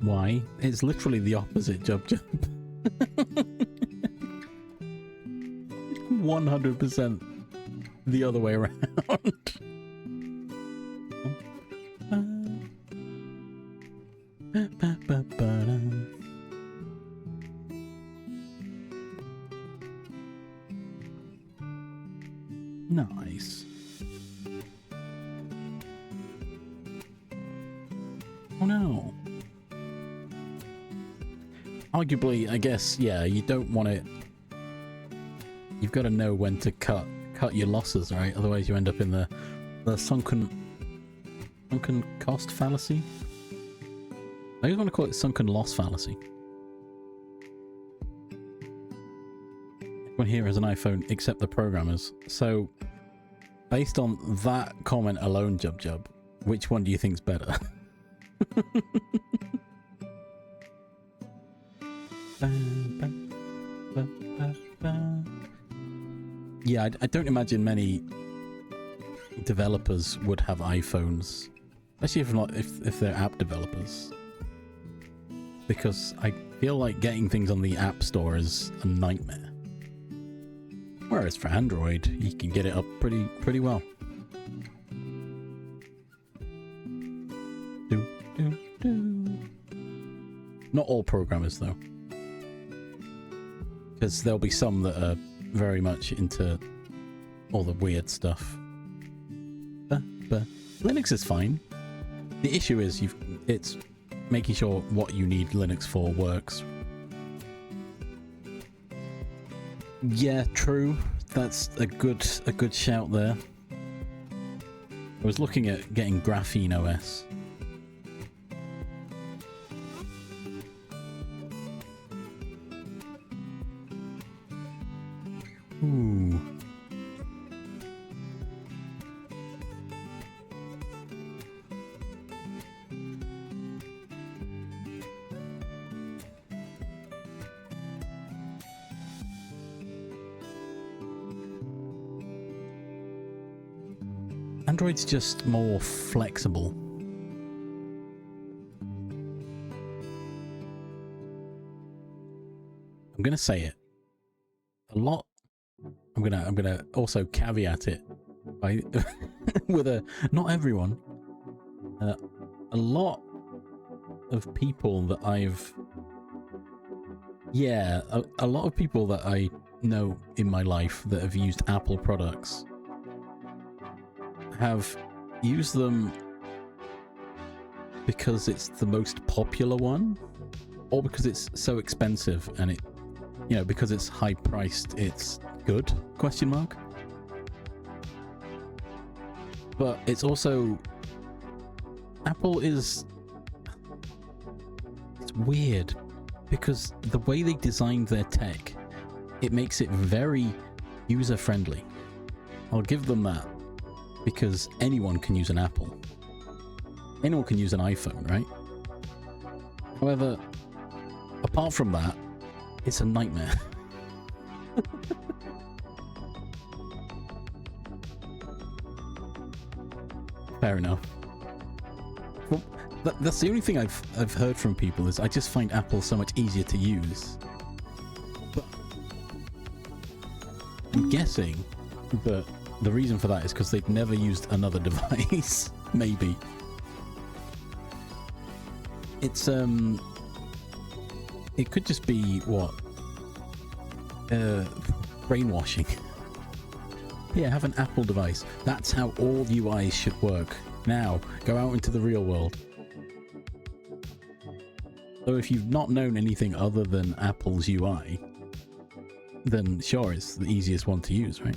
Why? It's literally the opposite, Jub Jub. 100% the other way around. Nice. Oh no. Arguably, I guess, yeah, you don't want it. You've got to know when to cut your losses, right? Otherwise you end up in the sunken cost fallacy. I just want to call it sunken loss fallacy. Everyone here has an iPhone except the programmers. So, based on that comment alone, Jub Jub, which one do you think's better? Yeah, I don't imagine many developers would have iPhones, especially if they're app developers, because I feel like getting things on the App Store is a nightmare. Whereas for Android, you can get it up pretty well. Not all programmers though, because there'll be some that are very much into all the weird stuff. But Linux is fine. The issue is it's making sure what you need Linux for works. Yeah, true. That's a good shout there. I was looking at getting Graphene OS. Ooh. Android's just more flexible. I'm gonna say it a lot. I'm gonna also caveat it by with not everyone. A lot of people that a lot of people that I know in my life that have used Apple products have used them because it's the most popular one, or because it's so expensive and it, because it's high priced, it's good, ? But it's also, Apple is, it's weird because the way they designed their tech, it makes it very user friendly. I'll give them that, because anyone can use an Apple. Anyone can use an iPhone, right? However, apart from that, it's a nightmare. Fair enough. Well, That's the only thing I've heard from people is I just find Apple so much easier to use. But I'm guessing that the reason for that is because they've never used another device. Maybe. It's it could just be what? Brainwashing. Yeah, have an Apple device. That's how all UIs should work. Now, go out into the real world. So if you've not known anything other than Apple's UI, then sure, it's the easiest one to use, right?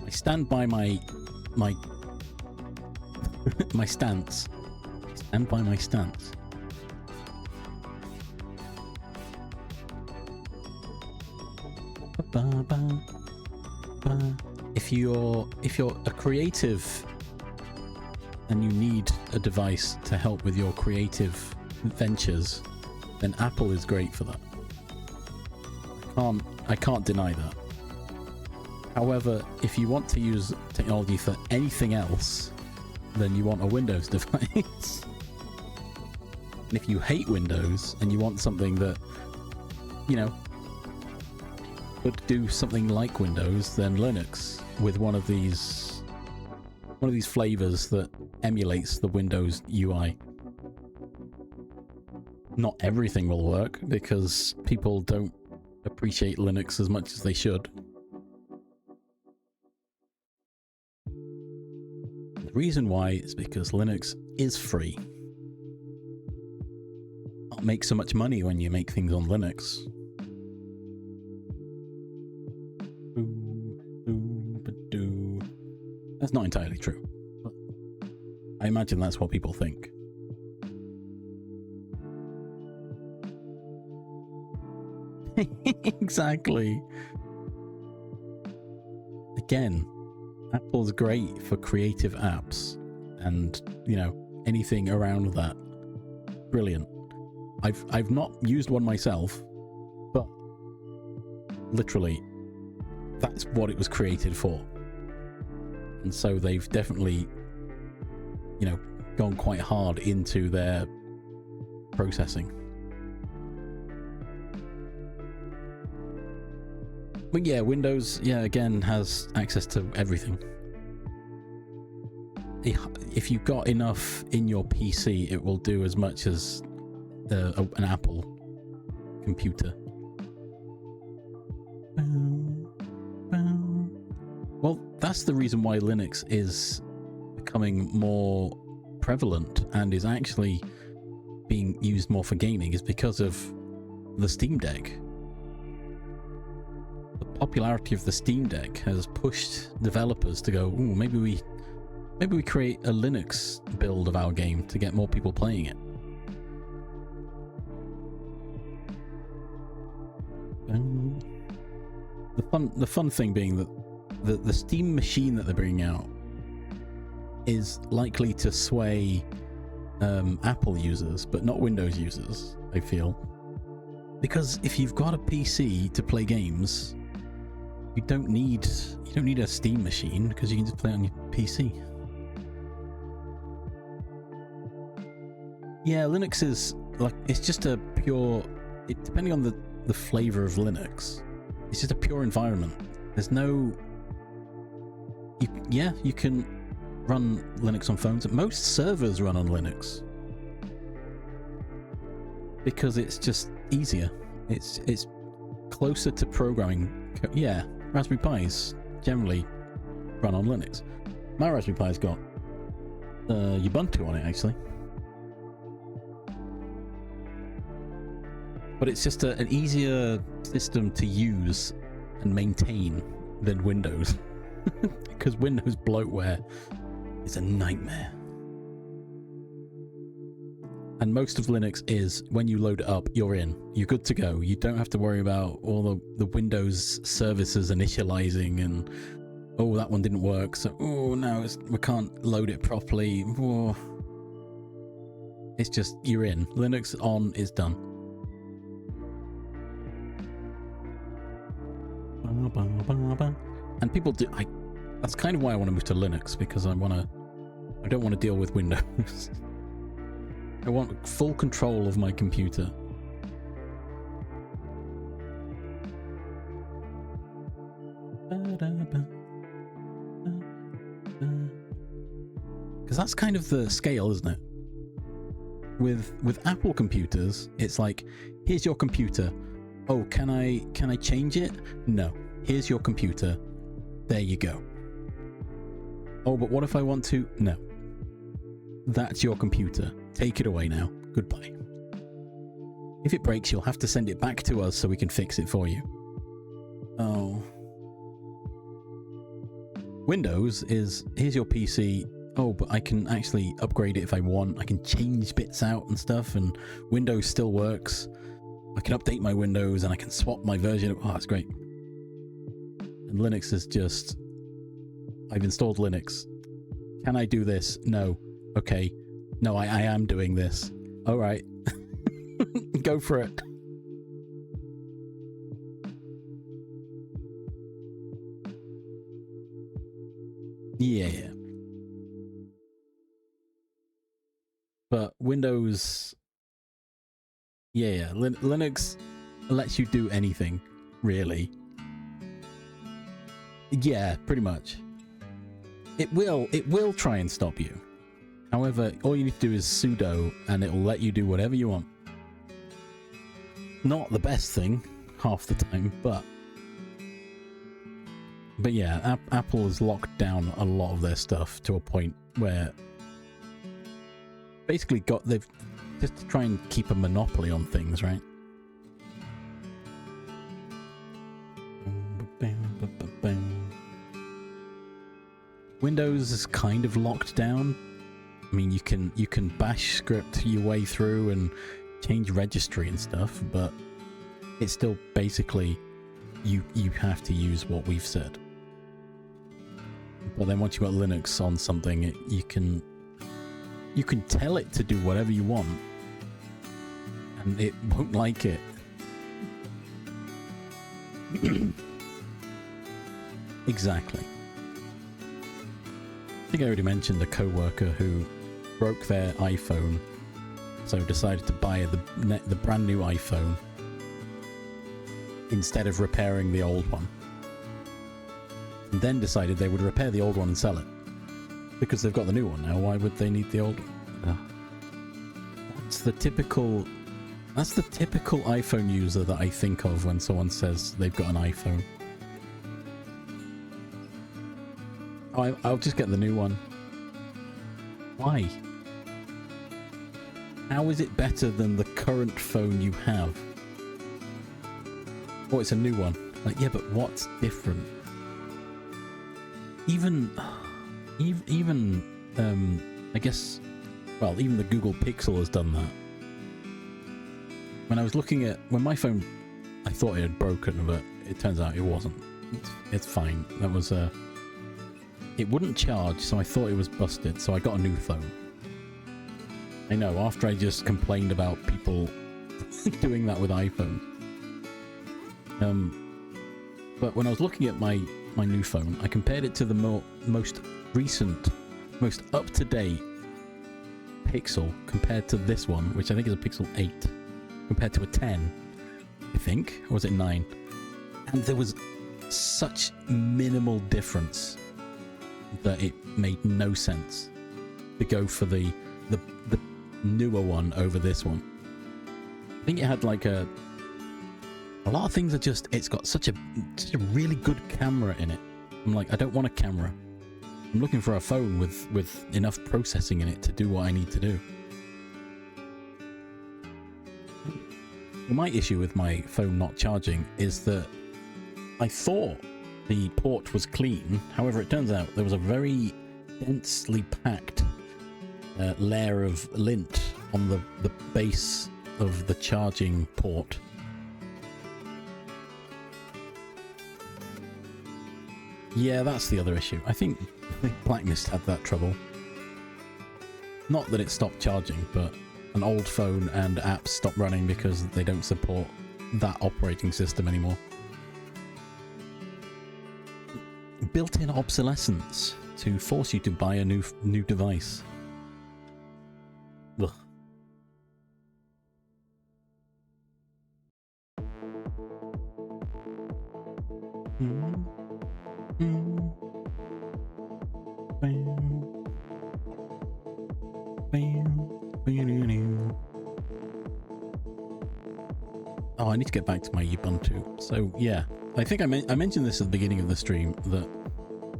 I stand by my my stance. Stand by my stance. If you're a creative and you need a device to help with your creative ventures, then Apple is great for that. I can't deny that. However, if you want to use technology for anything else, then you want a Windows device. And if you hate Windows and you want something that, you know, would do something like Windows, then Linux with one of these flavors that emulates the Windows UI. Not everything will work because people don't appreciate Linux as much as they should. The reason why is because Linux is free. You can't make so much money when you make things on Linux. That's not entirely true, but I imagine that's what people think. Exactly. Again, Apple's great for creative apps and, you know, anything around that. Brilliant. I've not used one myself, but literally that's what it was created for. And so they've definitely, you know, gone quite hard into their processing. But yeah, Windows, yeah, again, has access to everything. If you've got enough in your PC, it will do as much as an Apple computer. Well, that's the reason why Linux is becoming more prevalent and is actually being used more for gaming, is because of the Steam Deck. The popularity of the Steam Deck has pushed developers to go, ooh, maybe we create a Linux build of our game to get more people playing it. The fun thing being that the Steam machine that they're bringing out is likely to sway Apple users, but not Windows users, I feel. Because if you've got a PC to play games, you don't need a Steam machine because you can just play it on your PC. Yeah, Linux is like, it's just a pure, depending on the flavor of Linux, it's just a pure environment. There's no, you can run Linux on phones. Most servers run on Linux because it's just easier. It's closer to programming. Yeah, Raspberry Pis generally run on Linux. My Raspberry Pi's got Ubuntu on it, actually. But it's just an easier system to use and maintain than Windows. Because Windows bloatware is a nightmare. And most of Linux is, when you load it up, you're in. You're good to go. You don't have to worry about all the Windows services initializing and, oh, that one didn't work, so, oh, no, we can't load it properly. Oh. It's just, you're in. Linux on is done. And people do, that's kind of why I want to move to Linux, because I don't want to deal with Windows. I want full control of my computer. Because that's kind of the scale, isn't it? With Apple computers, it's like, here's your computer. Oh, can I change it? No. Here's your computer. There you go. Oh, but what if I want to? No. That's your computer. Take it away now. Goodbye. If it breaks, you'll have to send it back to us so we can fix it for you. Oh. Windows is, here's your PC. Oh, but I can actually upgrade it if I want. I can change bits out and stuff, and Windows still works. I can update my Windows and I can swap my version. Oh, that's great. And Linux is just, I've installed Linux. Can I do this? No. Okay. No, I am doing this. All right. Go for it. Yeah. But Windows, yeah, Linux lets you do anything, really. Yeah, pretty much. It will try and stop you. However, all you need to do is sudo, and it'll let you do whatever you want. Not the best thing, half the time, but yeah, Apple has locked down a lot of their stuff to a point where basically they've just to try and keep a monopoly on things, right? Windows is kind of locked down. I mean, you can bash script your way through and change registry and stuff, but it's still basically you have to use what we've said. But then once you've got Linux on something, you can tell it to do whatever you want, and it won't like it. Exactly. I think I already mentioned a co-worker who broke their iPhone, so decided to buy the brand new iPhone instead of repairing the old one. And then decided they would repair the old one and sell it. Because they've got the new one now, why would they need the old one? That's the typical iPhone user that I think of when someone says they've got an iPhone. Oh, I'll just get the new one. Why? How is it better than the current phone you have? Oh, it's a new one. Like, yeah, but what's different? Even I guess, well, even the Google Pixel has done that. When I was looking at, when my phone, I thought it had broken, but it turns out it wasn't. It's fine. That was it wouldn't charge, so I thought it was busted, so I got a new phone. I know, after I just complained about people doing that with iPhones. But when I was looking at my new phone, I compared it to the most recent, most up-to-date Pixel compared to this one, which I think is a Pixel 8, compared to a 10, I think, or was it 9? And there was such minimal difference that it made no sense to go for the newer one over this one. I think it had like a lot of things are just, it's got such a really good camera in it. I'm like, I don't want a camera. I'm looking for a phone with enough processing in it to do what I need to do. My issue with my phone not charging is that I thought the port was clean. However, it turns out there was a very densely packed layer of lint on the base of the charging port. Yeah, that's the other issue. I think Blacklist had that trouble. Not that it stopped charging, but an old phone and apps stop running because they don't support that operating system anymore. Built-in obsolescence to force you to buy a new device. Ugh. Oh, I need to get back to my Ubuntu. So yeah, I think I mentioned this at the beginning of the stream, that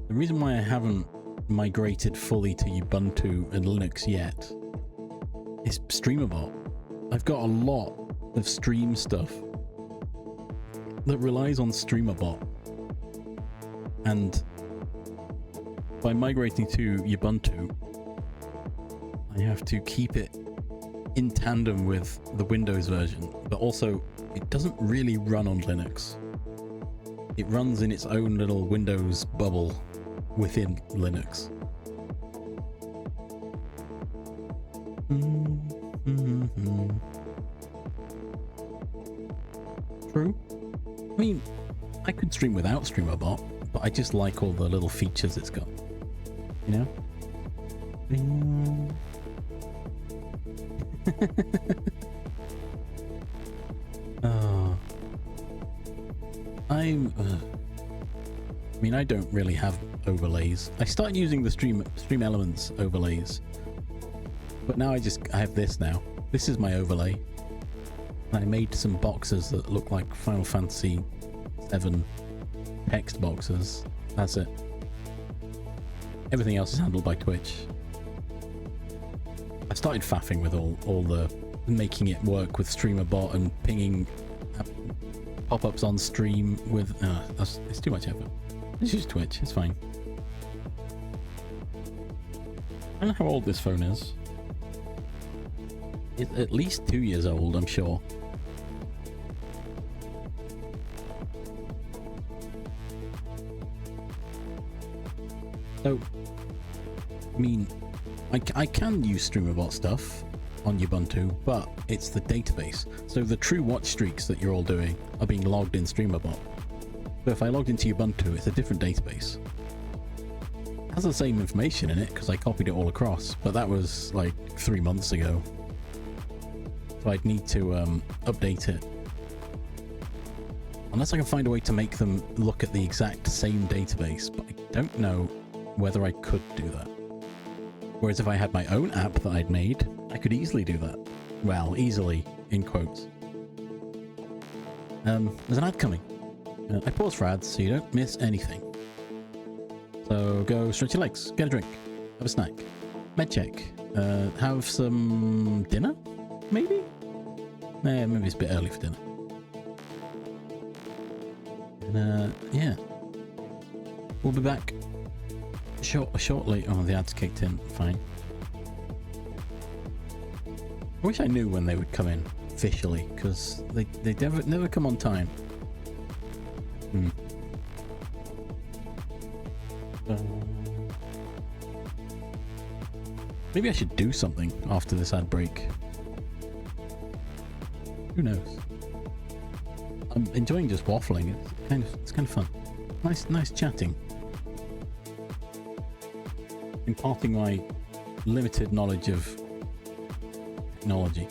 the reason why I haven't migrated fully to Ubuntu and Linux yet is StreamerBot. I've got a lot of stream stuff that relies on StreamerBot, and by migrating to Ubuntu, I have to keep it in tandem with the Windows version, but also it doesn't really run on Linux. It runs in its own little Windows bubble within Linux. True. I mean, I could stream without StreamerBot, but I just like all the little features it's got. You know? Oh. I mean, I don't really have overlays. I started using the Stream Elements overlays, but now I have this now. This is my overlay. And I made some boxes that look like Final Fantasy VII text boxes. That's it. Everything else is handled by Twitch. I started faffing with all the making it work with StreamerBot and pinging pop-ups on stream with it's too much effort. Let's use Twitch, it's fine. I don't know how old this phone is. It's at least 2 years old, I'm sure. So, I mean, I can use StreamerBot stuff on Ubuntu, but it's the database. So the true watch streaks that you're all doing are being logged in StreamerBot. So if I logged into Ubuntu, it's a different database. It has the same information in it because I copied it all across, but that was like 3 months ago. So I'd need to update it. Unless I can find a way to make them look at the exact same database, but I don't know whether I could do that. Whereas if I had my own app that I'd made, I could easily do that. Well, easily, in quotes. There's an ad coming. I pause for ads so you don't miss anything. So go stretch your legs, get a drink, have a snack, med check, have some dinner, maybe? Maybe it's a bit early for dinner. And yeah. We'll be back shortly. Oh, the ads kicked in. Fine. I wish I knew when they would come in officially, because they never come on time. Maybe I should do something after this ad break. Who knows? I'm enjoying just waffling. It's kind of fun. Nice chatting. Imparting my limited knowledge of technology.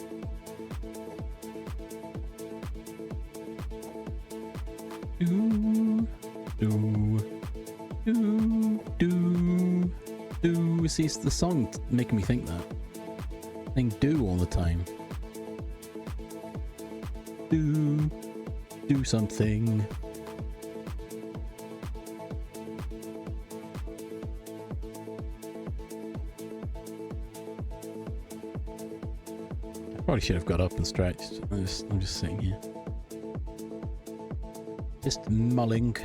See, it's the song making me think that. Saying do all the time. Do something. I probably should have got up and stretched. I'm just sitting here. Just mulling.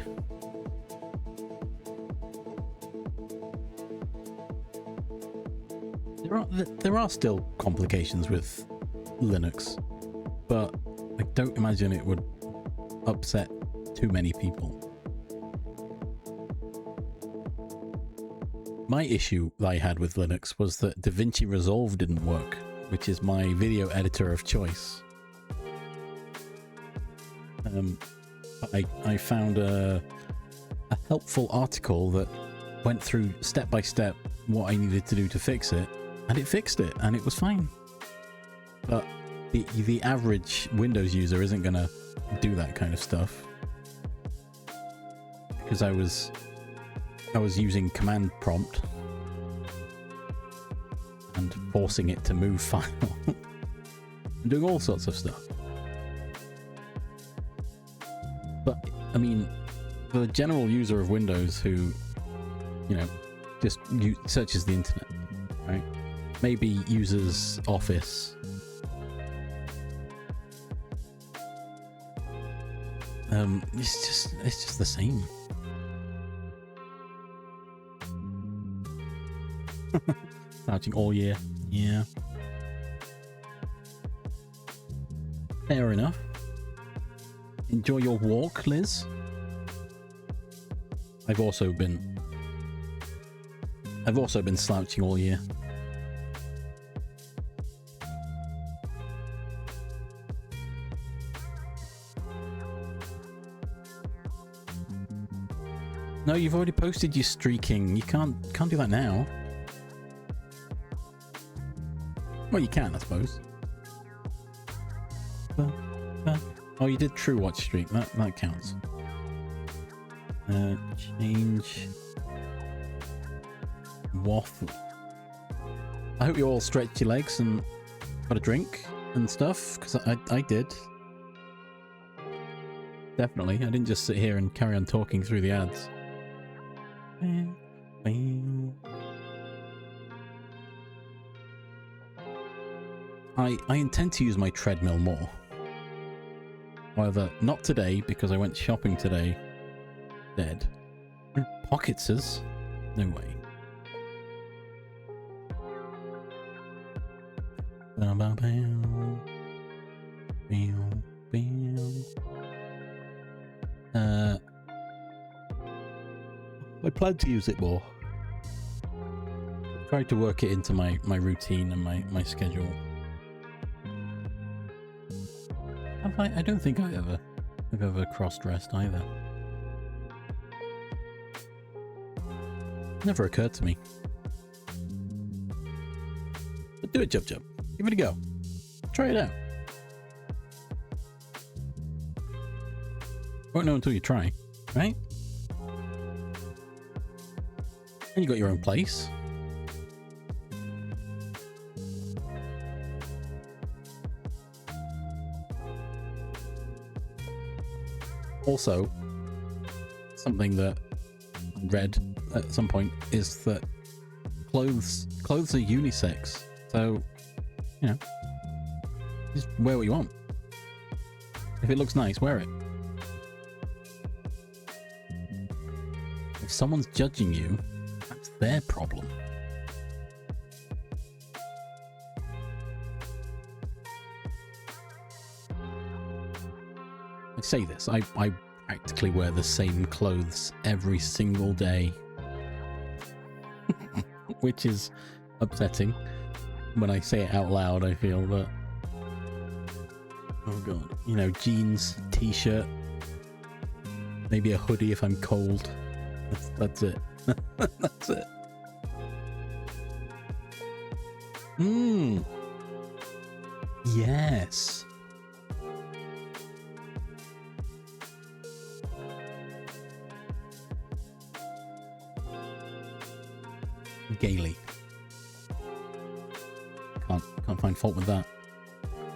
There are still complications with Linux, but I don't imagine it would upset too many people. My issue that I had with Linux was that DaVinci Resolve didn't work which is my video editor of choice. I found a helpful article that went through step by step what I needed to do to fix it, and it fixed it, and it was fine. But the average Windows user isn't gonna do that kind of stuff, because I was using command prompt and forcing it to move file and doing all sorts of stuff. But I mean, for the general user of Windows who, you know, just searches the internet, right? Maybe uses Office. It's just the same. Slouching all year. Yeah. Fair enough. Enjoy your walk, Liz. I've also been slouching all year. No, you've already posted your streaking. You can't do that now. Well, you can, I suppose. Oh, you did True Watch streak. That counts. Change waffle. I hope you all stretched your legs and got a drink and stuff, because I did. Definitely. I didn't just sit here and carry on talking through the ads. I intend to use my treadmill more. However, not today, because I went shopping today. Dead. Pocketses? No way. I plan to use it more. Try to work it into my routine and my schedule. I don't think I've ever cross-dressed either. Never occurred to me. But do it, Jub Jub. Give it a go. Try it out. Won't know until you try, right? And you got your own place. Also, something that I read at some point is that clothes are unisex, so you know, just wear what you want. If it looks nice, wear it. If someone's judging you, that's their problem. I say this, I practically wear the same clothes every single day. Which is upsetting. When I say it out loud, I feel that... Oh god. You know, jeans, t-shirt, maybe a hoodie if I'm cold. That's it. That's it. Yes. Gaily. Can't find fault with that.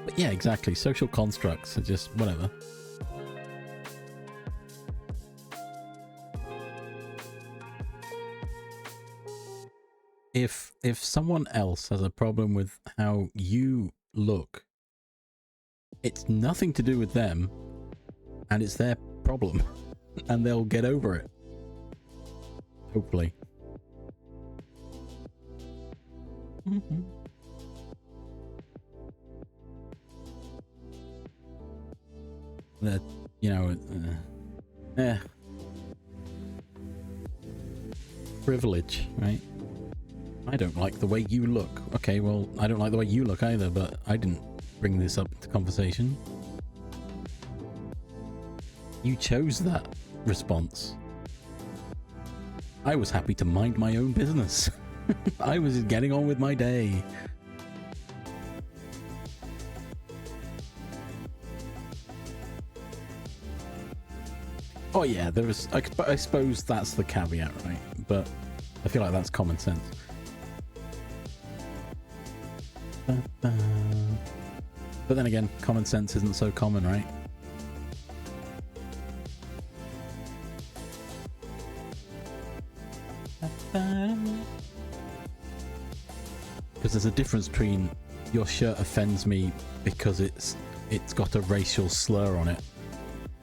But yeah, exactly. Social constructs are just whatever. If someone else has a problem with how you look, it's nothing to do with them, and it's their problem, and they'll get over it. Hopefully. Mm-hmm. That, you know, privilege, right? I don't like the way you look. Okay, well, I don't like the way you look either, but I didn't bring this up into conversation. You chose that response. I was happy to mind my own business. I was getting on with my day. Oh yeah, there was. I suppose that's the caveat, right? But I feel like that's common sense. But then again, common sense isn't so common, right? Because there's a difference between your shirt offends me because it's got a racial slur on it,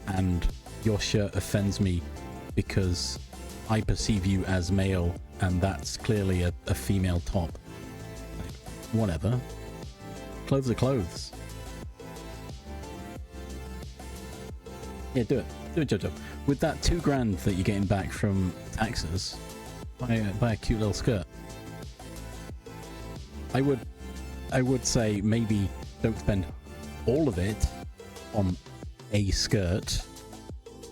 and your shirt offends me because I perceive you as male and that's clearly a female top. Like, whatever. Clothes are clothes. Yeah, do it. Do it, Jojo. With that $2,000 that you're getting back from taxes, buy a cute little skirt. I would say maybe don't spend all of it on a skirt,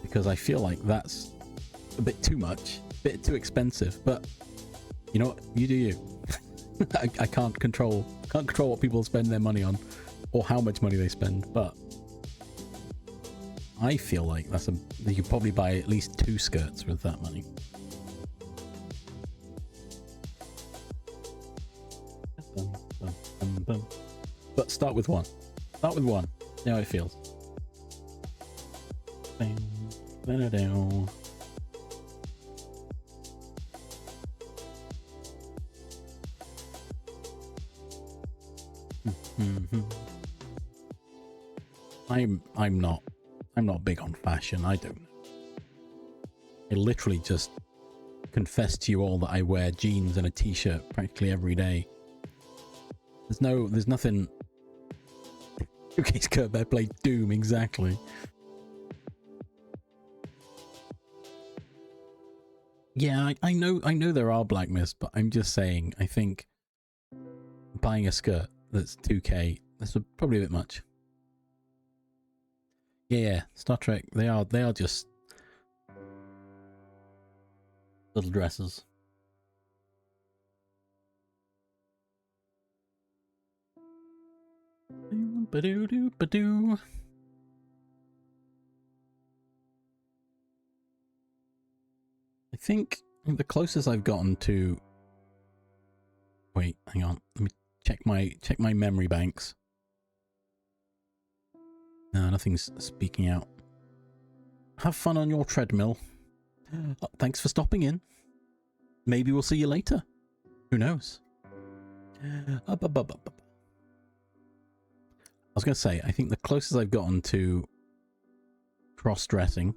because I feel like that's a bit too much, a bit too expensive. But you know what? You do you. I can't control what people spend their money on, or how much money they spend. But I feel like you could probably buy at least 2 skirts with that money. But start with one. Start with one. See how it feels. I'm not big on fashion. I literally just confess to you all that I wear jeans and a t-shirt practically every day. There's nothing. Okay, Kurt Bear played Doom, exactly. Yeah, I know there are black myths, but I'm just saying, I think buying a skirt that's 2K, that's probably a bit much. Yeah, Star Trek, they are just little dresses. Ba-doo-doo-ba-doo. I think the closest I've gotten to... Wait, hang on. Let me check my memory banks. No, nothing's speaking out. Have fun on your treadmill. Oh, thanks for stopping in. Maybe we'll see you later. Who knows? I was going to say, I think the closest I've gotten to cross-dressing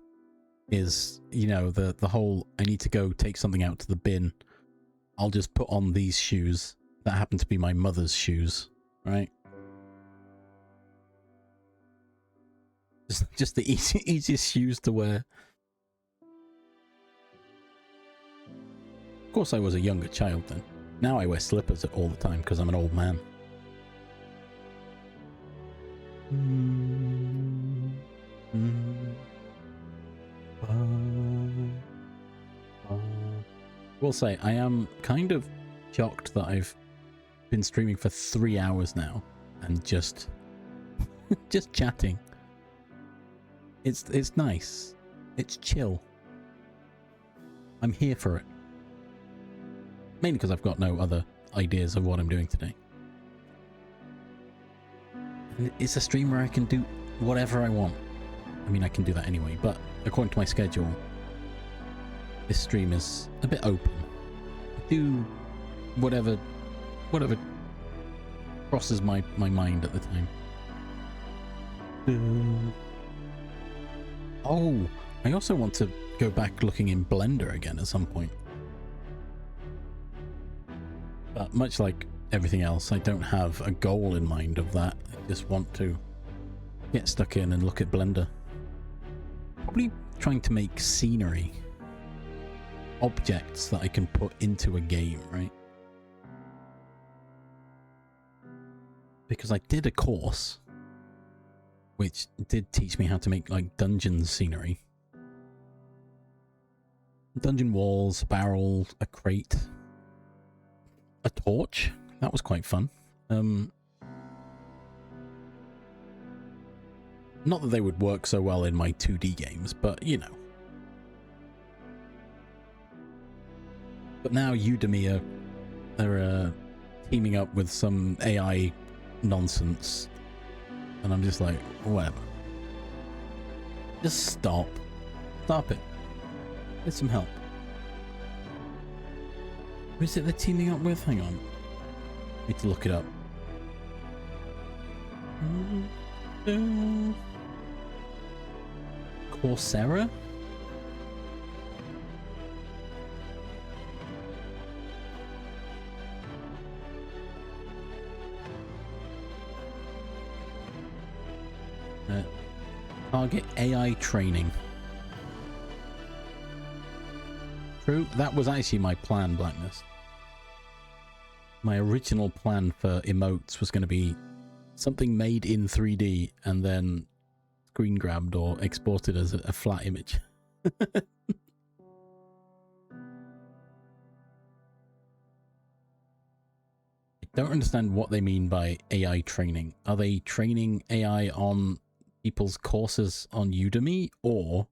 is, you know, the whole I need to go take something out to the bin. I'll just put on these shoes that happen to be my mother's shoes, right? Just the easiest shoes to wear. Of course I was a younger child then. Now I wear slippers all the time because I'm an old man. Will say, I am kind of shocked that I've been streaming for 3 hours now and just chatting. It's nice. It's chill. I'm here for it. Mainly because I've got no other ideas of what I'm doing today. And it's a stream where I can do whatever I want. I mean, I can do that anyway, but according to my schedule, this stream is a bit open. I do whatever crosses my mind at the time. Oh, I also want to go back looking in Blender again at some point. But much like everything else, I don't have a goal in mind of that. I just want to get stuck in and look at Blender. Probably trying to make scenery. Objects that I can put into a game, right? because I did a course which did teach me how to make like dungeon scenery. Dungeon walls, a barrel, a crate, a torch. That was quite fun. Not that they would work so well in my 2D games, but you know. But now Udemy are teaming up with some AI nonsense, and I'm just like, whatever. Just stop. Stop it. Get some help. Who is it they're teaming up with? Hang on. Need to look it up. Coursera? Target AI training. True, that was actually my plan, Blackness. My original plan for emotes was going to be something made in 3D and then screen grabbed or exported as a flat image. I don't understand what they mean by AI training. Are they training AI on people's courses on Udemy, or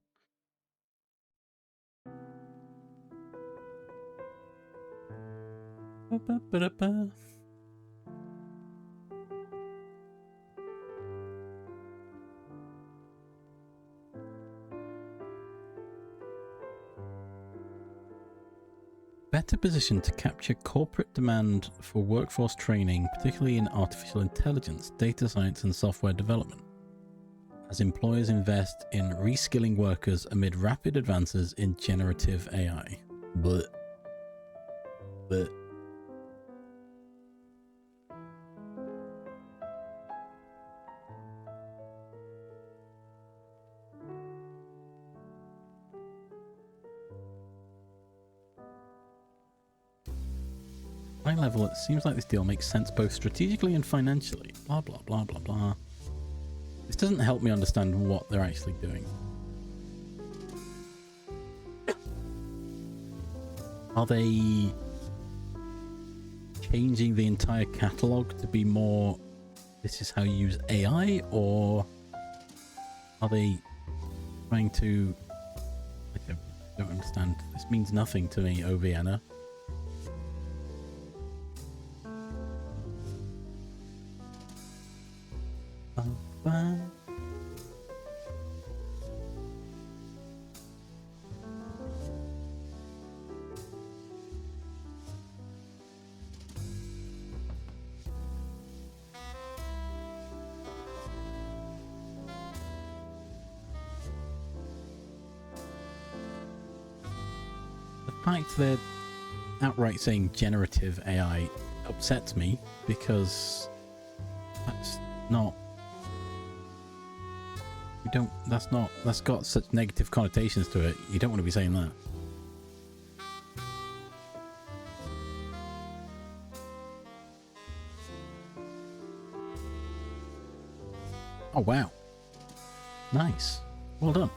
better positioned to capture corporate demand for workforce training, particularly in artificial intelligence, data science, and software development, as employers invest in reskilling workers amid rapid advances in generative AI. But high level, it seems like this deal makes sense both strategically and financially. Blah, blah, blah, blah, blah. This doesn't help me understand what they're actually doing. Are they changing the entire catalog to be more, this is how you use AI, or are they trying to, I don't understand. This means nothing to me, O Vienna. The fact they're outright saying generative AI upsets me, because that's not, that's got such negative connotations to it. You don't want to be saying that. Oh wow, nice, well done.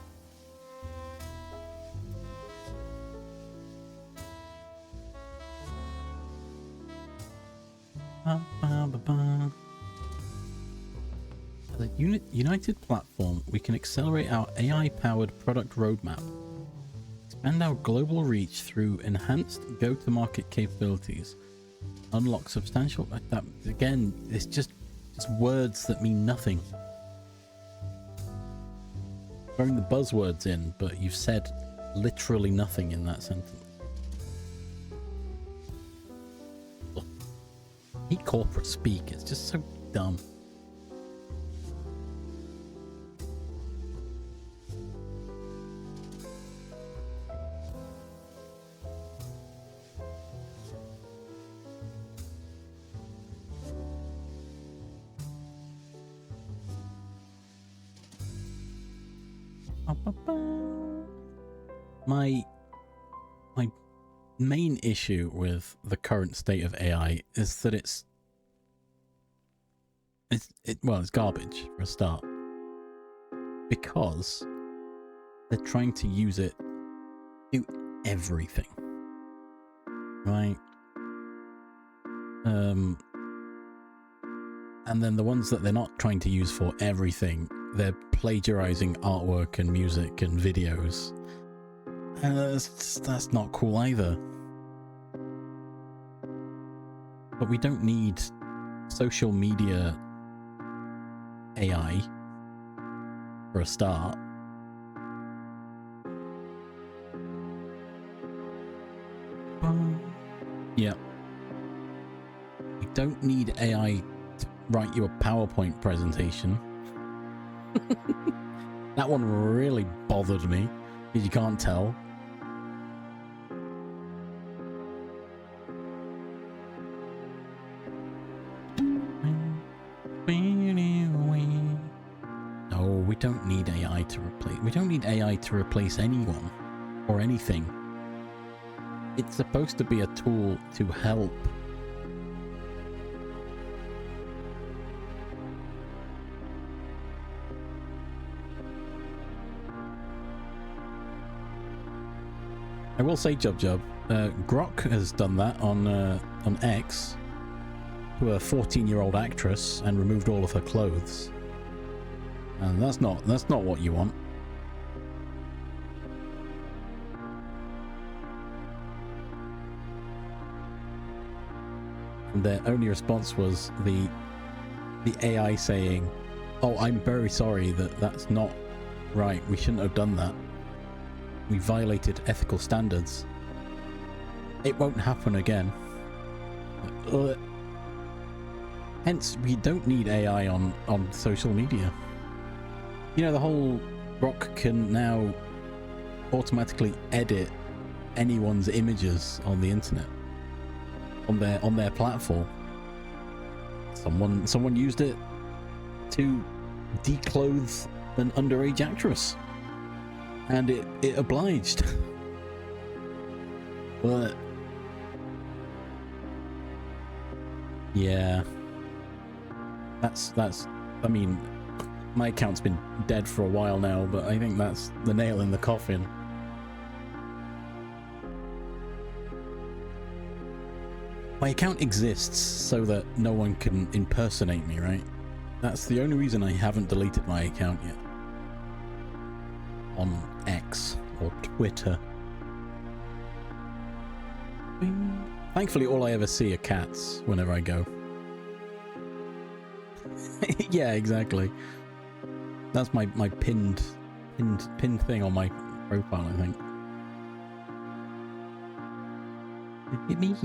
As a united platform, we can accelerate our AI-powered product roadmap, expand our global reach through enhanced go-to-market capabilities, unlock substantial... That, again, it's just words that mean nothing. Throwing the buzzwords in, but you've said literally nothing in that sentence. Ugh. I hate corporate speak, it's just so dumb. My main issue with the current state of AI is that it's It's garbage for a start, because they're trying to use it to everything, right? And then the ones that they're not trying to use for everything, they're plagiarizing artwork and music and videos, and that's not cool either. But we don't need social media AI for a start. Yeah. We don't need AI to write you a PowerPoint presentation. That one really bothered me, because you can't tell. No, we don't need AI to replace. We don't need AI to replace anyone or anything. It's supposed to be a tool to help. I will say, Jub, Grok has done that on X to a 14-year-old actress and removed all of her clothes, and that's not what you want. And their only response was the AI saying, "Oh, I'm very sorry, that's not right. We shouldn't have done that. We violated ethical standards. It won't happen again." Hence, we don't need AI on social media. You know, the whole Grok can now automatically edit anyone's images on the internet, on their platform. Someone used it to declothe an underage actress, and it obliged. But yeah, that's I mean, my account's been dead for a while now, but I think that's the nail in the coffin. My account exists so that no one can impersonate me, right? That's the only reason I haven't deleted my account yet. On X or Twitter. Thankfully, all I ever see are cats whenever I go. Yeah, exactly. That's my pinned thing on my profile, I think. Look at me.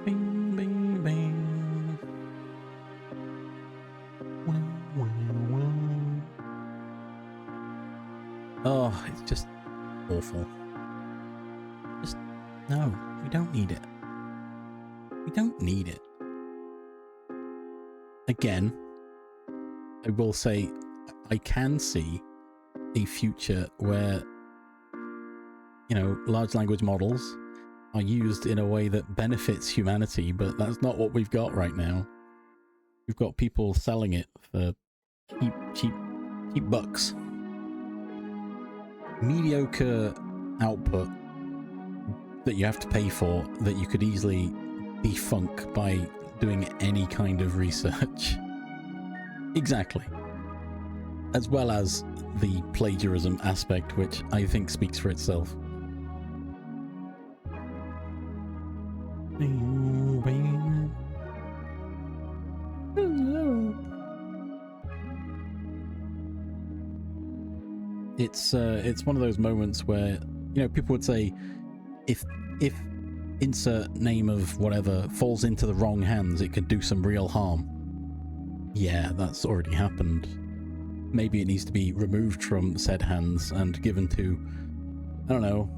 Bing, bing, bing. Oh, it's just awful. Just, no, we don't need it. We don't need it. Again, I will say, I can see a future where, you know, large language models are used in a way that benefits humanity, but that's not what we've got right now. We've got people selling it for cheap bucks. Mediocre output that you have to pay for, that you could easily defunk by doing any kind of research. Exactly. As well as the plagiarism aspect, which I think speaks for itself. It's one of those moments where, you know, people would say, if insert name of whatever falls into the wrong hands, it could do some real harm. Yeah, that's already happened. Maybe it needs to be removed from said hands and given to, I don't know,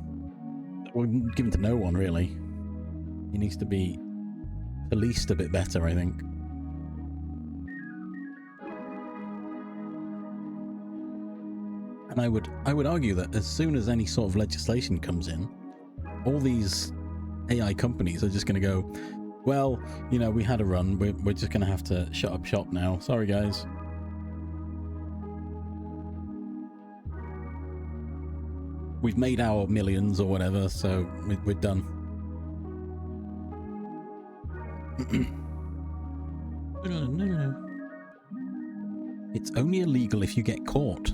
or given to no one, really. It needs to be policed a bit better, I think. And I would argue that as soon as any sort of legislation comes in, all these AI companies are just going to go, well, you know, we had a run. We're just going to have to shut up shop now. Sorry, guys. We've made our millions or whatever, so we're done. It's only illegal if you get caught.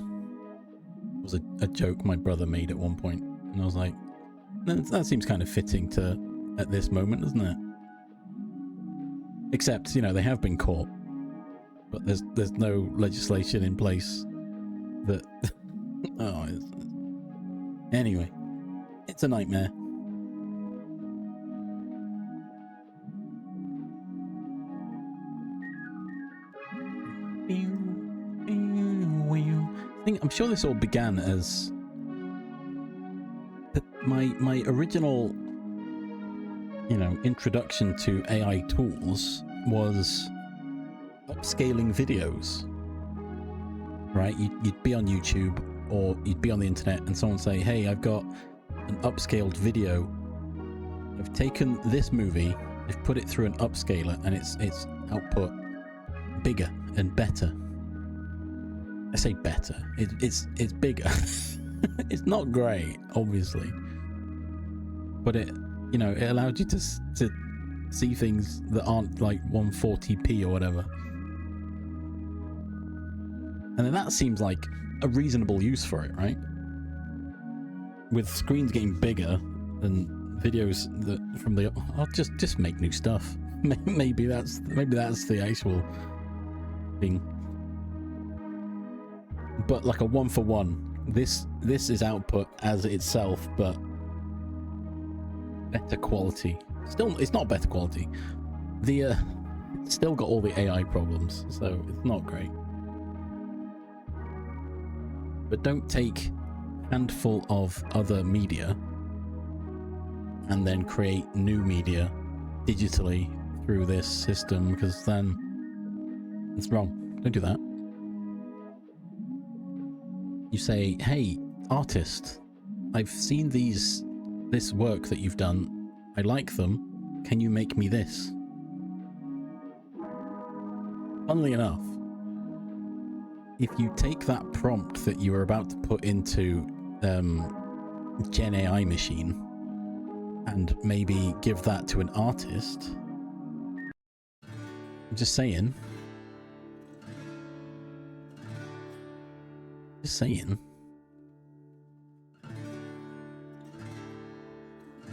Was a joke my brother made at one point, and I was like, that seems kind of fitting to at this moment, doesn't it? Except, you know, they have been caught, but there's no legislation in place that oh, anyway, it's a nightmare. I'm sure this all began as my original, you know, introduction to AI tools was upscaling videos. Right? You'd be on YouTube or you'd be on the internet and someone say, hey, I've got an upscaled video. I've taken this movie, I've put it through an upscaler, and its output bigger and better. I say better. It's bigger. It's not great, obviously, but it, you know, it allowed you to see things that aren't like 140p or whatever. And then that seems like a reasonable use for it, right? With screens getting bigger and videos that from the, I'll just make new stuff. Maybe that's the actual thing. But like a 1-for-1, this is output as itself, but better quality. Still, it's not better quality. The it's still got all the AI problems, so it's not great. But don't take a handful of other media and then create new media digitally through this system, because then it's wrong. Don't do that. You say, hey, artist, I've seen this work that you've done. I like them. Can you make me this? Funnily enough, if you take that prompt that you were about to put into Gen AI machine and maybe give that to an artist, I'm just saying. Just saying.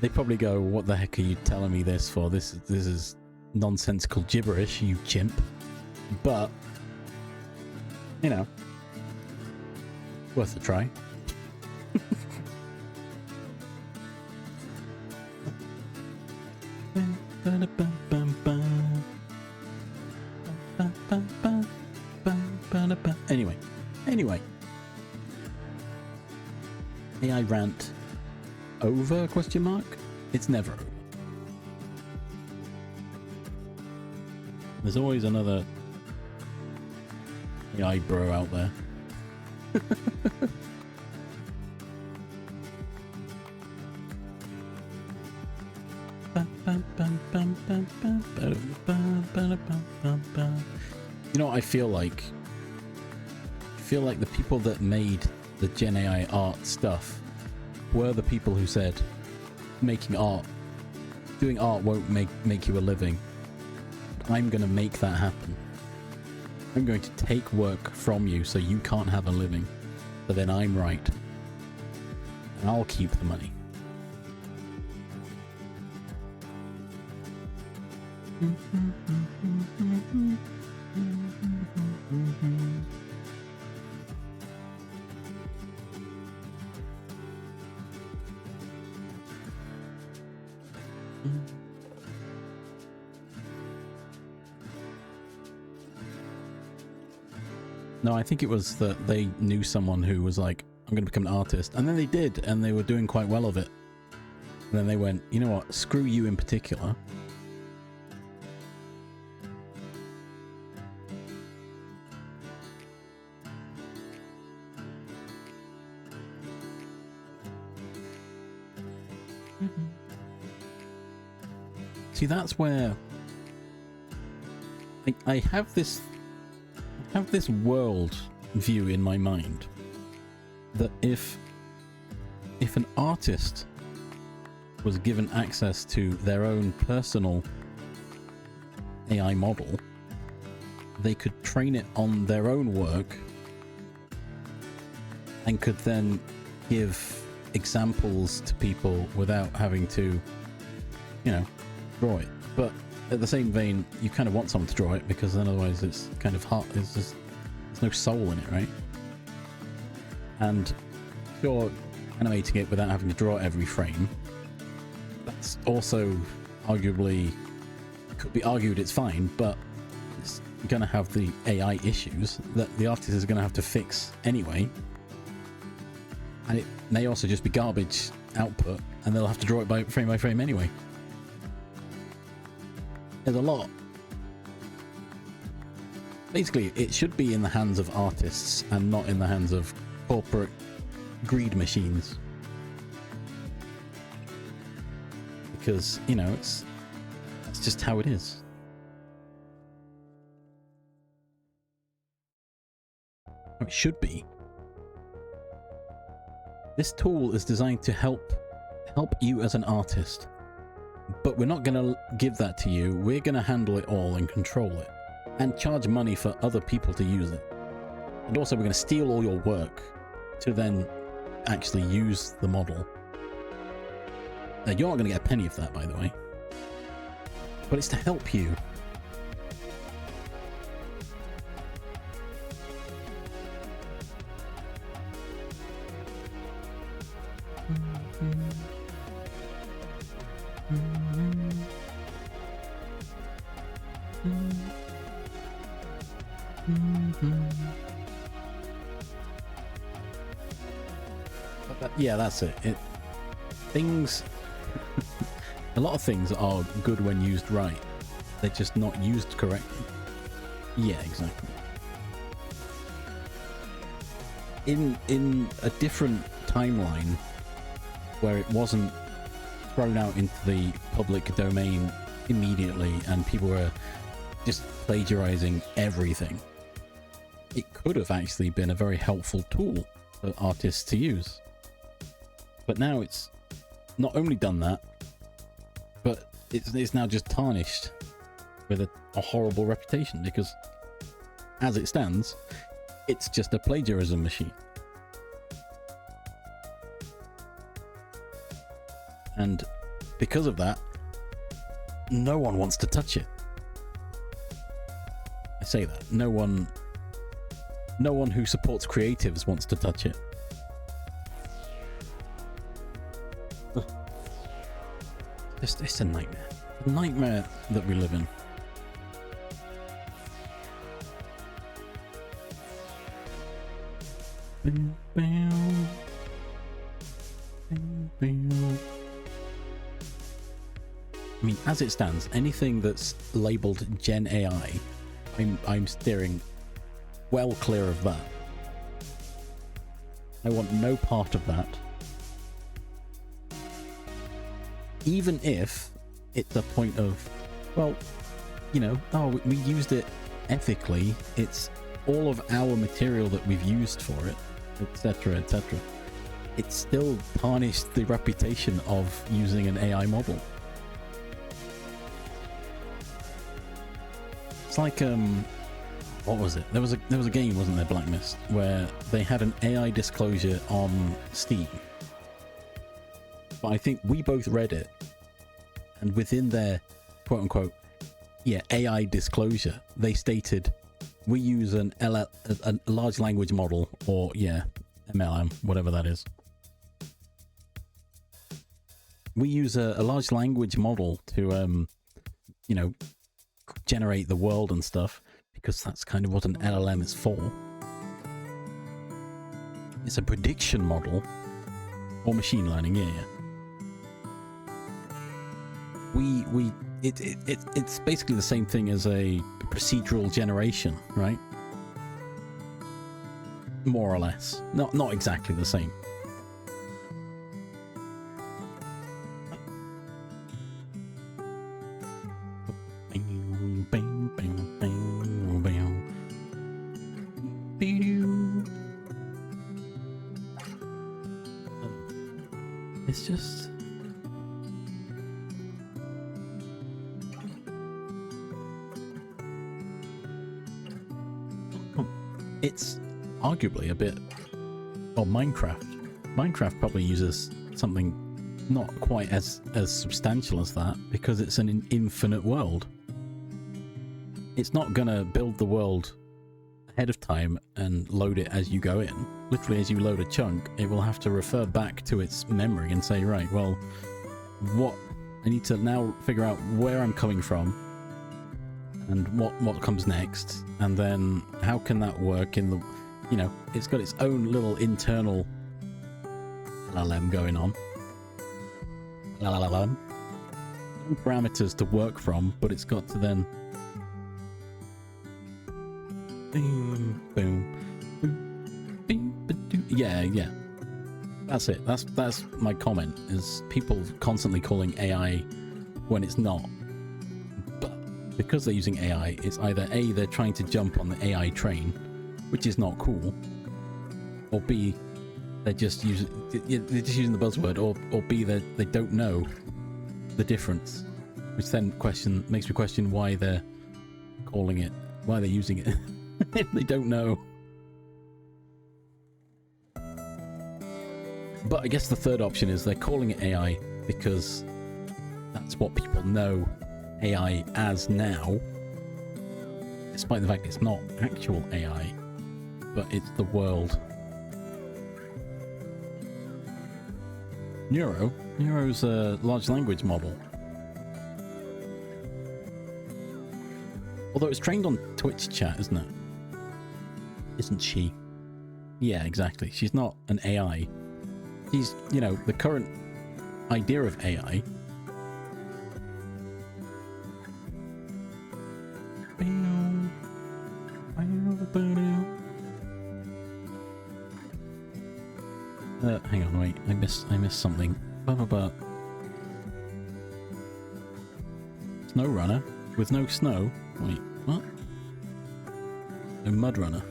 They probably go, what the heck are you telling me this for? This is nonsensical gibberish, you chimp. But, you know, worth a try. Anyway. AI rant over, question mark? It's never over. There's always another AI bro out there. You know what I feel like? I feel like the people that made the Gen AI art stuff were the people who said doing art won't make you a living. I'm gonna make that happen. I'm going to take work from you so you can't have a living. So then I'm right. And I'll keep the money. No, I think it was that they knew someone who was like, I'm going to become an artist. And then they did, and they were doing quite well of it. And then they went, you know what, screw you in particular. see, that's where I have this world view in my mind that if an artist was given access to their own personal AI model, they could train it on their own work and could then give examples to people without having to, you know, draw it. But at the same vein, you kind of want someone to draw it, because then otherwise it's kind of hard. There's no soul in it, right? And if you're animating it without having to draw every frame, that's also arguably, could be argued it's fine, but it's going to have the AI issues that the artist is going to have to fix anyway. And it may also just be garbage output, and they'll have to draw it by frame anyway. There's a lot. Basically, it should be in the hands of artists and not in the hands of corporate greed machines. Because, you know, that's just how it is. Or it should be. This tool is designed to help you as an artist. But we're not going to give that to you. We're going to handle it all and control it. And charge money for other people to use it. And also we're going to steal all your work to then actually use the model. Now, you're not going to get a penny of that, by the way. But it's to help you. Yeah, that's it. Things a lot of things are good when used right. They're just not used correctly. Yeah, exactly. In a different timeline where it wasn't thrown out into the public domain immediately and people were just plagiarizing everything, it could have actually been a very helpful tool for artists to use. But now it's not only done that, but it's now just tarnished with a horrible reputation, because as it stands, it's just a plagiarism machine. And because of that, no one wants to touch it. I say that. No one who supports creatives wants to touch it. It's a nightmare. A nightmare that we live in. I mean, as it stands, anything that's labeled Gen AI, I'm steering well clear of that. I want no part of that. Even if it's a point of, well, you know, oh, we used it ethically, it's all of our material that we've used for it, etc., etc. It still tarnished the reputation of using an AI model. It's like, what was it? There was a game, wasn't there, Black Mist, where they had an AI disclosure on Steam. But I think we both read it, and within their quote-unquote, AI disclosure, they stated, we use a large language model, or MLM, whatever that is. We use a large language model to, generate the world and stuff, because that's kind of what an LLM is for. It's a prediction model, or machine learning, It's basically the same thing as a procedural generation, right? More or less. Not exactly the same. It's just... It's arguably a bit... Well, Minecraft. Minecraft probably uses something not quite as substantial as that, because it's an infinite world. It's not gonna build the world ahead of time and load it as you go in. Literally, as you load a chunk, it will have to refer back to its memory and say, right, well, what... I need to now figure out where I'm coming from and what comes next, and then how can that work in the... You know, it's got its own little internal LLM going on. LLM. Parameters to work from, but it's got to then... Boom, boom, boom, yeah. That's it. That's my comment, is people constantly calling AI when it's not. But because they're using AI, it's either A, they're trying to jump on the AI train, which is not cool, or B, they're just using the buzzword, or B, they don't know the difference, which then makes me question why they're calling it, why they're using it. If they don't know. But I guess the third option is they're calling it AI because that's what people know AI as now, despite the fact it's not actual AI, but it's the world. Neuro's a large language model. Although it's trained on Twitch chat, isn't it? Isn't she? Yeah, exactly. She's not an AI. She's, you know, the current idea of AI. Hang on, wait. I missed something. Snow runner with no snow. Wait, what? No mud runner.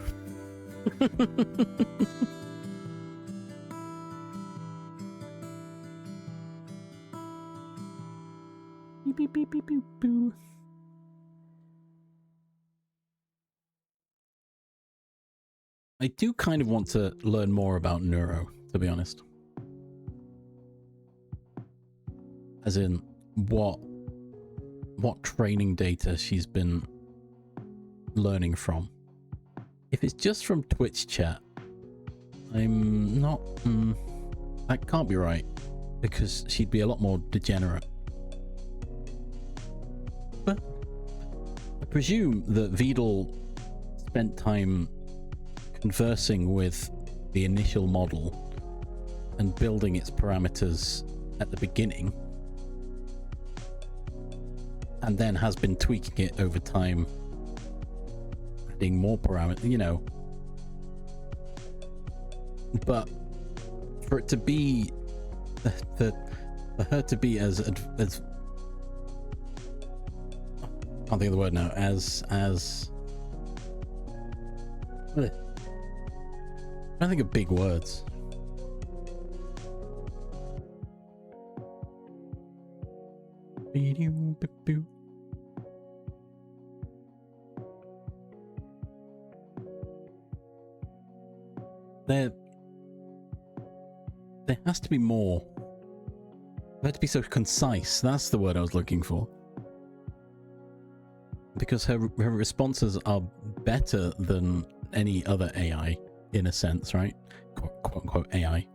Beep, beep, beep, beep, beep, boo. I do kind of want to learn more about Neuro, to be honest. As in, what training data she's been learning from. If it's just from Twitch chat, I'm not... that can't be right, because she'd be a lot more degenerate. But I presume that Vedal spent time conversing with the initial model and building its parameters at the beginning, and then has been tweaking it over time, adding more parameters, you know. But for it to be for her to be as I can't think of the word now, as I think of big words. There has to be more. They have to be so concise. That's the word I was looking for. Because her responses are better than any other AI, in a sense, right? Quote unquote AI.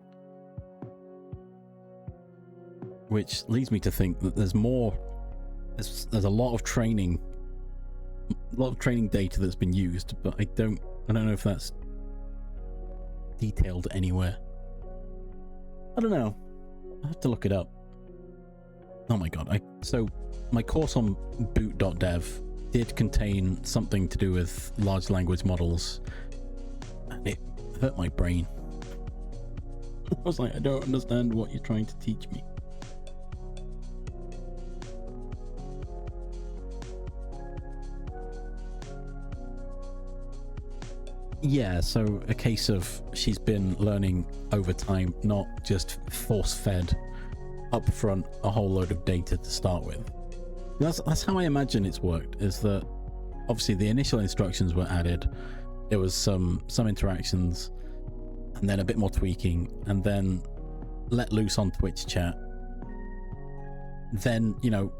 Which leads me to think that there's more. There's a lot of training data that's been used, but I don't know if that's detailed anywhere. I don't know. I have to look it up. Oh my god. So my course on boot.dev did contain something to do with large language models, and it hurt my brain. I was like, I don't understand what you're trying to teach me. Yeah, so a case of she's been learning over time, not just force-fed up front a whole load of data to start with. That's how I imagine it's worked, is that obviously the initial instructions were added, there was some interactions, and then a bit more tweaking, and then let loose on Twitch chat. Then, you know,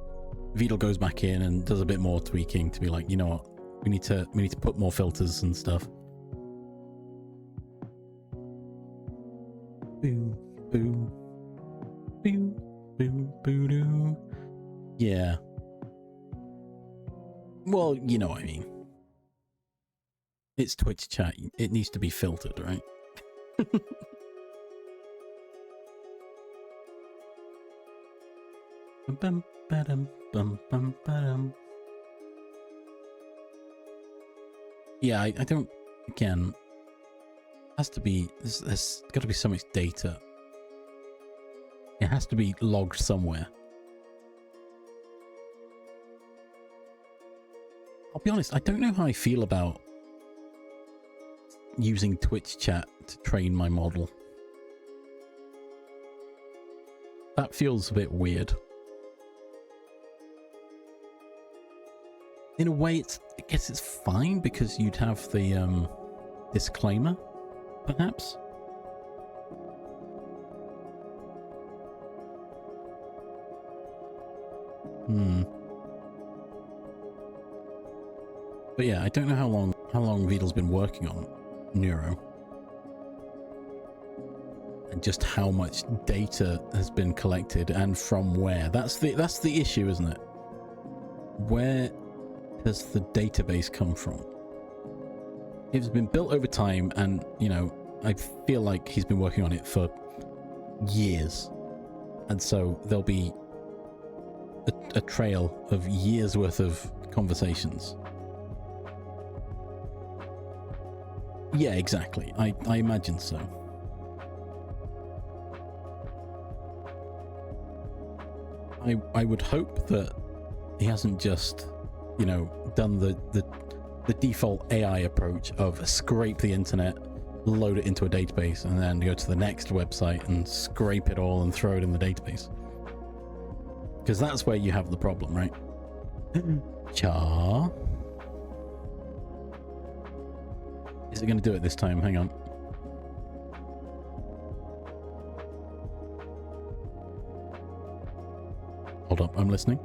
Vidal goes back in and does a bit more tweaking to be like, you know what, we need to put more filters and stuff. Boo, boo, boo, boo, boo, doo. Yeah. Well, you know what I mean. It's Twitch chat. It needs to be filtered, right? Bum, ba-dum, bum, bum, ba-dum. Yeah, I don't. Again, has to be. There's got to be so much data. It has to be logged somewhere. I'll be honest, I don't know how I feel about using Twitch chat to train my model. That feels a bit weird. In a way, I guess it's fine because you'd have the disclaimer, perhaps. But yeah, I don't know how long Vidal's been working on Neuro, and just how much data has been collected and from where. That's the issue, isn't it? Where does the database come from? It's been built over time, and you know, I feel like he's been working on it for years, and so there'll be a trail of years worth of conversations. Yeah, exactly. I imagine so. I would hope that he hasn't just, you know, done the default AI approach of scrape the internet, load it into a database, and then go to the next website and scrape it all and throw it in the database. Because that's where you have the problem, right? Char. Is it going to do it this time? Hang on. Hold up, I'm listening.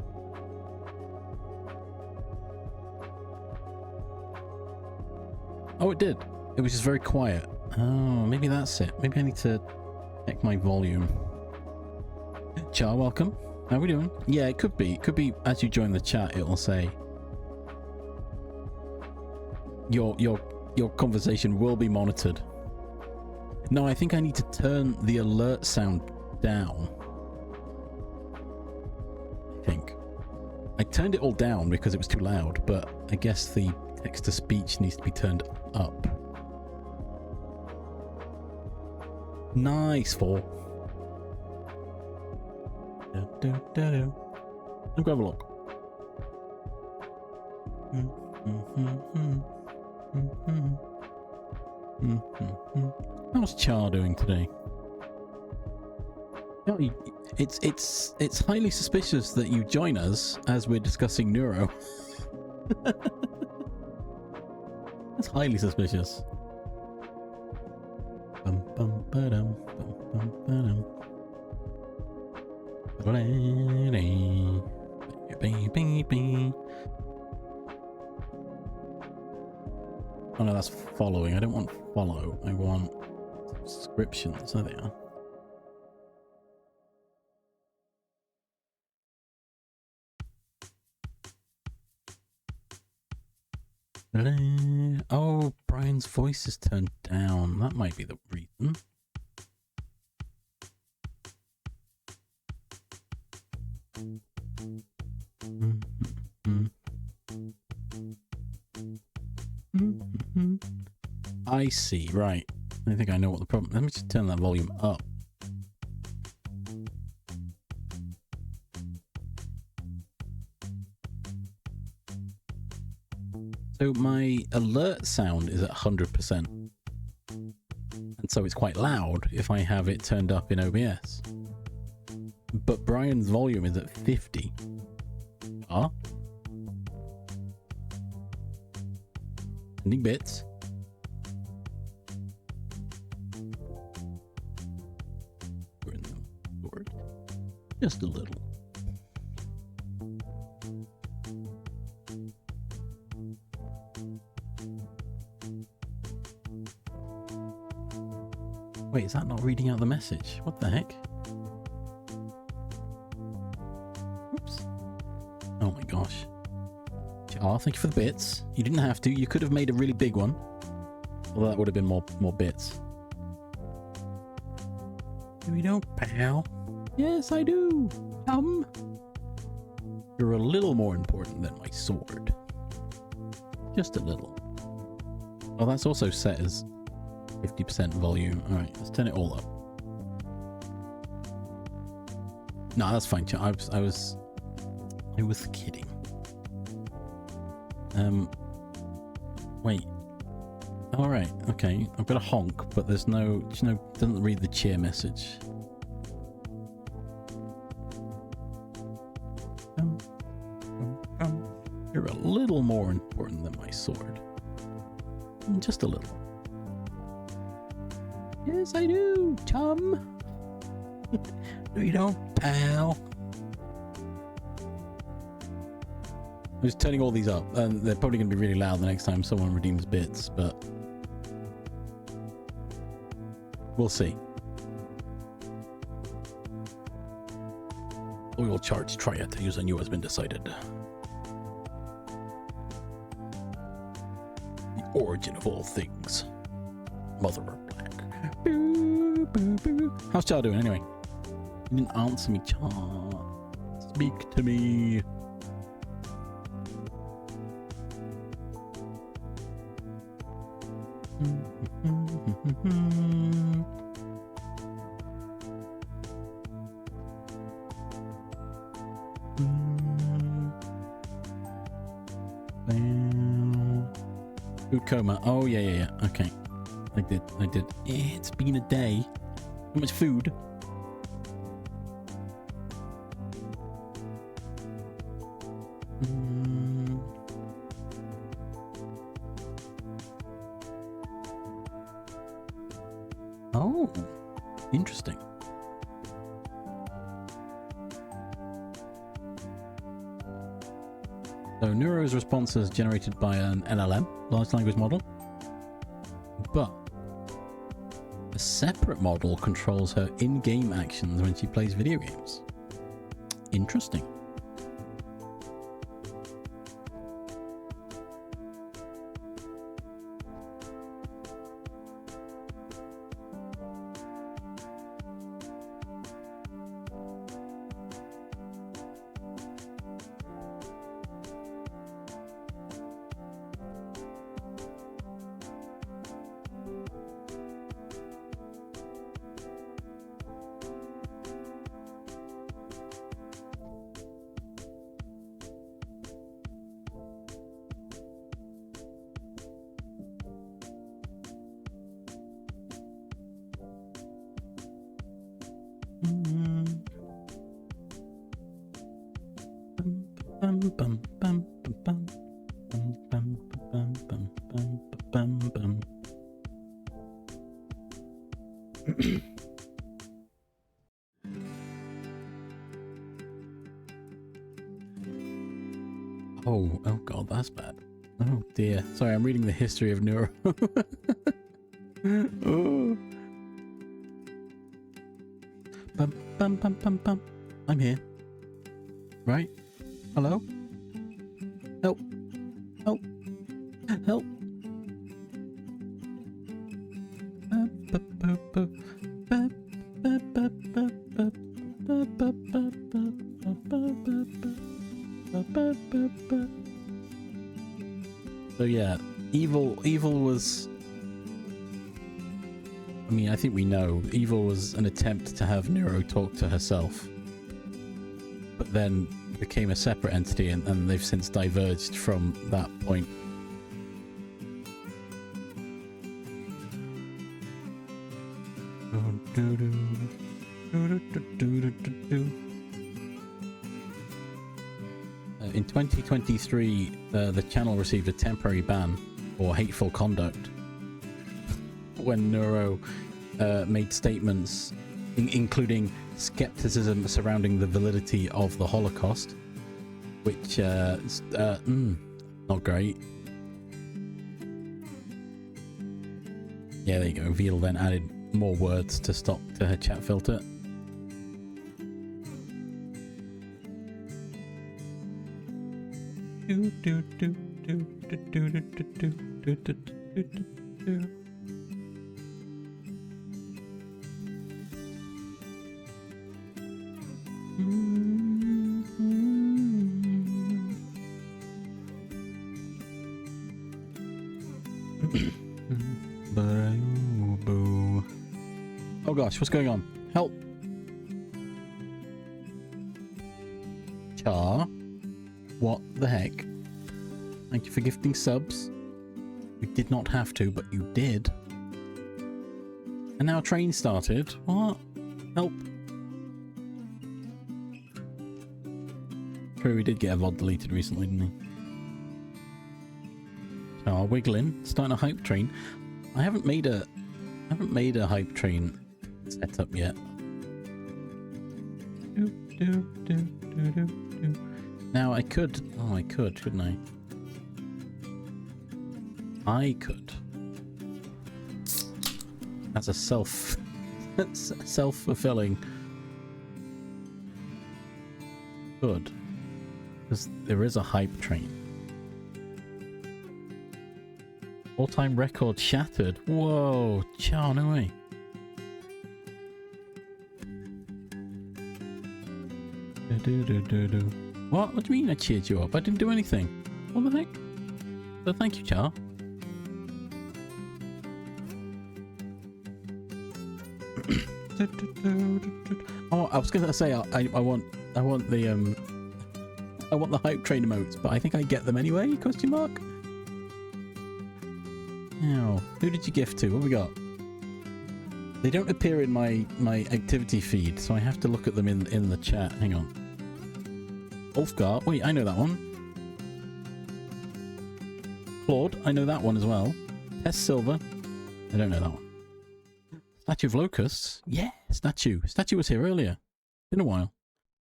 Oh, it did. It was just very quiet. Oh, maybe that's it. Maybe I need to check my volume. Char, welcome. How are we doing? Yeah, it could be. It could be as you join the chat, it'll say your conversation will be monitored. No, I think I need to turn the alert sound down. I think. I turned it all down because it was too loud, but I guess the text-to-speech needs to be turned up. Nice, 4. I'll go have a look. How's Char doing today? It's highly suspicious that you join us as we're discussing Neuro. That's highly suspicious. Bum bum ba-dum, bum bum ba-dum. Oh no, that's following. I don't want follow. I want subscriptions. There they are. Oh, Brian's voice is turned down. That might be the reason. I see, right. I think I know what the problem is. Let me just turn that volume up. So So my alert sound is at 100%. And so it's quite loud if I have it turned up in OBS. But Brian's volume is at 50. Ah. Sending bits. We're in the board. Just a little. Wait, is that not reading out the message? What the heck? Oops. Oh my gosh. Oh, thank you for the bits. You didn't have to. You could have made a really big one. Although that would have been more bits. Do we know, pal? Yes, I do. You're a little more important than my sword. Just a little. Oh, that's also set as 50% volume. Alright, let's turn it all up. No, that's fine. I was kidding. Wait. Alright, okay. I've got a honk, but there's no, doesn't read the cheer message. You're a little more important than my sword. Just a little. Yes, I do, chum. No, you don't, pal. I'm just turning all these up, and they're probably going to be really loud the next time someone redeems bits, but we'll see. Oil charge triad to use on you has been decided. The origin of all things. Mother of Black. Boo, boo, boo. How's Char doing anyway? You didn't answer me, Char. Speak to me. Food coma. Oh yeah. Okay. I did. It's been a day. Too much food. Oh, interesting. So Neuro's response is generated by an LLM, large language model, but a separate model controls her in-game actions when she plays video games. Interesting. Oh god, that's bad. Oh dear. Sorry, I'm reading the history of Neuro. Oh. Bum. I'm here. Right? Hello? Help. Help. Help. So yeah, evil was, I mean, I think we know evil was an attempt to have Neuro talk to herself, but then became a separate entity, and they've since diverged from that point. In 2023, the channel received a temporary ban for hateful conduct when Neuro made statements including skepticism surrounding the validity of the Holocaust, which not great. Yeah, there you go. Veal then added more words to stop to her chat filter. Oh gosh, what's going on? Help! Char? What the heck? Thank you for gifting subs. You did not have to, but you did. And now train started. What? Help. True, we did get a VOD deleted recently, didn't we? Oh, wiggling. Starting a hype train. I haven't made a hype train setup yet. Now I could. Oh, I could, couldn't I? I could. As a self-fulfilling. Good. Because there is a hype train. All-time record shattered. Whoa, Char, no way. What? What do you mean I cheered you up? I didn't do anything. What the heck? So thank you, Char. Oh, I was gonna say I want the hype train emotes, but I think I get them anyway. Question mark. Now, who did you gift to? What have we got? They don't appear in my activity feed, so I have to look at them in the chat. Hang on. Ulfgar. Wait, I know that one. Claude. I know that one as well. Tess Silver. I don't know that one. Statue of Locusts. Yeah, Statue. Statue was here earlier. Been a while.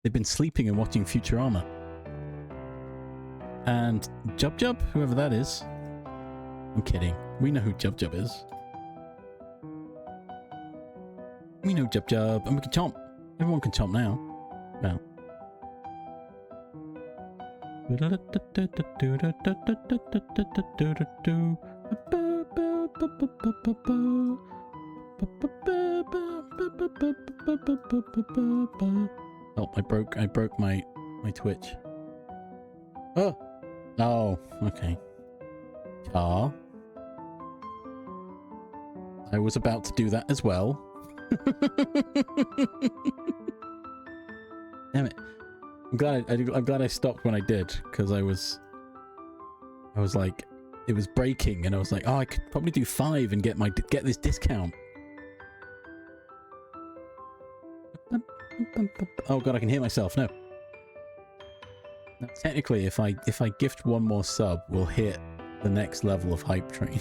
They've been sleeping and watching Futurama. And Jub Jub, whoever that is. I'm kidding. We know who Jub Jub is. We know Jub Jub, and we can chomp. Everyone can chomp now. Well. Oh, I broke my Twitch. Oh. Oh, okay. Char. I was about to do that as well. Damn it! I'm glad I stopped when I did, because I was like, it was breaking, and I was like, oh, I could probably do 5 and get this discount. Oh god, I can hear myself. No. Now, technically, if I gift one more sub, we'll hit the next level of hype train.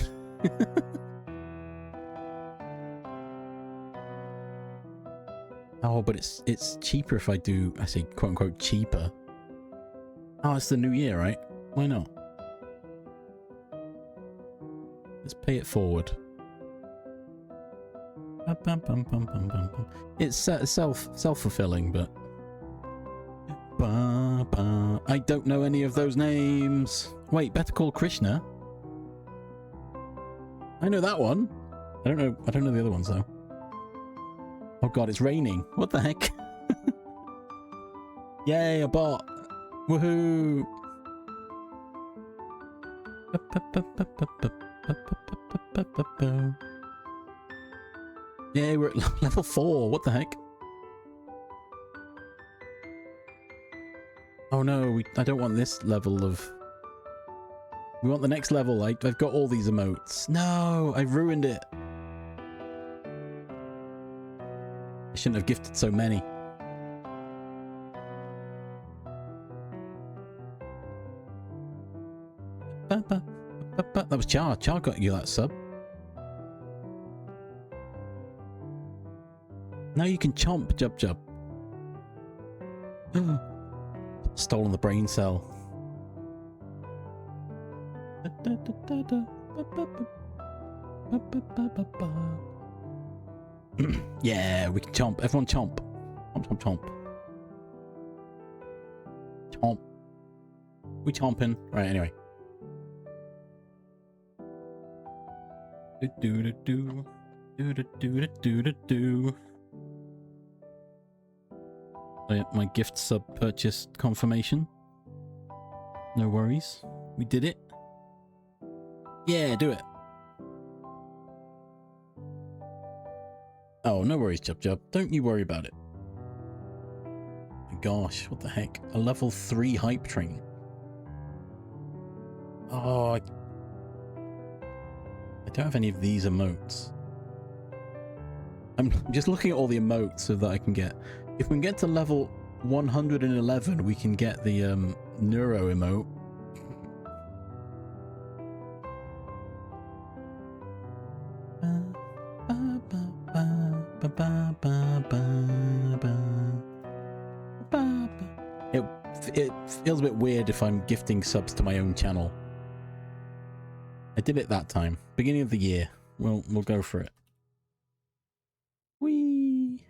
Oh, but it's cheaper if I do, I say quote unquote cheaper. Oh, it's the new year, right? Why not? Let's pay it forward. It's self-fulfilling, but I don't know any of those names. Wait, Better Call Krishna. I know that one. I don't know the other ones though. Oh god, it's raining. What the heck? Yay, a bot. Woohoo. Yay, we're at level 4. What the heck? Oh no, I don't want this level of... We want the next level. I've got all these emotes. No, I ruined it. shouldn't have gifted so many. That was Char. Char got you that sub. Now you can chomp, Jub Jub. Stolen the brain cell. Yeah, we can chomp. Everyone chomp. Chomp, chomp, chomp. Chomp. We chomping. Right, anyway. Do. My gift sub purchase confirmation. No worries. We did it. Yeah, do it. Oh, no worries, Jub Jub. Don't you worry about it. My gosh, what the heck? A level 3 hype train. Oh, I don't have any of these emotes. I'm just looking at all the emotes so that I can get... If we can get to level 111, we can get the neuro emote. It feels a bit weird if I'm gifting subs to my own channel. I did it that time. Beginning of the year. We'll go for it. Whee!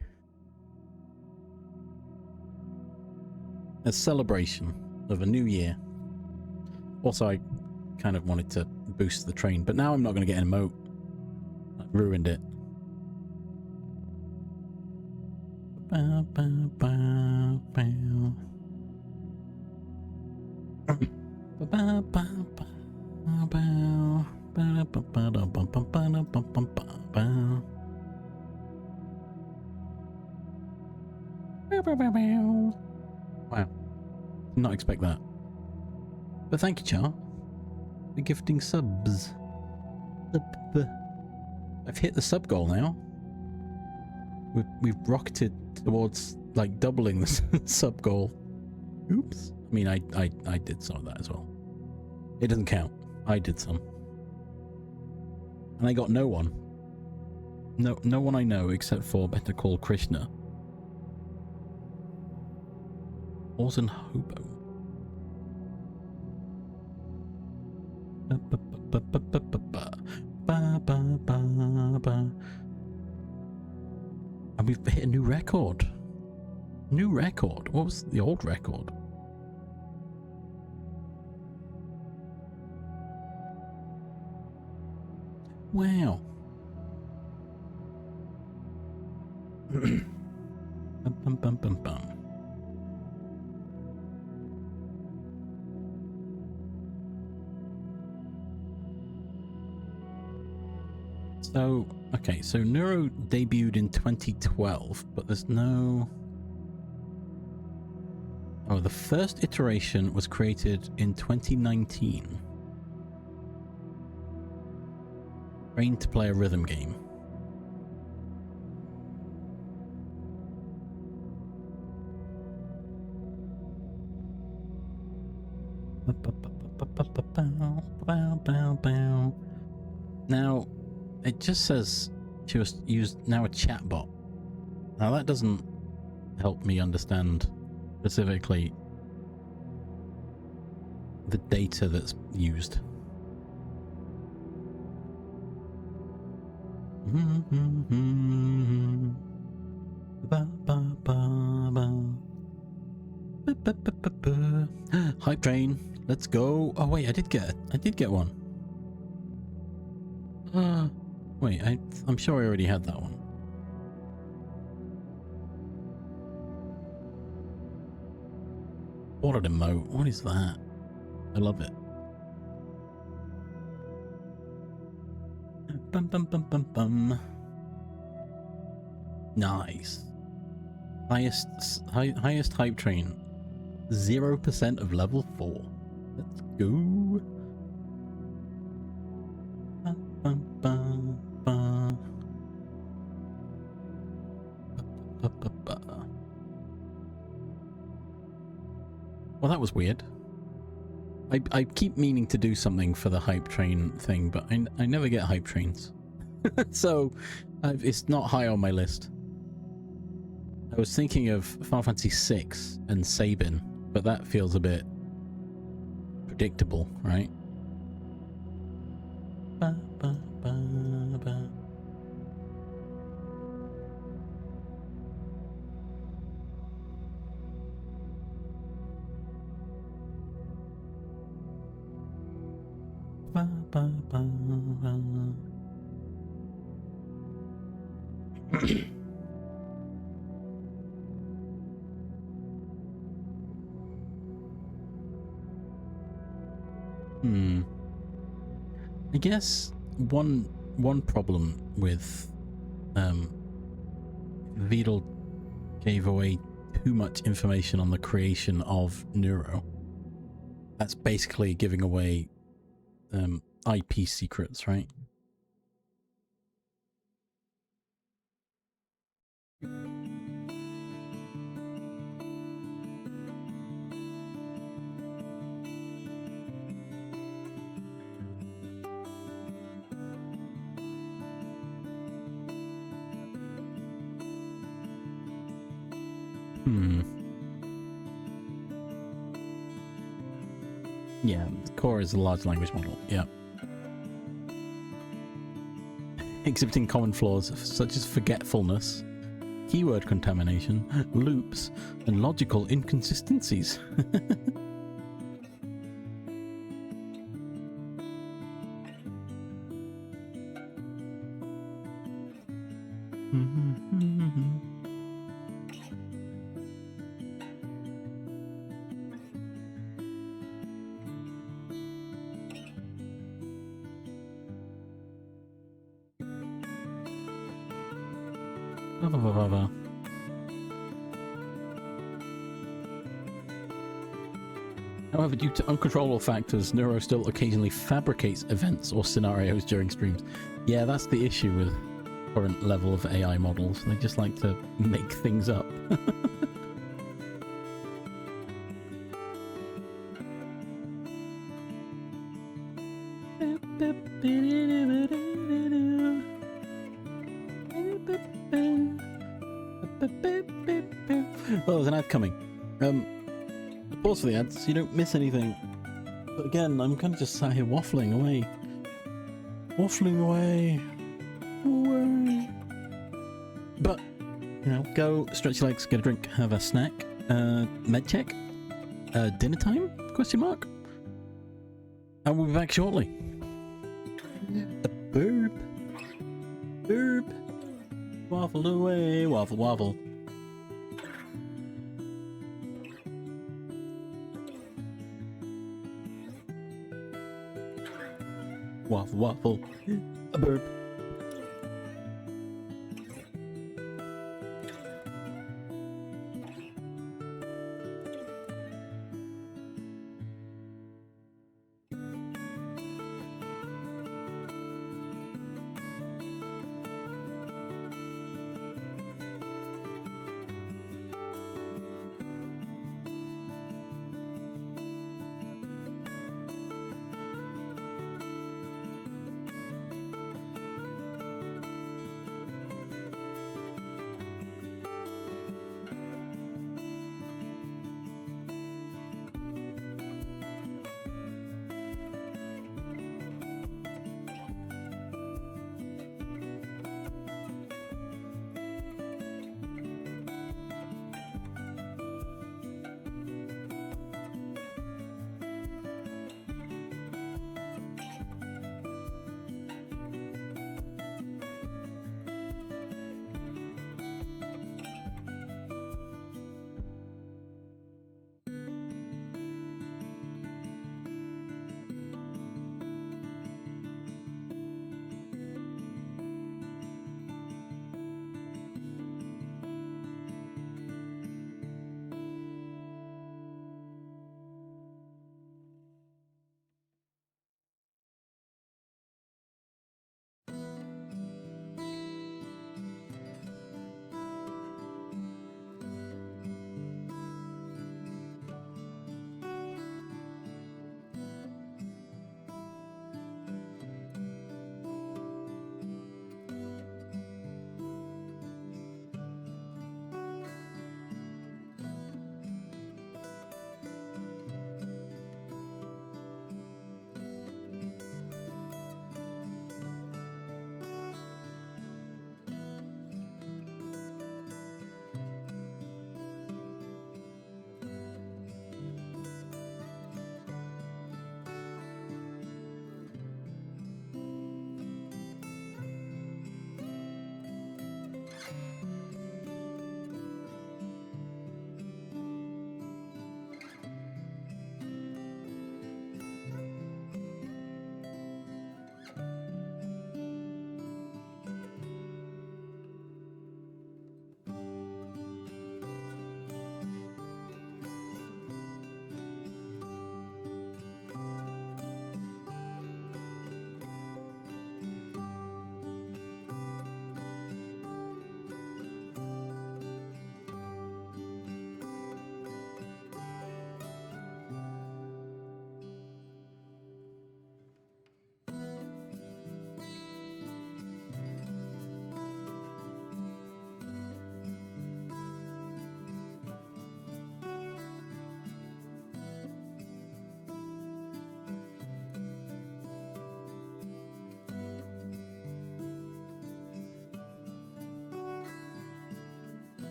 A celebration of a new year. Also, I kind of wanted to boost the train, but now I'm not going to get an emote. I ruined it. Wow. Did not expect that. But thank you, Char, for gifting subs. I've hit the sub goal now. We've rocketed towards like doubling the sub goal. Oops. I mean, I did some of that as well. It doesn't count. I did some. And I got no one. No one I know except for Better Call Krishna. Orson Hobo. And we've hit a new record. New record? What was the old record? Wow. Bum. So, okay, so Neuro debuted in 2012, but there's no... Oh, the first iteration was created in 2019. Trained to play a rhythm game. Now, it just says she was used now a chatbot. Now that doesn't help me understand specifically the data that's used. Hype train, let's go. Oh wait, I did get one. Wait, I'm sure I already had that one. What an emote. What is that? I love it. Bum. Nice. Highest hype train. 0% of level 4. Let's go. Well, that was weird. I keep meaning to do something for the hype train thing, but I never get hype trains. So it's not high on my list. I was thinking of Final Fantasy VI and Sabin, but that feels a bit predictable, right? Ba, ba, ba, ba. Ba, ba, ba, ba. I guess one problem with Vedal gave away too much information on the creation of Neuro. That's basically giving away IP secrets, right? Yeah, the core is a large language model, yeah. Exhibiting common flaws such as forgetfulness, keyword contamination, loops, and logical inconsistencies. However, due to uncontrollable factors, Neuro still occasionally fabricates events or scenarios during streams. Yeah, that's the issue with current level of AI models. They just like to make things up. Well, there's an ad coming. Pause for the ads so you don't miss anything. But again, I'm kind of just sat here waffling away. Waffling away. But, you know, go stretch your legs, get a drink, have a snack, med check, dinner time? Question mark. And we'll be back shortly. A burp. Burp. Waffle away, waffle, waffle. Waffle, waffle. A burp.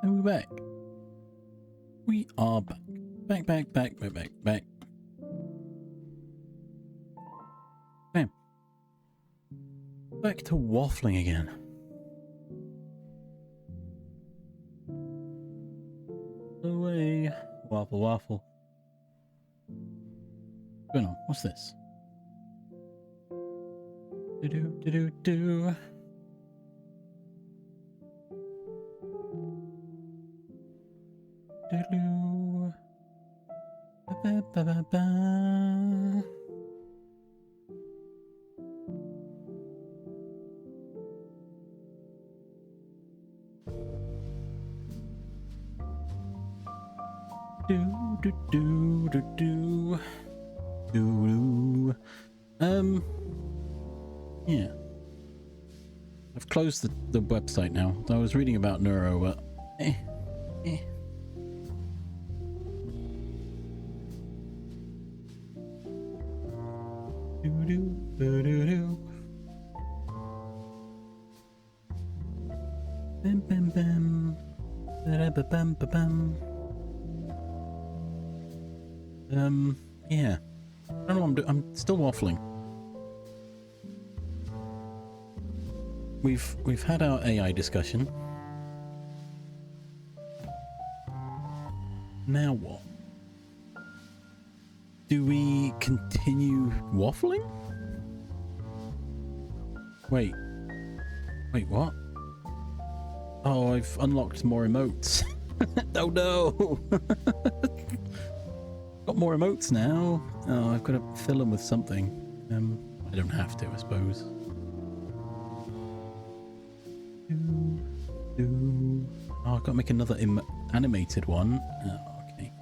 And we're back. We are back. Back. Bam. Back to waffling again. Away. Waffle. What's going on? What's this? Do. Ba-ba-ba-ba. Yeah. I've closed the website now. I was reading about Neuro, but Bam. Ba-da-ba-bam. Yeah. I don't know. I'm still waffling. We've had our AI discussion. Now what? Do we continue waffling? Wait, what? Oh, I've unlocked more emotes. Oh no! Got more emotes now. Oh, I've got to fill them with something. I don't have to, I suppose. Oh, I've got to make another animated one. Oh, okay.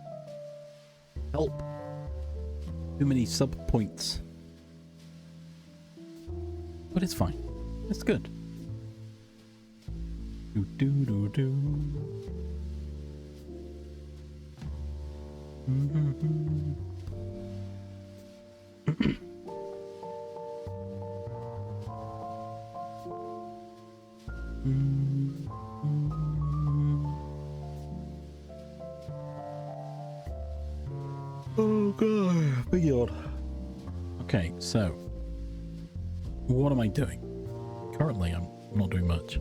Help. Too many sub points. But it's fine. It's good. Do. Oh god, big yawn. Okay, so what am I doing? Currently, I'm not doing much.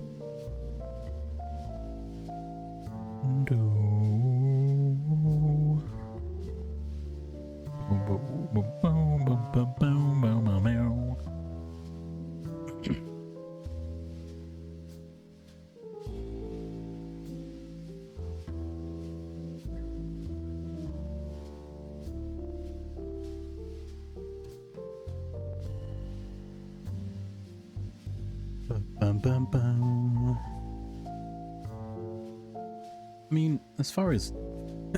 I mean, as far as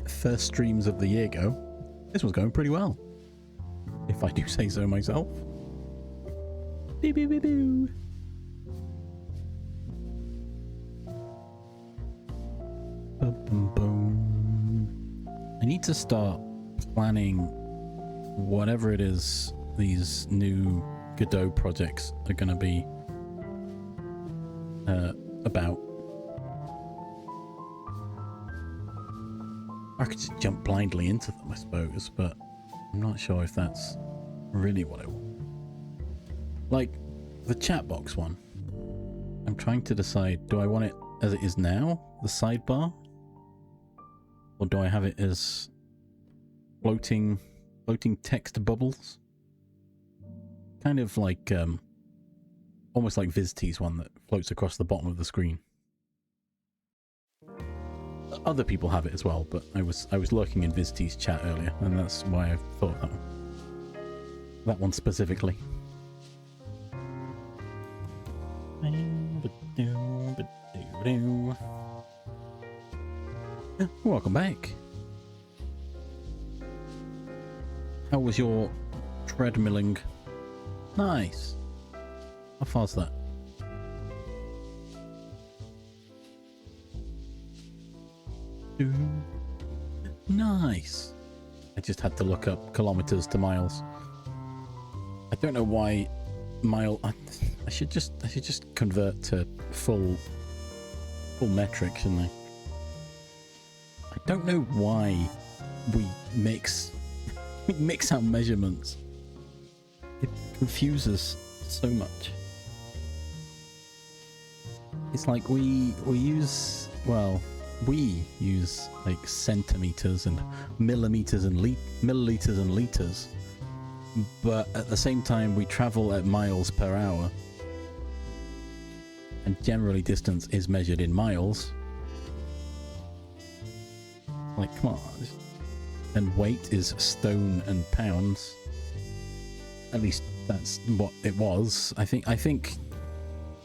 first streams of the year go, this was going pretty well, if I do say so myself. Boo. I need to start planning whatever it is these new Godot projects are going to be about. I could just jump blindly into them, I suppose, but I'm not sure if that's really what I want. Like the chat box one, I'm trying to decide, do I want it as it is now, the sidebar, or do I have it as floating text bubbles? Kind of like almost like VizT's one that floats across the bottom of the screen. Other people have it as well, but I was lurking in VizT's chat earlier, and that's why I thought that one specifically. Welcome back. How was your treadmilling? Nice. How far's that? Nice. I just had to look up kilometers to miles. I don't know why mile. I should just convert to full metric, shouldn't I? don't know why we mix our measurements. It confuses so much. It's like we use like centimeters and millimeters and milliliters and liters, but at the same time we travel at miles per hour, and generally distance is measured in miles. Like, come on. And weight is stone and pounds. At least that's what it was. I think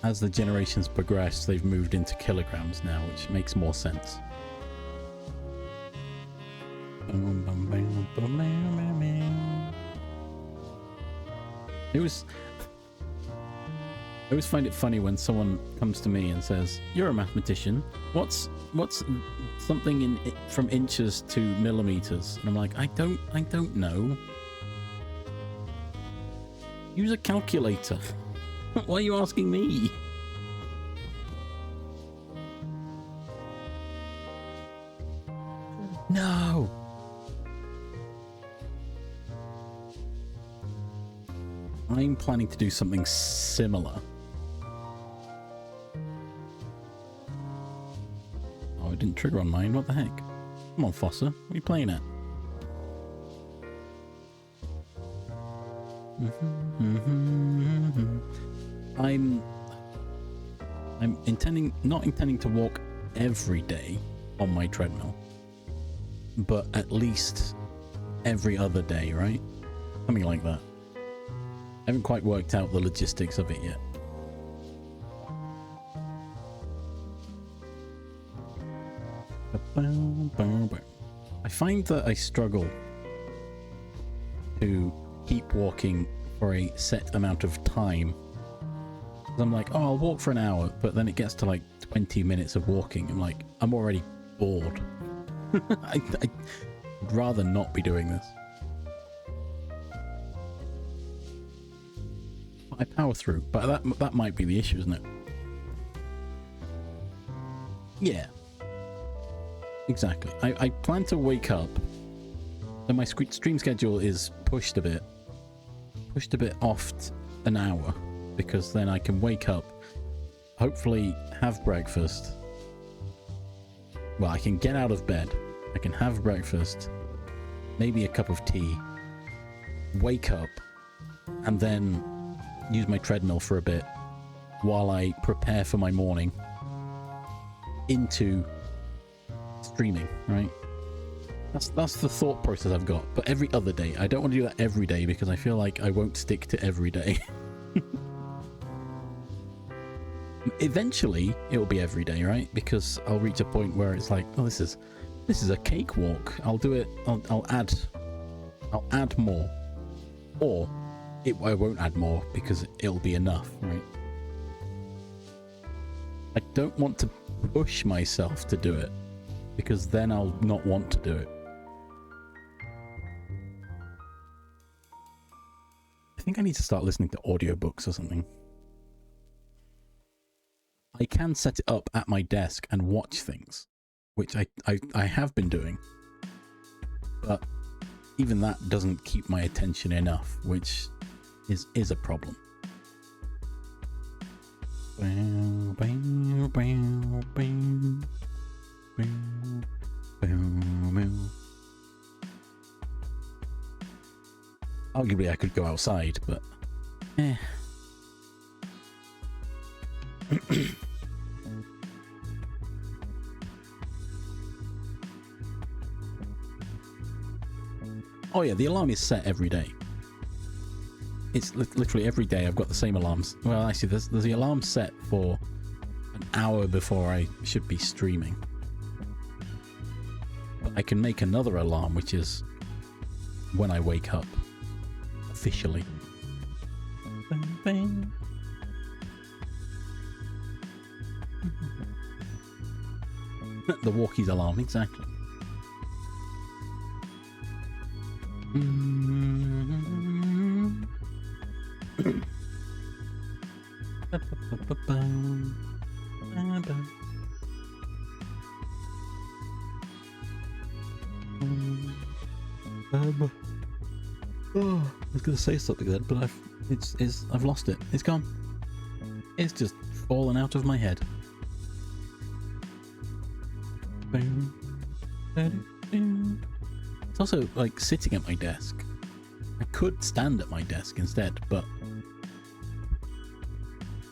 as the generations progress, they've moved into kilograms now, which makes more sense. I always find it funny when someone comes to me and says, "You're a mathematician. What's something from inches to millimeters?" And I'm like, I don't know. Use a calculator. Why are you asking me? No. I'm planning to do something similar. Oh, it didn't trigger on mine. What the heck? Come on, Fossa. What are you playing at? I'm not intending to walk every day on my treadmill, but at least every other day, right? Something like that. I haven't quite worked out the logistics of it yet. I find that I struggle to keep walking for a set amount of time. I'm like, oh, I'll walk for an hour, but then it gets to like 20 minutes of walking. I'm like, I'm already bored. I'd rather not be doing this. I power through, but that might be the issue, isn't it? Yeah. Exactly. I plan to wake up. So my stream schedule is pushed a bit off an hour, because then I can wake up, hopefully have breakfast. Well, I can get out of bed, I can have breakfast, maybe a cup of tea, wake up, and then use my treadmill for a bit while I prepare for my morning into streaming, right? That's the thought process I've got. But every other day, I don't want to do that every day because I feel like I won't stick to every day. Eventually, it'll be every day, right? Because I'll reach a point where it's like, oh, this is a cakewalk. I'll do it. I'll add more, or I won't add more because it'll be enough, right? I don't want to push myself to do it, because then I'll not want to do it. I think I need to start listening to audiobooks or something. I can set it up at my desk and watch things, which I have been doing. But even that doesn't keep my attention enough, which is a problem. Arguably I could go outside, but oh yeah, the alarm is set every day. It's literally every day I've got the same alarms. Well, actually, there's the alarm set for an hour before I should be streaming. But I can make another alarm, which is when I wake up. Officially. Bang, bang. The walkies alarm, exactly. I was gonna say something then, but I've lost it. It's gone. It's just fallen out of my head. It's also like sitting at my desk. I could stand at my desk instead, but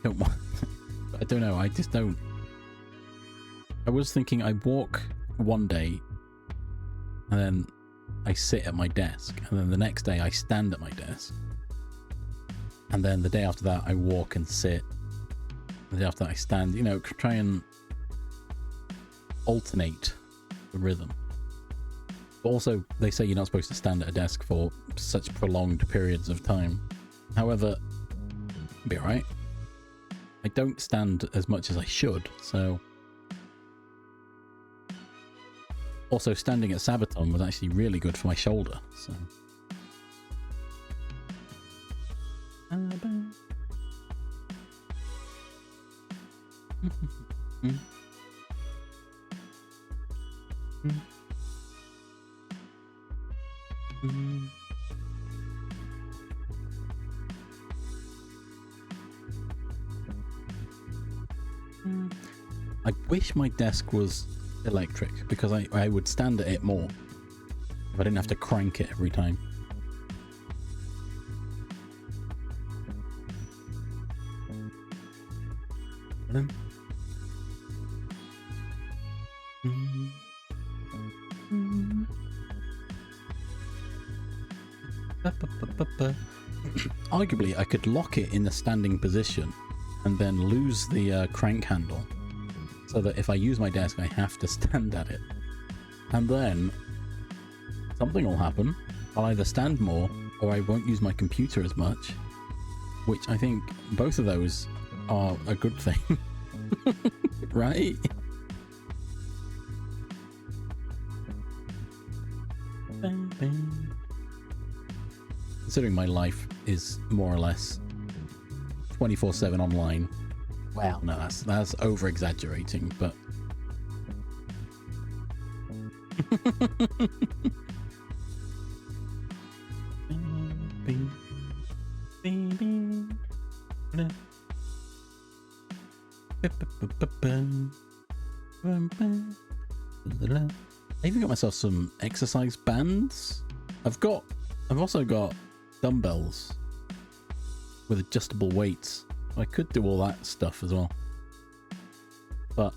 don't want. I don't know. I just don't. I was thinking I walk one day, and then I sit at my desk, and then the next day I stand at my desk, and then the day after that I walk and sit, and the day after that I stand. You know, try and alternate the rhythm. But also, they say you're not supposed to stand at a desk for such prolonged periods of time. However, it'll be alright. I don't stand as much as I should, so... Also, standing at Sabaton was actually really good for my shoulder, so... I wish my desk was electric, because I would stand at it more if I didn't have to crank it every time. Arguably, I could lock it in the standing position and then lose the crank handle, so that if I use my desk, I have to stand at it. And then something will happen. I'll either stand more, or I won't use my computer as much, which I think both of those are a good thing. Right? Considering my life is more or less 24/7 online. Wow, no, that's over exaggerating, but I even got myself some exercise bands. I've also got dumbbells with adjustable weights. I could do all that stuff as well, but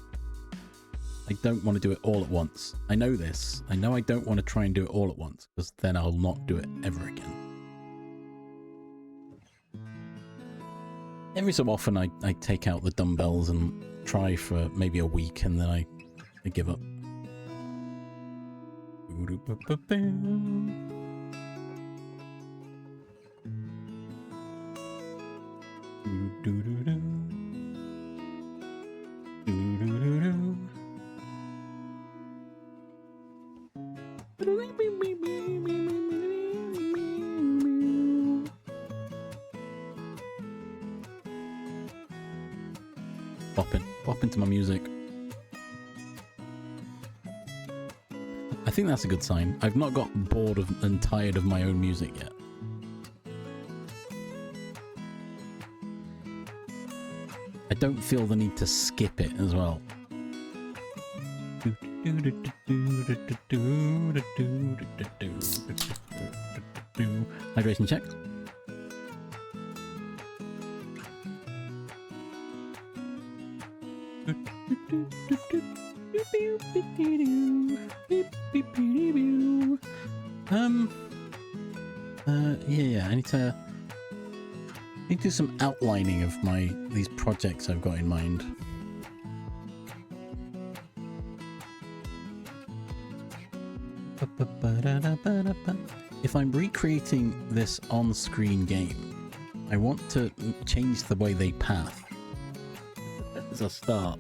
I don't want to do it all at once. I know this. I know I don't want to try and do it all at once, because then I'll not do it ever again. Every so often I take out the dumbbells and try for maybe a week, and then I give up. Pop into my music. I think that's a good sign. I've not got bored of and tired of my own music yet. I don't feel the need to skip it as well. Hydration check. Yeah, I need to do some outlining of these projects I've got in mind. If I'm recreating this on-screen game, I want to change the way they path as a start.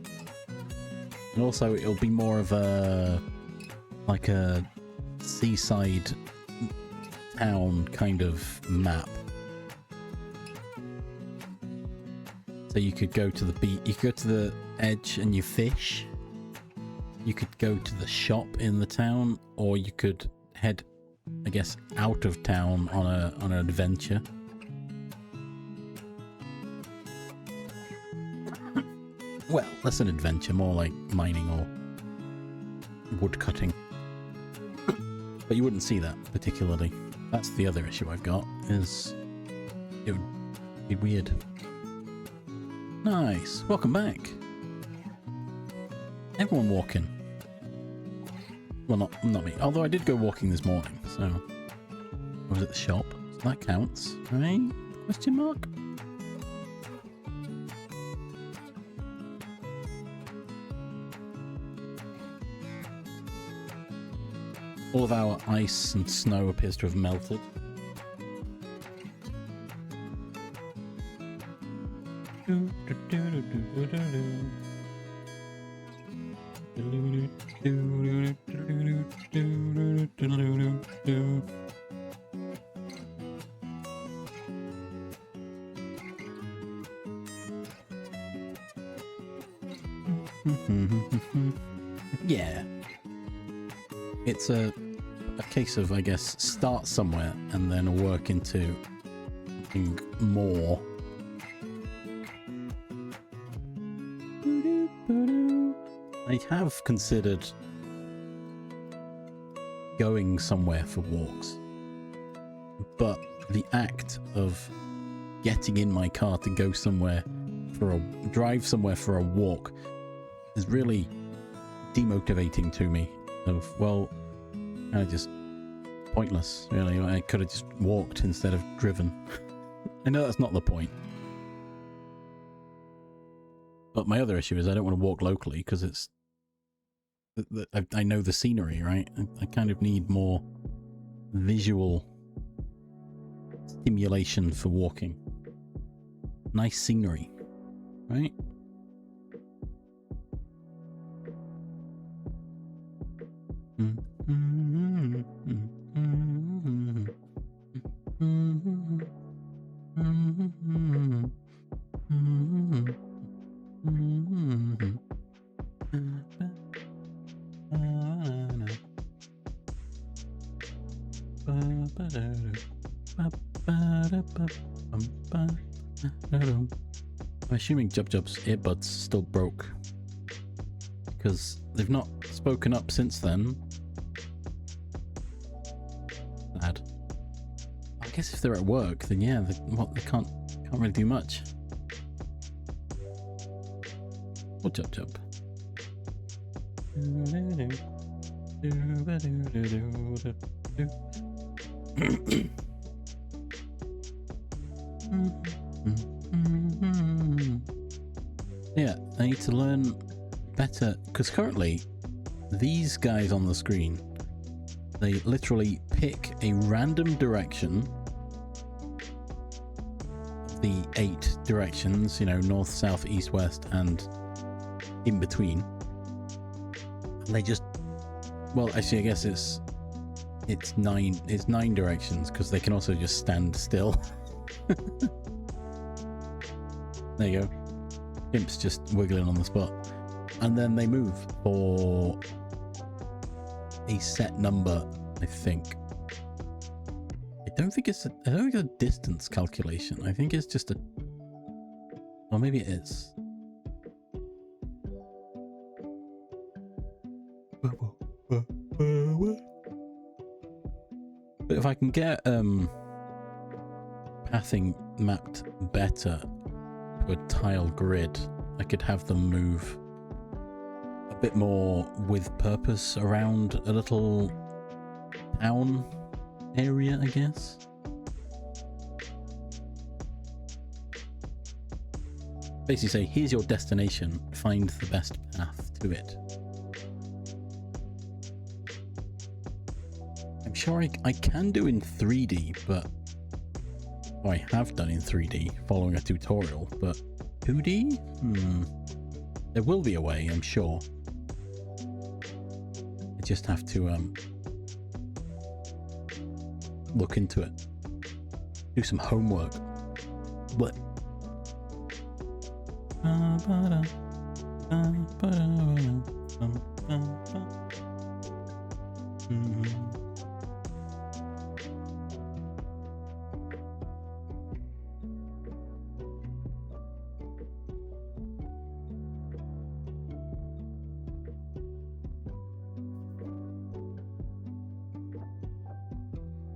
And also it'll be more of a seaside town kind of map. So you could go to the beach, you could go to the edge and you fish, you could go to the shop in the town, or you could head, I guess, out of town on an adventure. Well, less an adventure, more like mining or wood cutting. But you wouldn't see that particularly. That's the other issue I've got, is it would be weird. Nice. Welcome back. Everyone walking. Well, not me. Although I did go walking this morning, so I was at the shop. So that counts, right? Question mark? All of our ice and snow appears to have melted. Yeah. It's a case of, I guess, start somewhere and then work into something more. I have considered going somewhere for walks, but the act of getting in my car to go somewhere drive somewhere for a walk is really demotivating to me. Of, well, kind of just pointless, really. I could have just walked instead of driven. I know that's not the point. But my other issue is I don't want to walk locally because it's... I know the scenery, right? I kind of need more visual stimulation for walking. Nice scenery, right? I'm assuming Jub's earbuds still broke because they've not spoken up since then. Sad. I guess if they're at work, then yeah, they can't really do much. Or Jub. Yeah, I need to learn better, because currently these guys on the screen, they literally pick a random direction, the 8 directions, you know, north, south, east, west, and in between. And they just, well, actually I guess it's 9 directions, because they can also just stand still. There you go. Gimp's just wiggling on the spot. And then they move for a set number, I think. I don't think it's a distance calculation. I think it's just a... Or maybe it is. But if I can get pathing mapped better to a tile grid, I could have them move a bit more with purpose around a little town area, I guess. Basically say, here's your destination, find the best path to it. I'm sure I can do in 3D, but... Well, I have done in 3D, following a tutorial, but 2D? There will be a way, I'm sure. I just have to look into it. Do some homework. But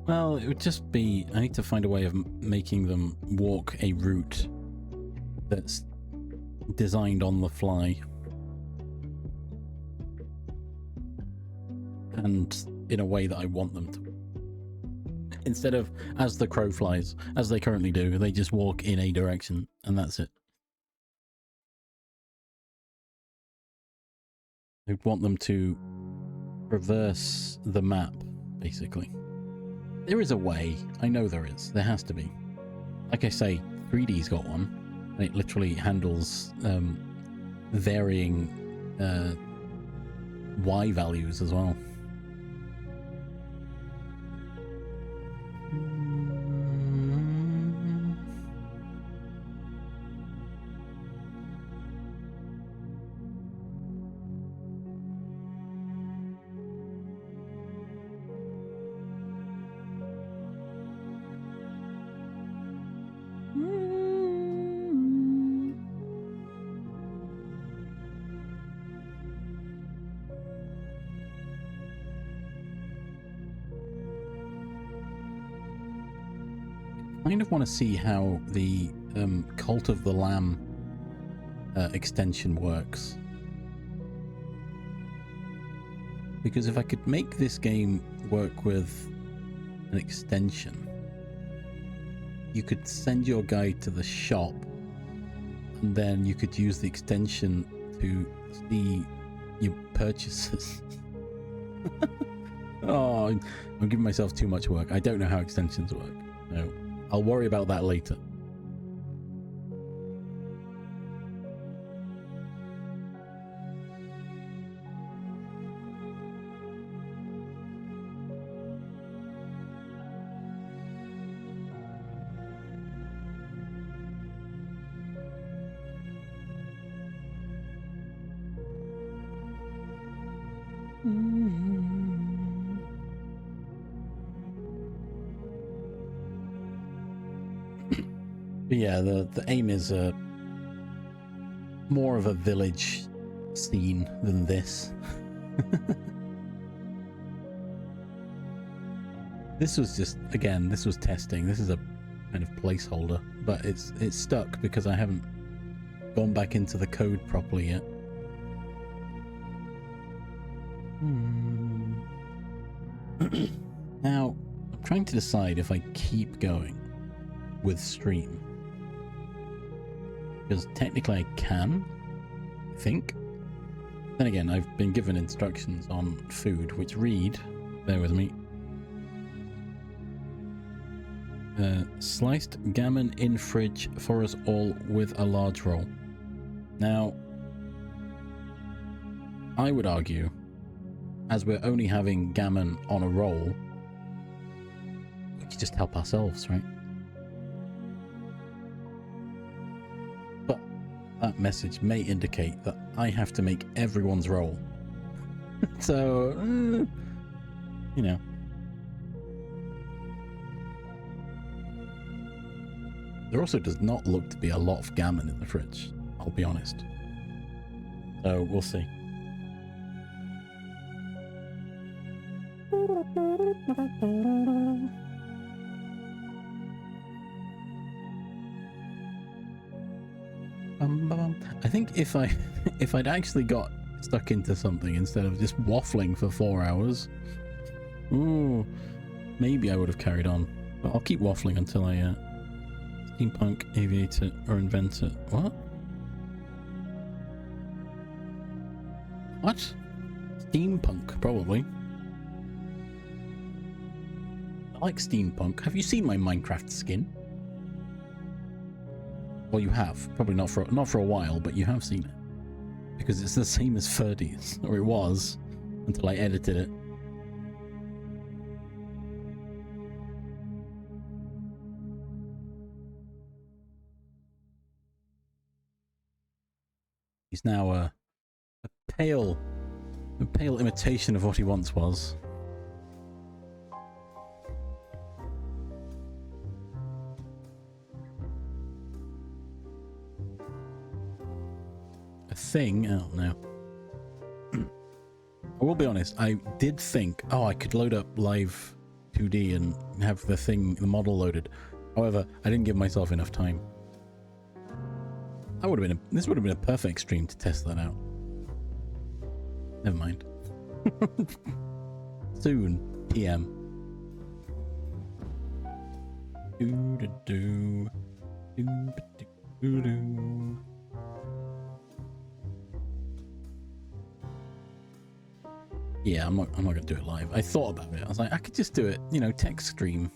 Well, it would just be... I need to find a way of making them walk a route that's designed on the fly. And in a way that I want them to. Instead of, as the crow flies, as they currently do, they just walk in a direction, and that's it. I want them to traverse the map, basically. There is a way. I know there is. There has to be. Like I say, 3D's got one, and it literally handles varying Y values as well. I kind of want to see how the Cult of the Lamb extension works. Because if I could make this game work with an extension, you could send your guy to the shop and then you could use the extension to see your purchases. Oh, I'm giving myself too much work. I don't know how extensions work. No. I'll worry about that later. But yeah, the aim is more of a village scene than this. This was just, again, this was testing. This is a kind of placeholder, but it's stuck because I haven't gone back into the code properly yet. Now, I'm trying to decide if I keep going with stream. Because technically I can, I think. Then again, I've been given instructions on food, which read, bear with me. Sliced gammon in fridge for us all with a large roll. Now, I would argue, as we're only having gammon on a roll, we could just help ourselves, right? But that message may indicate that I have to make everyone's roll. So, you know. There also does not look to be a lot of gammon in the fridge, I'll be honest. So, we'll see. I think if I'd actually got stuck into something instead of just waffling for 4 hours, maybe I would have carried on. But I'll keep waffling until I steampunk, aviator, or inventor. What? What? Steampunk, probably. I like steampunk. Have you seen my Minecraft skin? Well, you have. Probably not for a while, but you have seen it. Because it's the same as Ferdy's, or it was, until I edited it. He's now a pale A pale imitation of what he once was. A thing? Oh, no. I will be honest, I did think, oh, I could load up live 2D and have the model loaded. However, I didn't give myself enough time. This would have been a perfect stream to test that out. Never mind. Soon, PM. Yeah, I'm not gonna do it live. I thought about it. I was like, I could just do it, you know, text stream.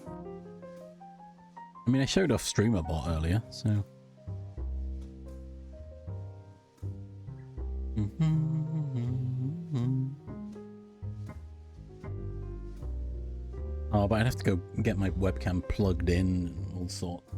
I mean, I showed off StreamerBot earlier, so. Oh, but I'd have to go get my webcam plugged in and all sorts.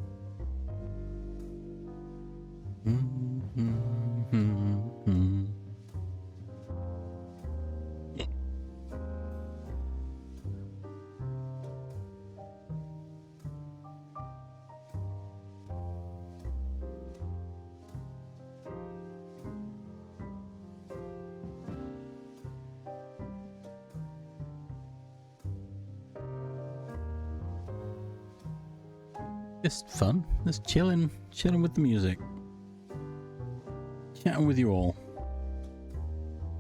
Just fun, just chilling with the music, chatting with you all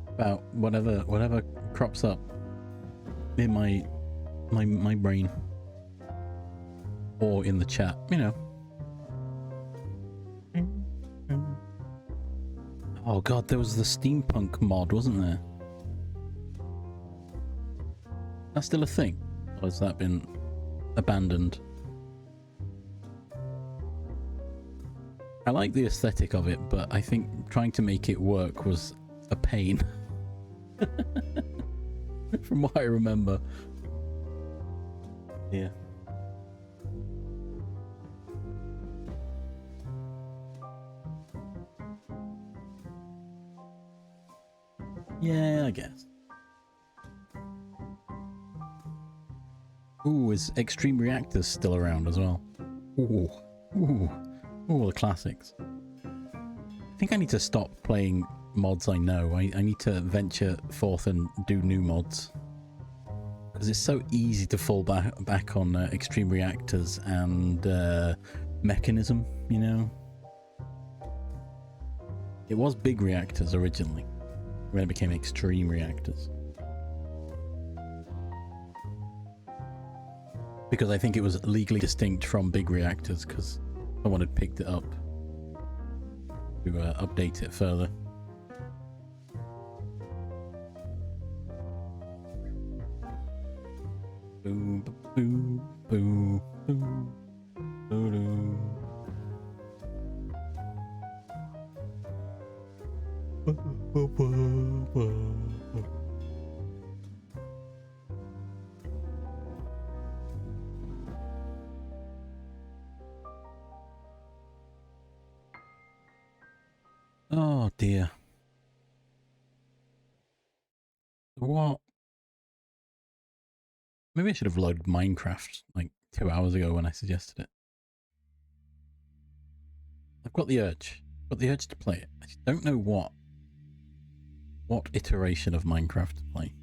about whatever crops up in my brain or in the chat, you know. Oh god, there was the steampunk mod, wasn't there? That's still a thing, or has that been abandoned? I like the aesthetic of it, but I think trying to make it work was a pain. From what I remember. Yeah. Yeah, I guess. Ooh, is Extreme Reactors still around as well? Ooh. Ooh. All the classics. I think I need to stop playing mods I know. I need to venture forth and do new mods. Because it's so easy to fall back on Extreme Reactors and Mechanism, you know? It was Big Reactors originally, when it became Extreme Reactors. Because I think it was legally distinct from Big Reactors, because someone had picked it up to update it further. Boo, boo, boo, boo, boo, boo. Oh dear. What? Maybe I should have loaded Minecraft like 2 hours ago when I suggested it. I've got the urge. To play it. I just don't know what iteration of Minecraft to play.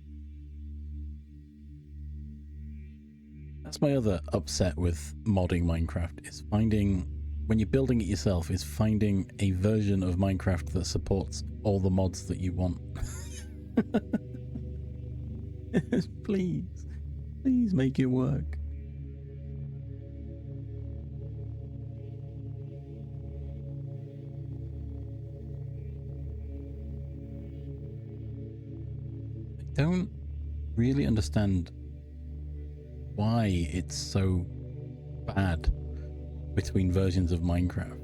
That's my other upset with modding Minecraft, is finding, when you're building it yourself, is finding a version of Minecraft that supports all the mods that you want. Please make it work. I don't really understand why it's so bad between versions of Minecraft.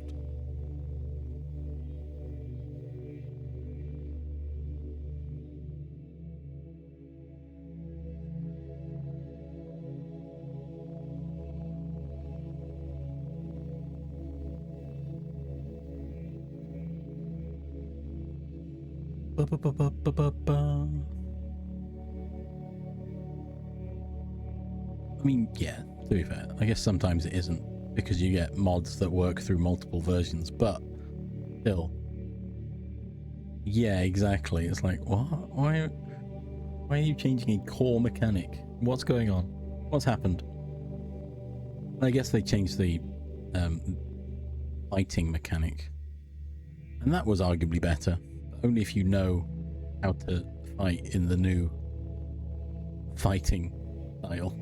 Ba, ba, ba, ba, ba, ba, ba. I mean, yeah, to be fair, I guess sometimes it isn't because you get mods that work through multiple versions, but still. Yeah, exactly. It's like, what? Why are you changing a core mechanic? What's going on? What's happened? I guess they changed the fighting mechanic. And that was arguably better. But only if you know how to fight in the new fighting style.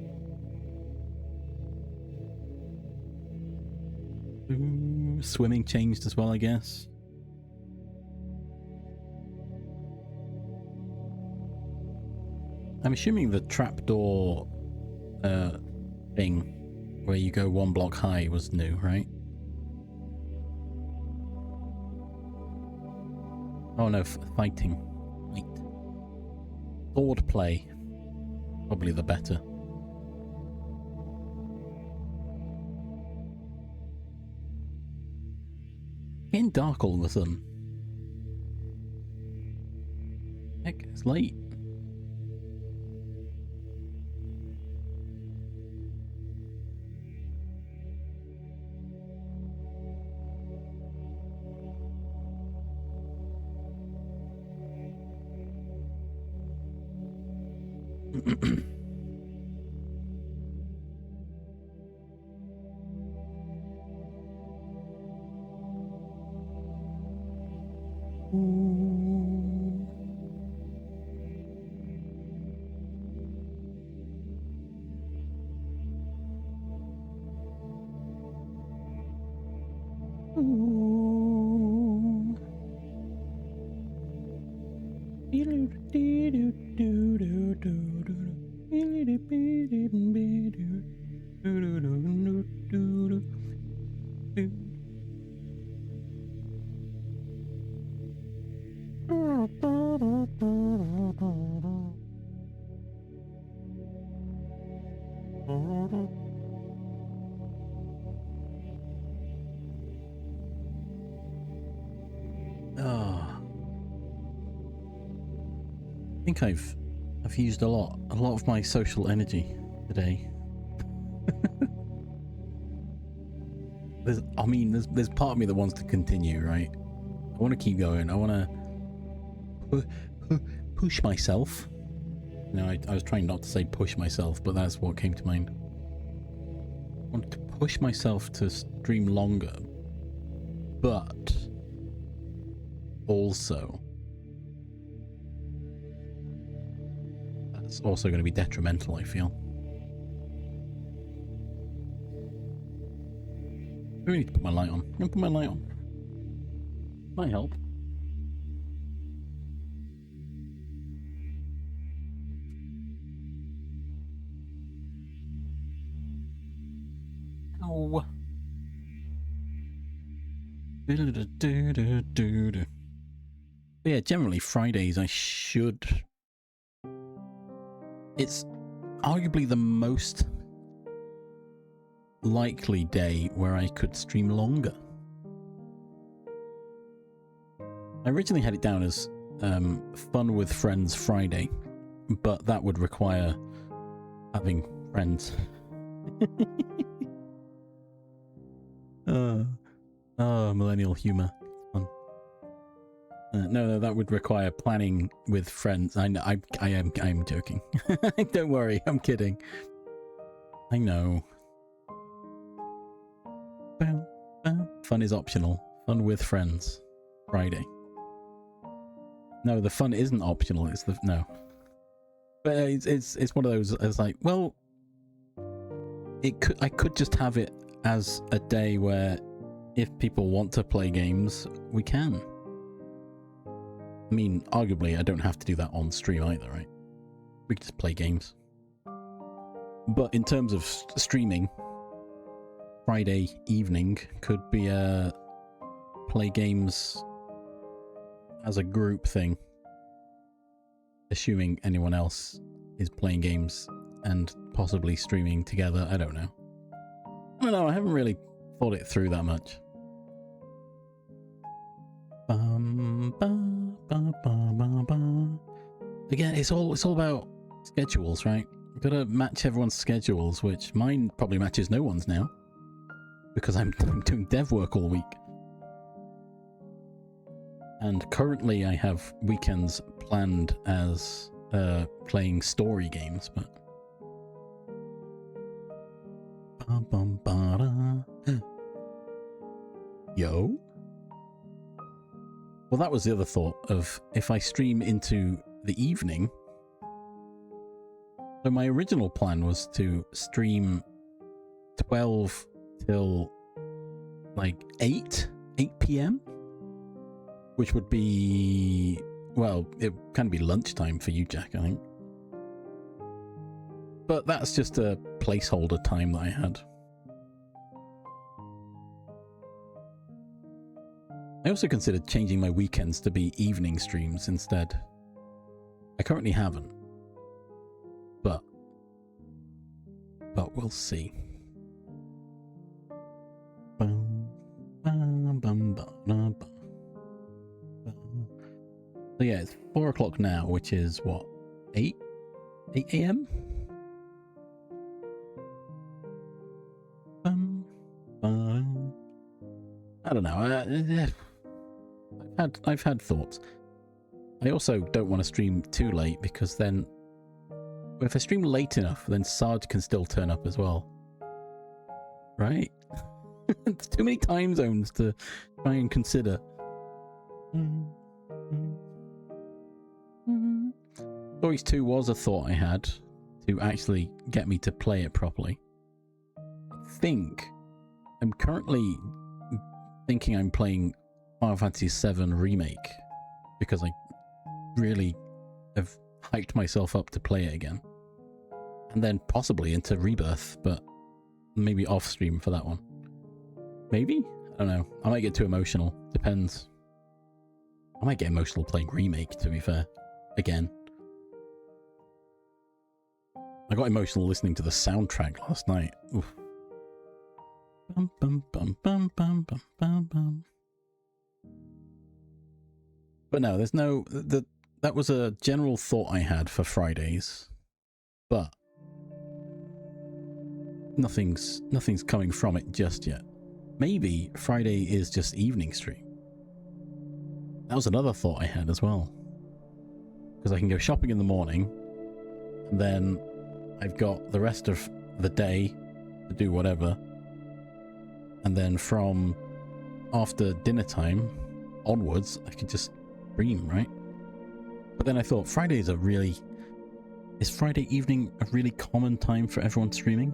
Ooh, swimming changed as well, I guess. I'm assuming the trapdoor thing where you go one block high was new, right? Oh no, fighting. Fight. Sword play. Probably the better. Getting dark all of a sudden. Heck, it's late. I think I've used a lot of my social energy today. There's part of me that wants to continue, right? I want to keep going. I want to push myself. You know, I was trying not to say push myself, but that's what came to mind. I want to push myself to stream longer, but also that's also going to be detrimental, I feel. I really need to put my light on. I'm going to put my light on. Might help. Ow. But yeah, generally Fridays I should... It's arguably the most likely day where I could stream longer. I originally had it down as Fun with Friends Friday, but that would require having friends. Millennial humor. Fun. No, that would require planning with friends. I know, I am joking. Don't worry, I'm kidding. I know. Fun is optional. Fun with friends. Friday. No, the fun isn't optional. It's the no. But it's one of those. It's like, well, I could just have it as a day where if people want to play games, we can. I mean, arguably, I don't have to do that on stream either, right? We can just play games. But in terms of streaming, Friday evening could be a play games as a group thing, assuming anyone else is playing games and possibly streaming together. I don't know. I haven't really thought it through that much. Again, it's all about schedules, right? Gotta match everyone's schedules, which mine probably matches no one's now. Because I'm doing dev work all week. And currently I have weekends planned as playing story games, but... Yo? Well, that was the other thought of if I stream into the evening. So my original plan was to stream 12 till like 8 p.m. which would be, well, it can be lunchtime for you, Jack, I think. But that's just a placeholder time that I had. I also considered changing my weekends to be evening streams instead. I currently haven't. But we'll see. So yeah, it's 4 o'clock now, which is what, 8 a.m? I don't know. I've had thoughts. I also don't want to stream too late because then, if I stream late enough, then Sarge can still turn up as well. Right? It's too many time zones to try and consider. Stories 2 was a thought I had to actually get me to play it properly. I think I'm currently thinking I'm playing Final Fantasy VII Remake because I really have hyped myself up to play it again. And then possibly into Rebirth, but maybe off stream for that one. Maybe? I don't know. I might get too emotional. Depends. I might get emotional playing Remake, to be fair. Again. I got emotional listening to the soundtrack last night. Oof. Bum, bum, bum, bum, bum, bum, bum, bum. But no, there's no... That was a general thought I had for Fridays. But nothing's coming from it just yet. Maybe Friday is just evening stream. That was another thought I had as well. Because I can go shopping in the morning, and then I've got the rest of the day to do whatever. And then from after dinner time onwards, I could just stream, right? But then I thought is Friday evening a really common time for everyone streaming?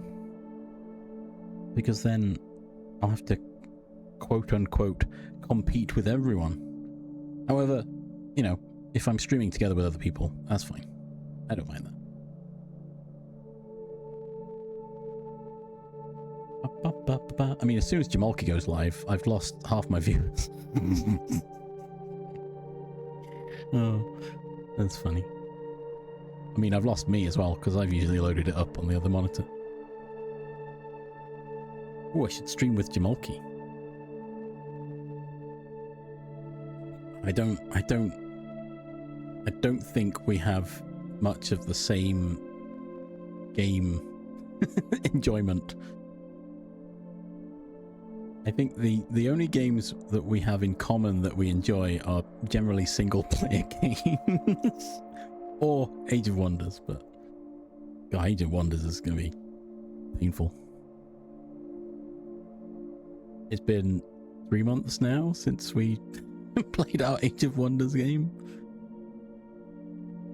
Because then I'll have to quote unquote compete with everyone. However, you know, if I'm streaming together with other people, that's fine. I don't mind that. I mean, as soon as Jamalki goes live, I've lost half my viewers. Oh, that's funny. I mean, I've lost me as well, because I've usually loaded it up on the other monitor. Oh, I should stream with Jamalki. I don't think we have much of the same game enjoyment. I think the only games that we have in common that we enjoy are generally single-player games. Or Age of Wonders, but God, Age of Wonders is going to be painful. It's been 3 months now since we played our Age of Wonders game.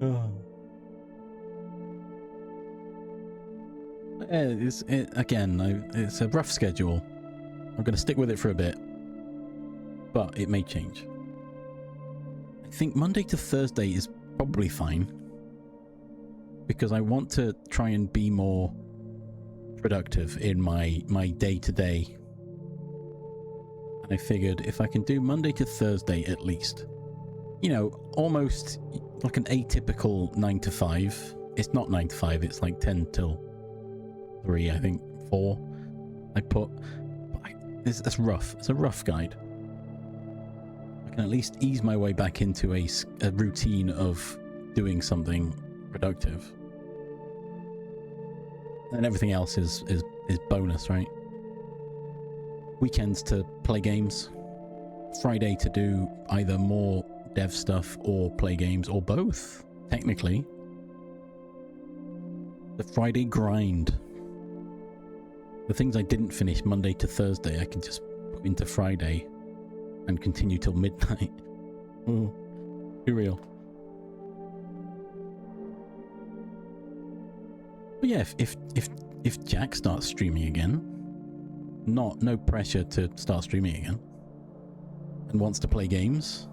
Oh. It's a rough schedule. I'm going to stick with it for a bit, but it may change. I think Monday to Thursday is probably fine, because I want to try and be more productive in my day-to-day. And I figured if I can do Monday to Thursday at least, you know, almost like an atypical 9 to 5. It's not 9 to 5, it's like 10 till 3, I think, 4. I put... It's rough. It's a rough guide. I can at least ease my way back into a routine of doing something productive. And everything else is bonus, right? Weekends to play games. Friday to do either more dev stuff or play games, or both, technically. The Friday grind. The things I didn't finish Monday to Thursday, I can just put into Friday and continue till midnight. Oh, be real. But yeah, if Jack starts streaming again, no pressure to start streaming again, and wants to play games,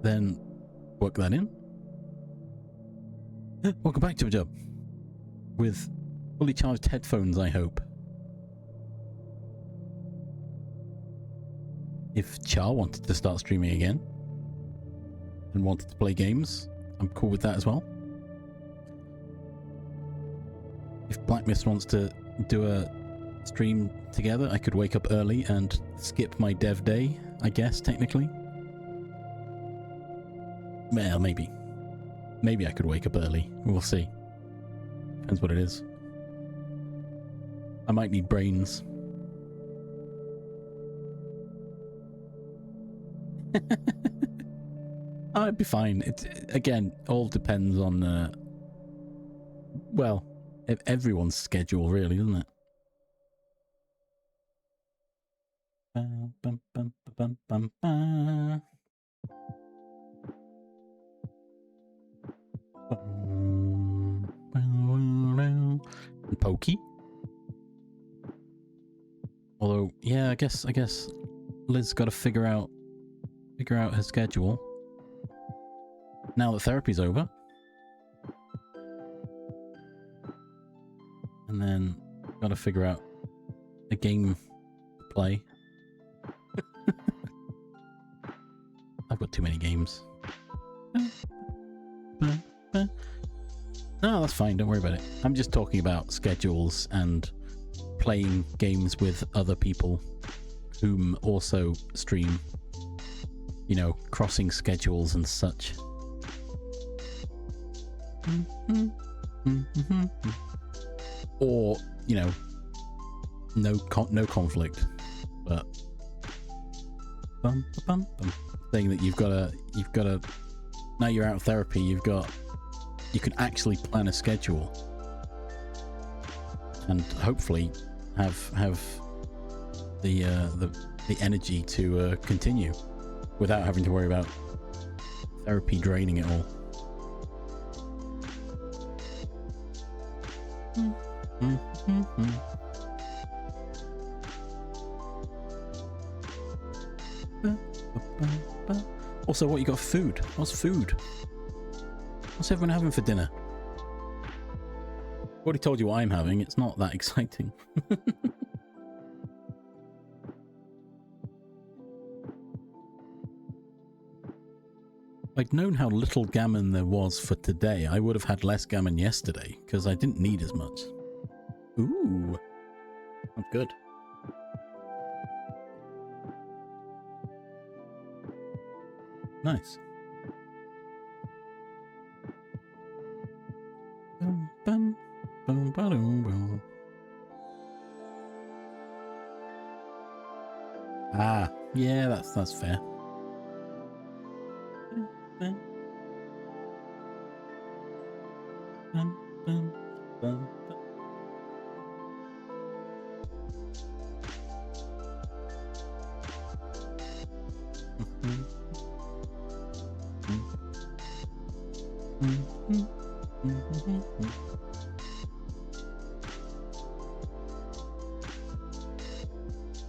then work that in. Welcome back to a job with fully charged headphones, I hope. If Char wanted to start streaming again and wanted to play games, I'm cool with that as well. If Black Mist wants to do a stream together, I could wake up early and skip my dev day, I guess, technically. Well, maybe. Maybe I could wake up early. We'll see. Depends what it is. I might need brains. I'd be fine. It again all depends on well, everyone's schedule, really, doesn't it? And Pokey. Although, yeah, I guess Liz's got to figure out her schedule now that therapy's over, and then got to figure out a game to play. I've got too many games. No, that's fine. Don't worry about it. I'm just talking about schedules and playing games with other people whom also stream. You know, crossing schedules and such. Or, you know, no conflict, but saying that you've got to now you're out of therapy, you can actually plan a schedule and hopefully have the energy to continue without having to worry about therapy draining it all. Also, what you got for food? What's food? What's everyone having for dinner? I've already told you what I'm having. It's not that exciting. If I'd known how little gammon there was for today, I would have had less gammon yesterday, because I didn't need as much. Ooh. That's good. Nice. Ah, yeah, that's fair.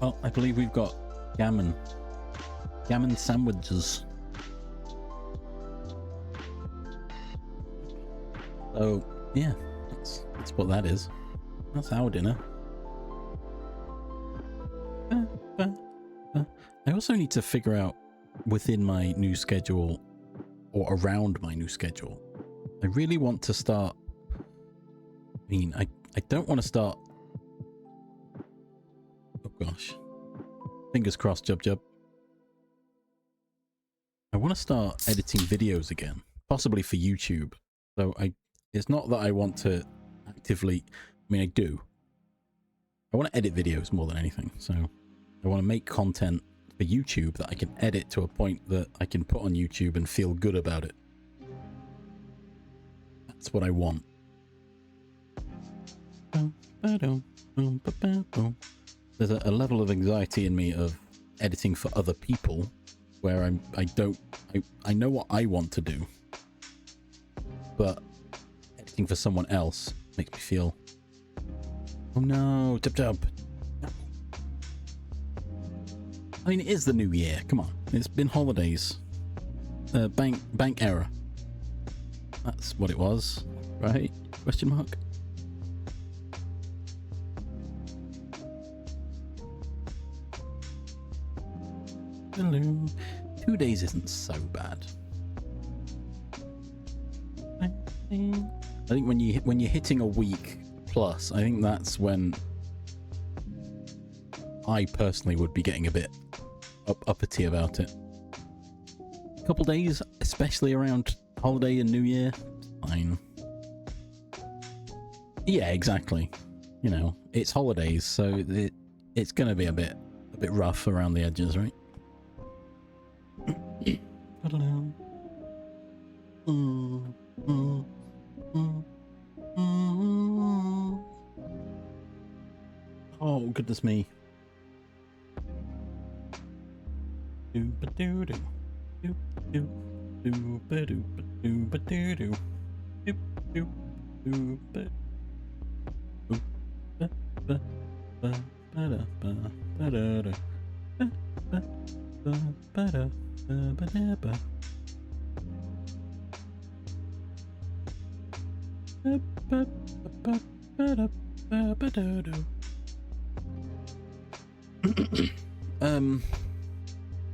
Well, I believe we've got gammon sandwiches. So yeah, that's what that is. That's our dinner. I also need to figure out within my new schedule or around my new schedule. I really want to start. I mean, I don't want to start. Oh gosh, fingers crossed, Jub. I want to start editing videos again, possibly for YouTube. So it's not that I want to actively I mean, I do. I want to edit videos more than anything, so I want to make content for YouTube that I can edit to a point that I can put on YouTube and feel good about it. That's what I want. There's a level of anxiety in me of editing for other people where I know what I want to do, but editing for someone else makes me feel, oh no, Dub. I mean, it is the new year. Come on, it's been holidays. Bank error. That's what it was, right? Question mark. Hello. 2 days isn't so bad. I think when you're hitting a week plus, I think that's when I personally would be getting a bit uppity about it. A couple days, especially around holiday and New Year, fine. Yeah, exactly. You know, it's holidays, so it's gonna be a bit rough around the edges, right? I don't know. Oh, goodness me.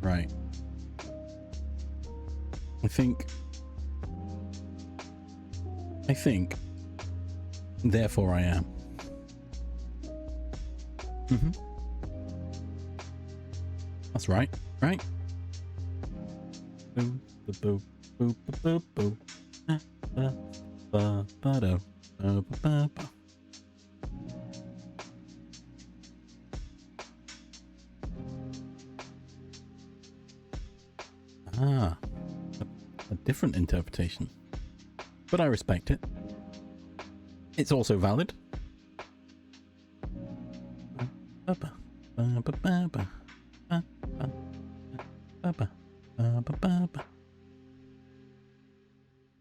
Right. I think therefore I am. That's right, right? Ah, a different interpretation, but I respect it. It's also valid.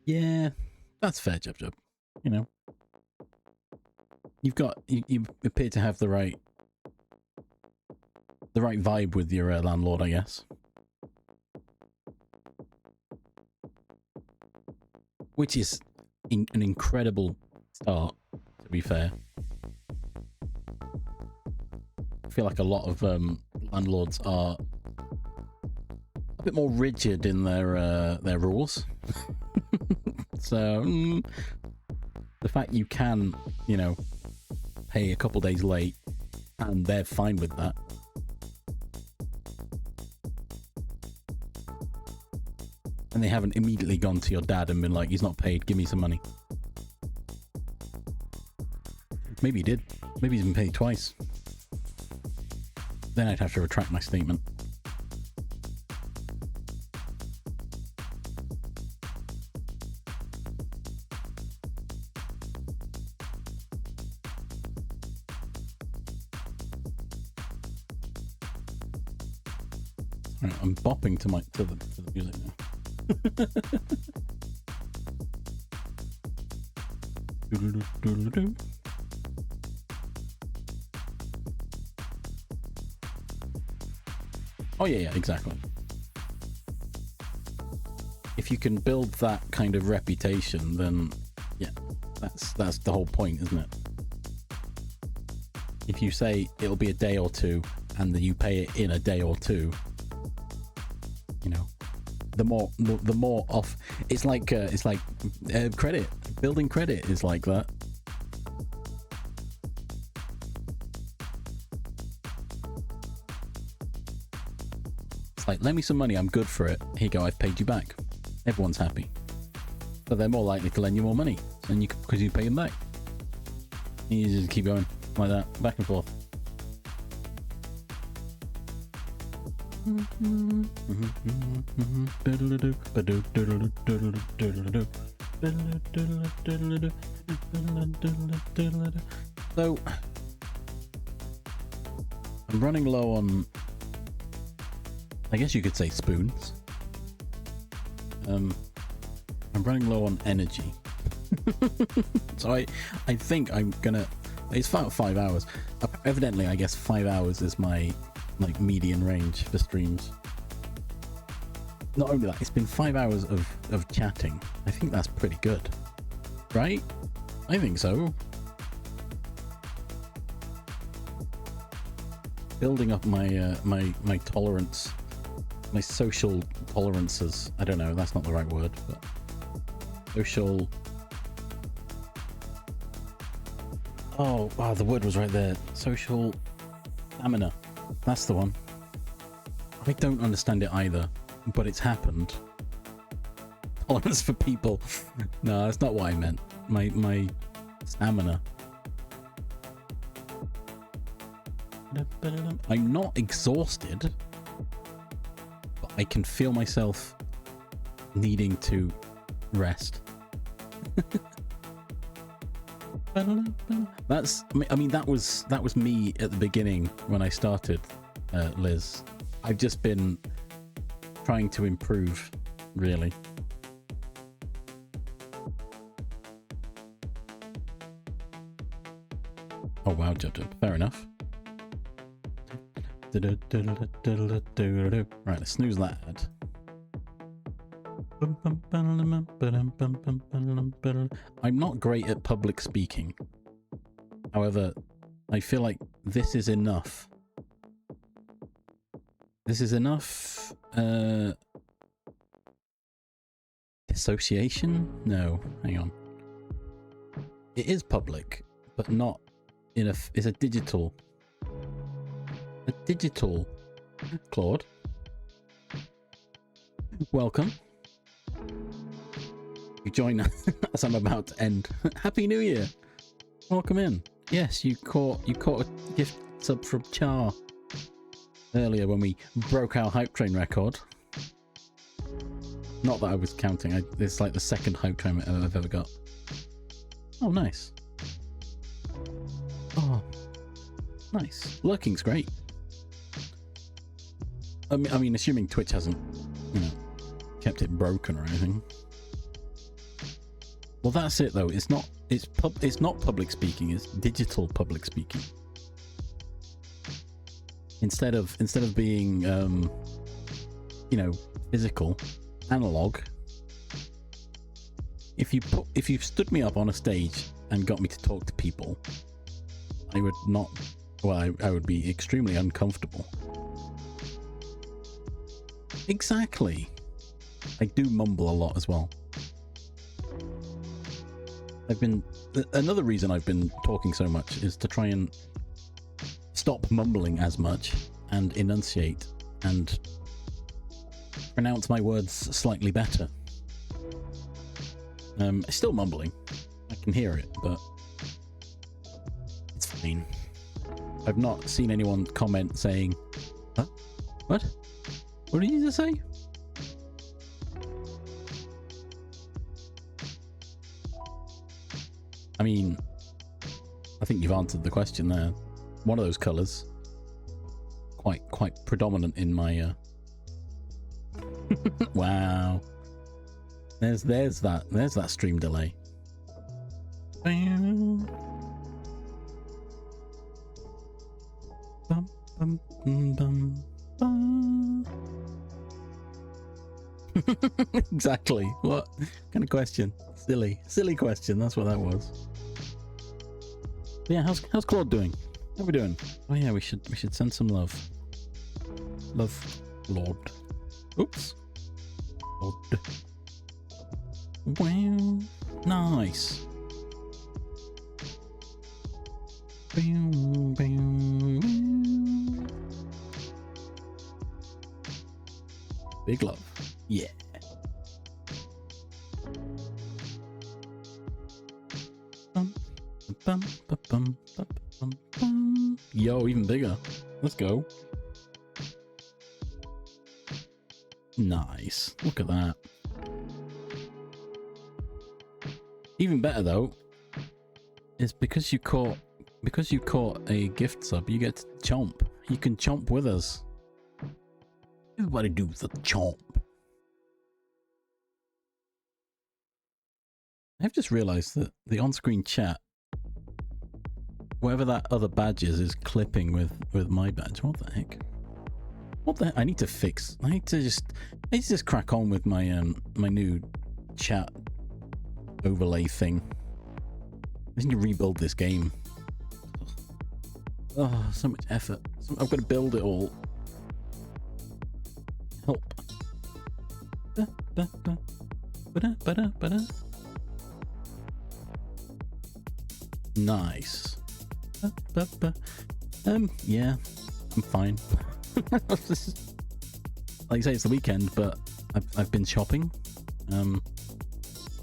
Yeah, that's fair, Jub. You know, you appear to have the right vibe with your landlord, I guess. Which is an incredible start, to be fair. I feel like a lot of landlords are a bit more rigid in their rules. So the fact you can, you know, pay a couple days late and they're fine with that. And they haven't immediately gone to your dad and been like, he's not paid, give me some money. Maybe he did. Maybe he's been paid twice. Then I'd have to retract my statement. Right, I'm bopping to the music now. Oh yeah, exactly. If you can build that kind of reputation, then yeah, that's the whole point, isn't it? If you say it'll be a day or two and then you pay it in a day or two, you know, the more off. It's like credit. Building credit is like that. It's like, lend me some money, I'm good for it. Here you go, I've paid you back. Everyone's happy. But they're more likely to lend you more money than you because you pay them back. You just keep going like that, back and forth. So I'm running low on, I guess you could say, spoons. I'm running low on energy. So I think I'm gonna, it's about 5 hours. Evidently, I guess 5 hours is my like median range for streams. Not only that, it's been 5 hours of chatting. I think that's pretty good, right? I think so. Building up my my tolerance, my social tolerances. I don't know, that's not the right word, but social. Oh, wow, the word was right there. Social stamina. That's the one. I don't understand it either, but it's happened. Tolerance for people. No, that's not what I meant. My stamina. I'm not exhausted, but I can feel myself needing to rest. That's, I mean, that was me at the beginning when I started, Liz. I've just been trying to improve, really. Oh wow, fair enough. Right, let's snooze that ad. I'm not great at public speaking. However, I feel like this is enough. This is enough dissociation? No, hang on. It is public, but not in a, it's a digital Claude. Welcome. You join as I'm about to end. Happy New Year. Welcome in. Yes, you caught a gift sub from Char earlier when we broke our hype train record. Not that I was counting. It's like the second hype train I've ever got. Oh, nice. Oh, nice. Lurking's great. I mean, assuming Twitch hasn't, you know, kept it broken or anything. Well, that's it though. It's not public speaking. It's digital public speaking. Instead of being, you know, physical, analog. If you stood me up on a stage and got me to talk to people, I would not. Well, I would be extremely uncomfortable. Exactly. I do mumble a lot as well. Another reason I've been talking so much is to try and stop mumbling as much and enunciate and pronounce my words slightly better. Still mumbling. I can hear it, but it's fine. I've not seen anyone comment saying, huh? What? What did you just say? I mean, I think you've answered the question there. One of those colours, quite predominant in my. Wow. There's that stream delay. Bum, bum, bum, bum. Exactly. What kind of question? Silly question. That's what that was. But yeah, how's Claude doing? How are we doing? Oh yeah, we should send some love. Love, Lord. Oops. Lord. Wow. Nice. Big love. Yeah. Bum, bum, bum, bum, bum, bum. Yo, even bigger. Let's go. Nice. Look at that. Even better though is because you caught a gift sub, you get to chomp. You can chomp with us. Everybody do the chomp. I've just realized that the on-screen chat, whatever that other badge is clipping with my badge. What the heck? What the heck? I need to just crack on with my my new chat overlay thing. I need to rebuild this game. Oh, so much effort. I've got to build it all. Help. Nice. Yeah, I'm fine. Like I say, it's the weekend, but I've been shopping.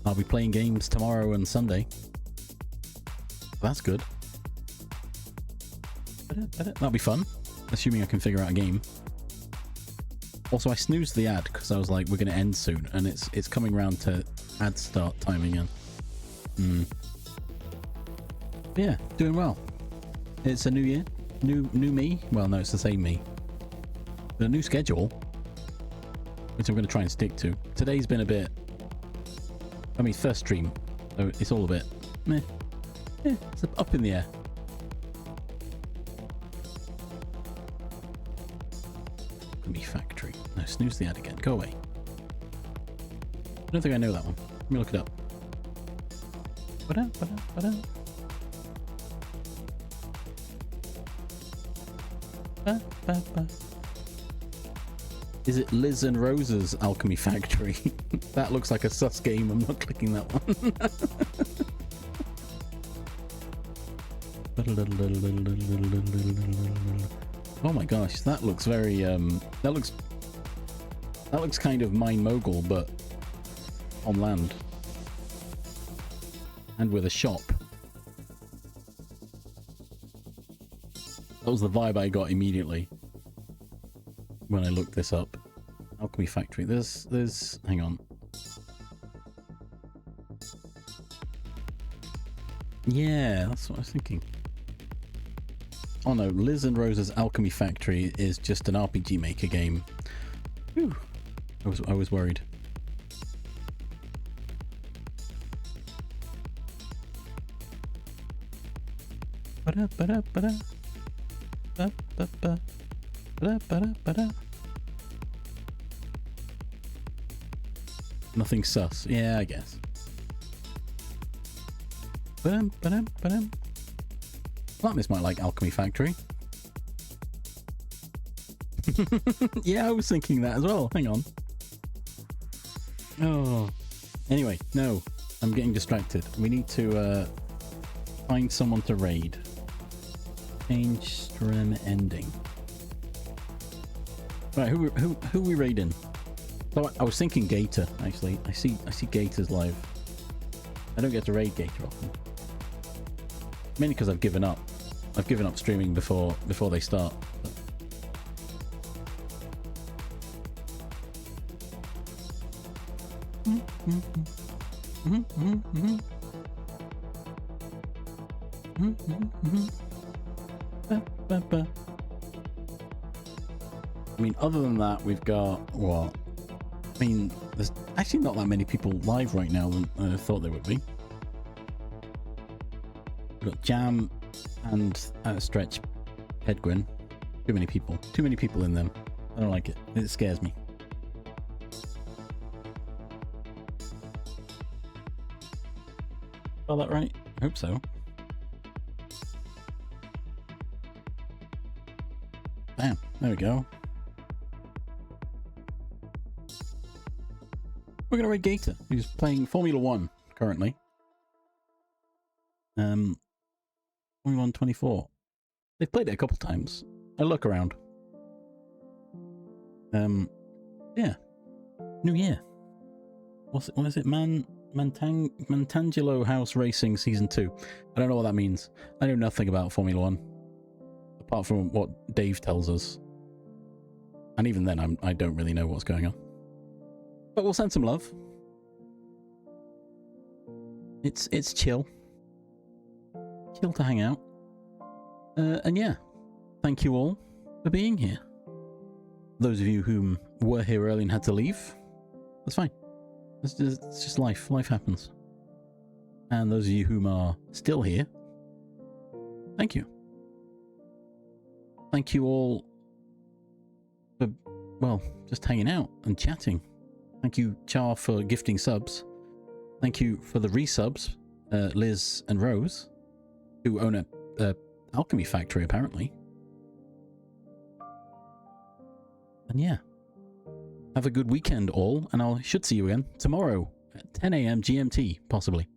I'll be playing games tomorrow and Sunday. That's good. That'll be fun, assuming I can figure out a game. Also, I snoozed the ad because I was like, we're going to end soon, and it's coming around to ad start time again. Yeah, doing well. It's a new year, new me. Well, no, it's the same me. The new schedule, which I'm going to try and stick to. Today's been a bit. I mean, first stream, so it's all a bit meh. Yeah, it's up in the air. Alchemy Factory. No, snooze the ad again. Go away. I don't think I know that one. Let me look it up. Is it Liz and Rose's Alchemy Factory? That looks like a sus game. I'm not clicking that one. Oh my gosh, that looks very that looks kind of Mine Mogul, but on land and with a shop. That was the vibe I got immediately when I looked this up. Alchemy Factory. There's hang on. Yeah, that's what I was thinking. Oh no, Liz and Rose's Alchemy Factory is just an RPG Maker game. Whew. I was worried. Nothing sus. Yeah, I guess. Flatness might like Alchemy Factory. Yeah, I was thinking that as well. Hang on. Oh. Anyway, no. I'm getting distracted. We need to find someone to raid. Change stream ending. Right, who we raiding? So I was thinking Gator, actually. I see Gators live. I don't get to raid Gator often. Mainly because I've given up. I've given up streaming before they start. I mean, other than that, we've got what? I mean, there's actually not that many people live right now than I thought there would be. We've got Jam and Stretch Hedgwin. Too many people. Too many people in them. I don't like it. It scares me. Got that right? I hope so. Bam. There we go. We're gonna raid Gator, who's playing Formula 1 currently. Formula 1 24. They've played it a couple times. I look around. Yeah. New year. What is it? Man Mantangelo House Racing Season 2. I don't know what that means. I know nothing about Formula 1. Apart from what Dave tells us. And even then, I don't really know what's going on. But we'll send some love. It's chill. Chill to hang out. And yeah, thank you all for being here. Those of you who were here early and had to leave, that's fine. It's just life. Life happens. And those of you who are still here, thank you. Thank you all for, well, just hanging out and chatting. Thank you, Char, for gifting subs. Thank you for the resubs, Liz and Rose, who own a alchemy factory, apparently. And yeah, have a good weekend, all, and I should see you again tomorrow at 10 a.m. GMT, possibly.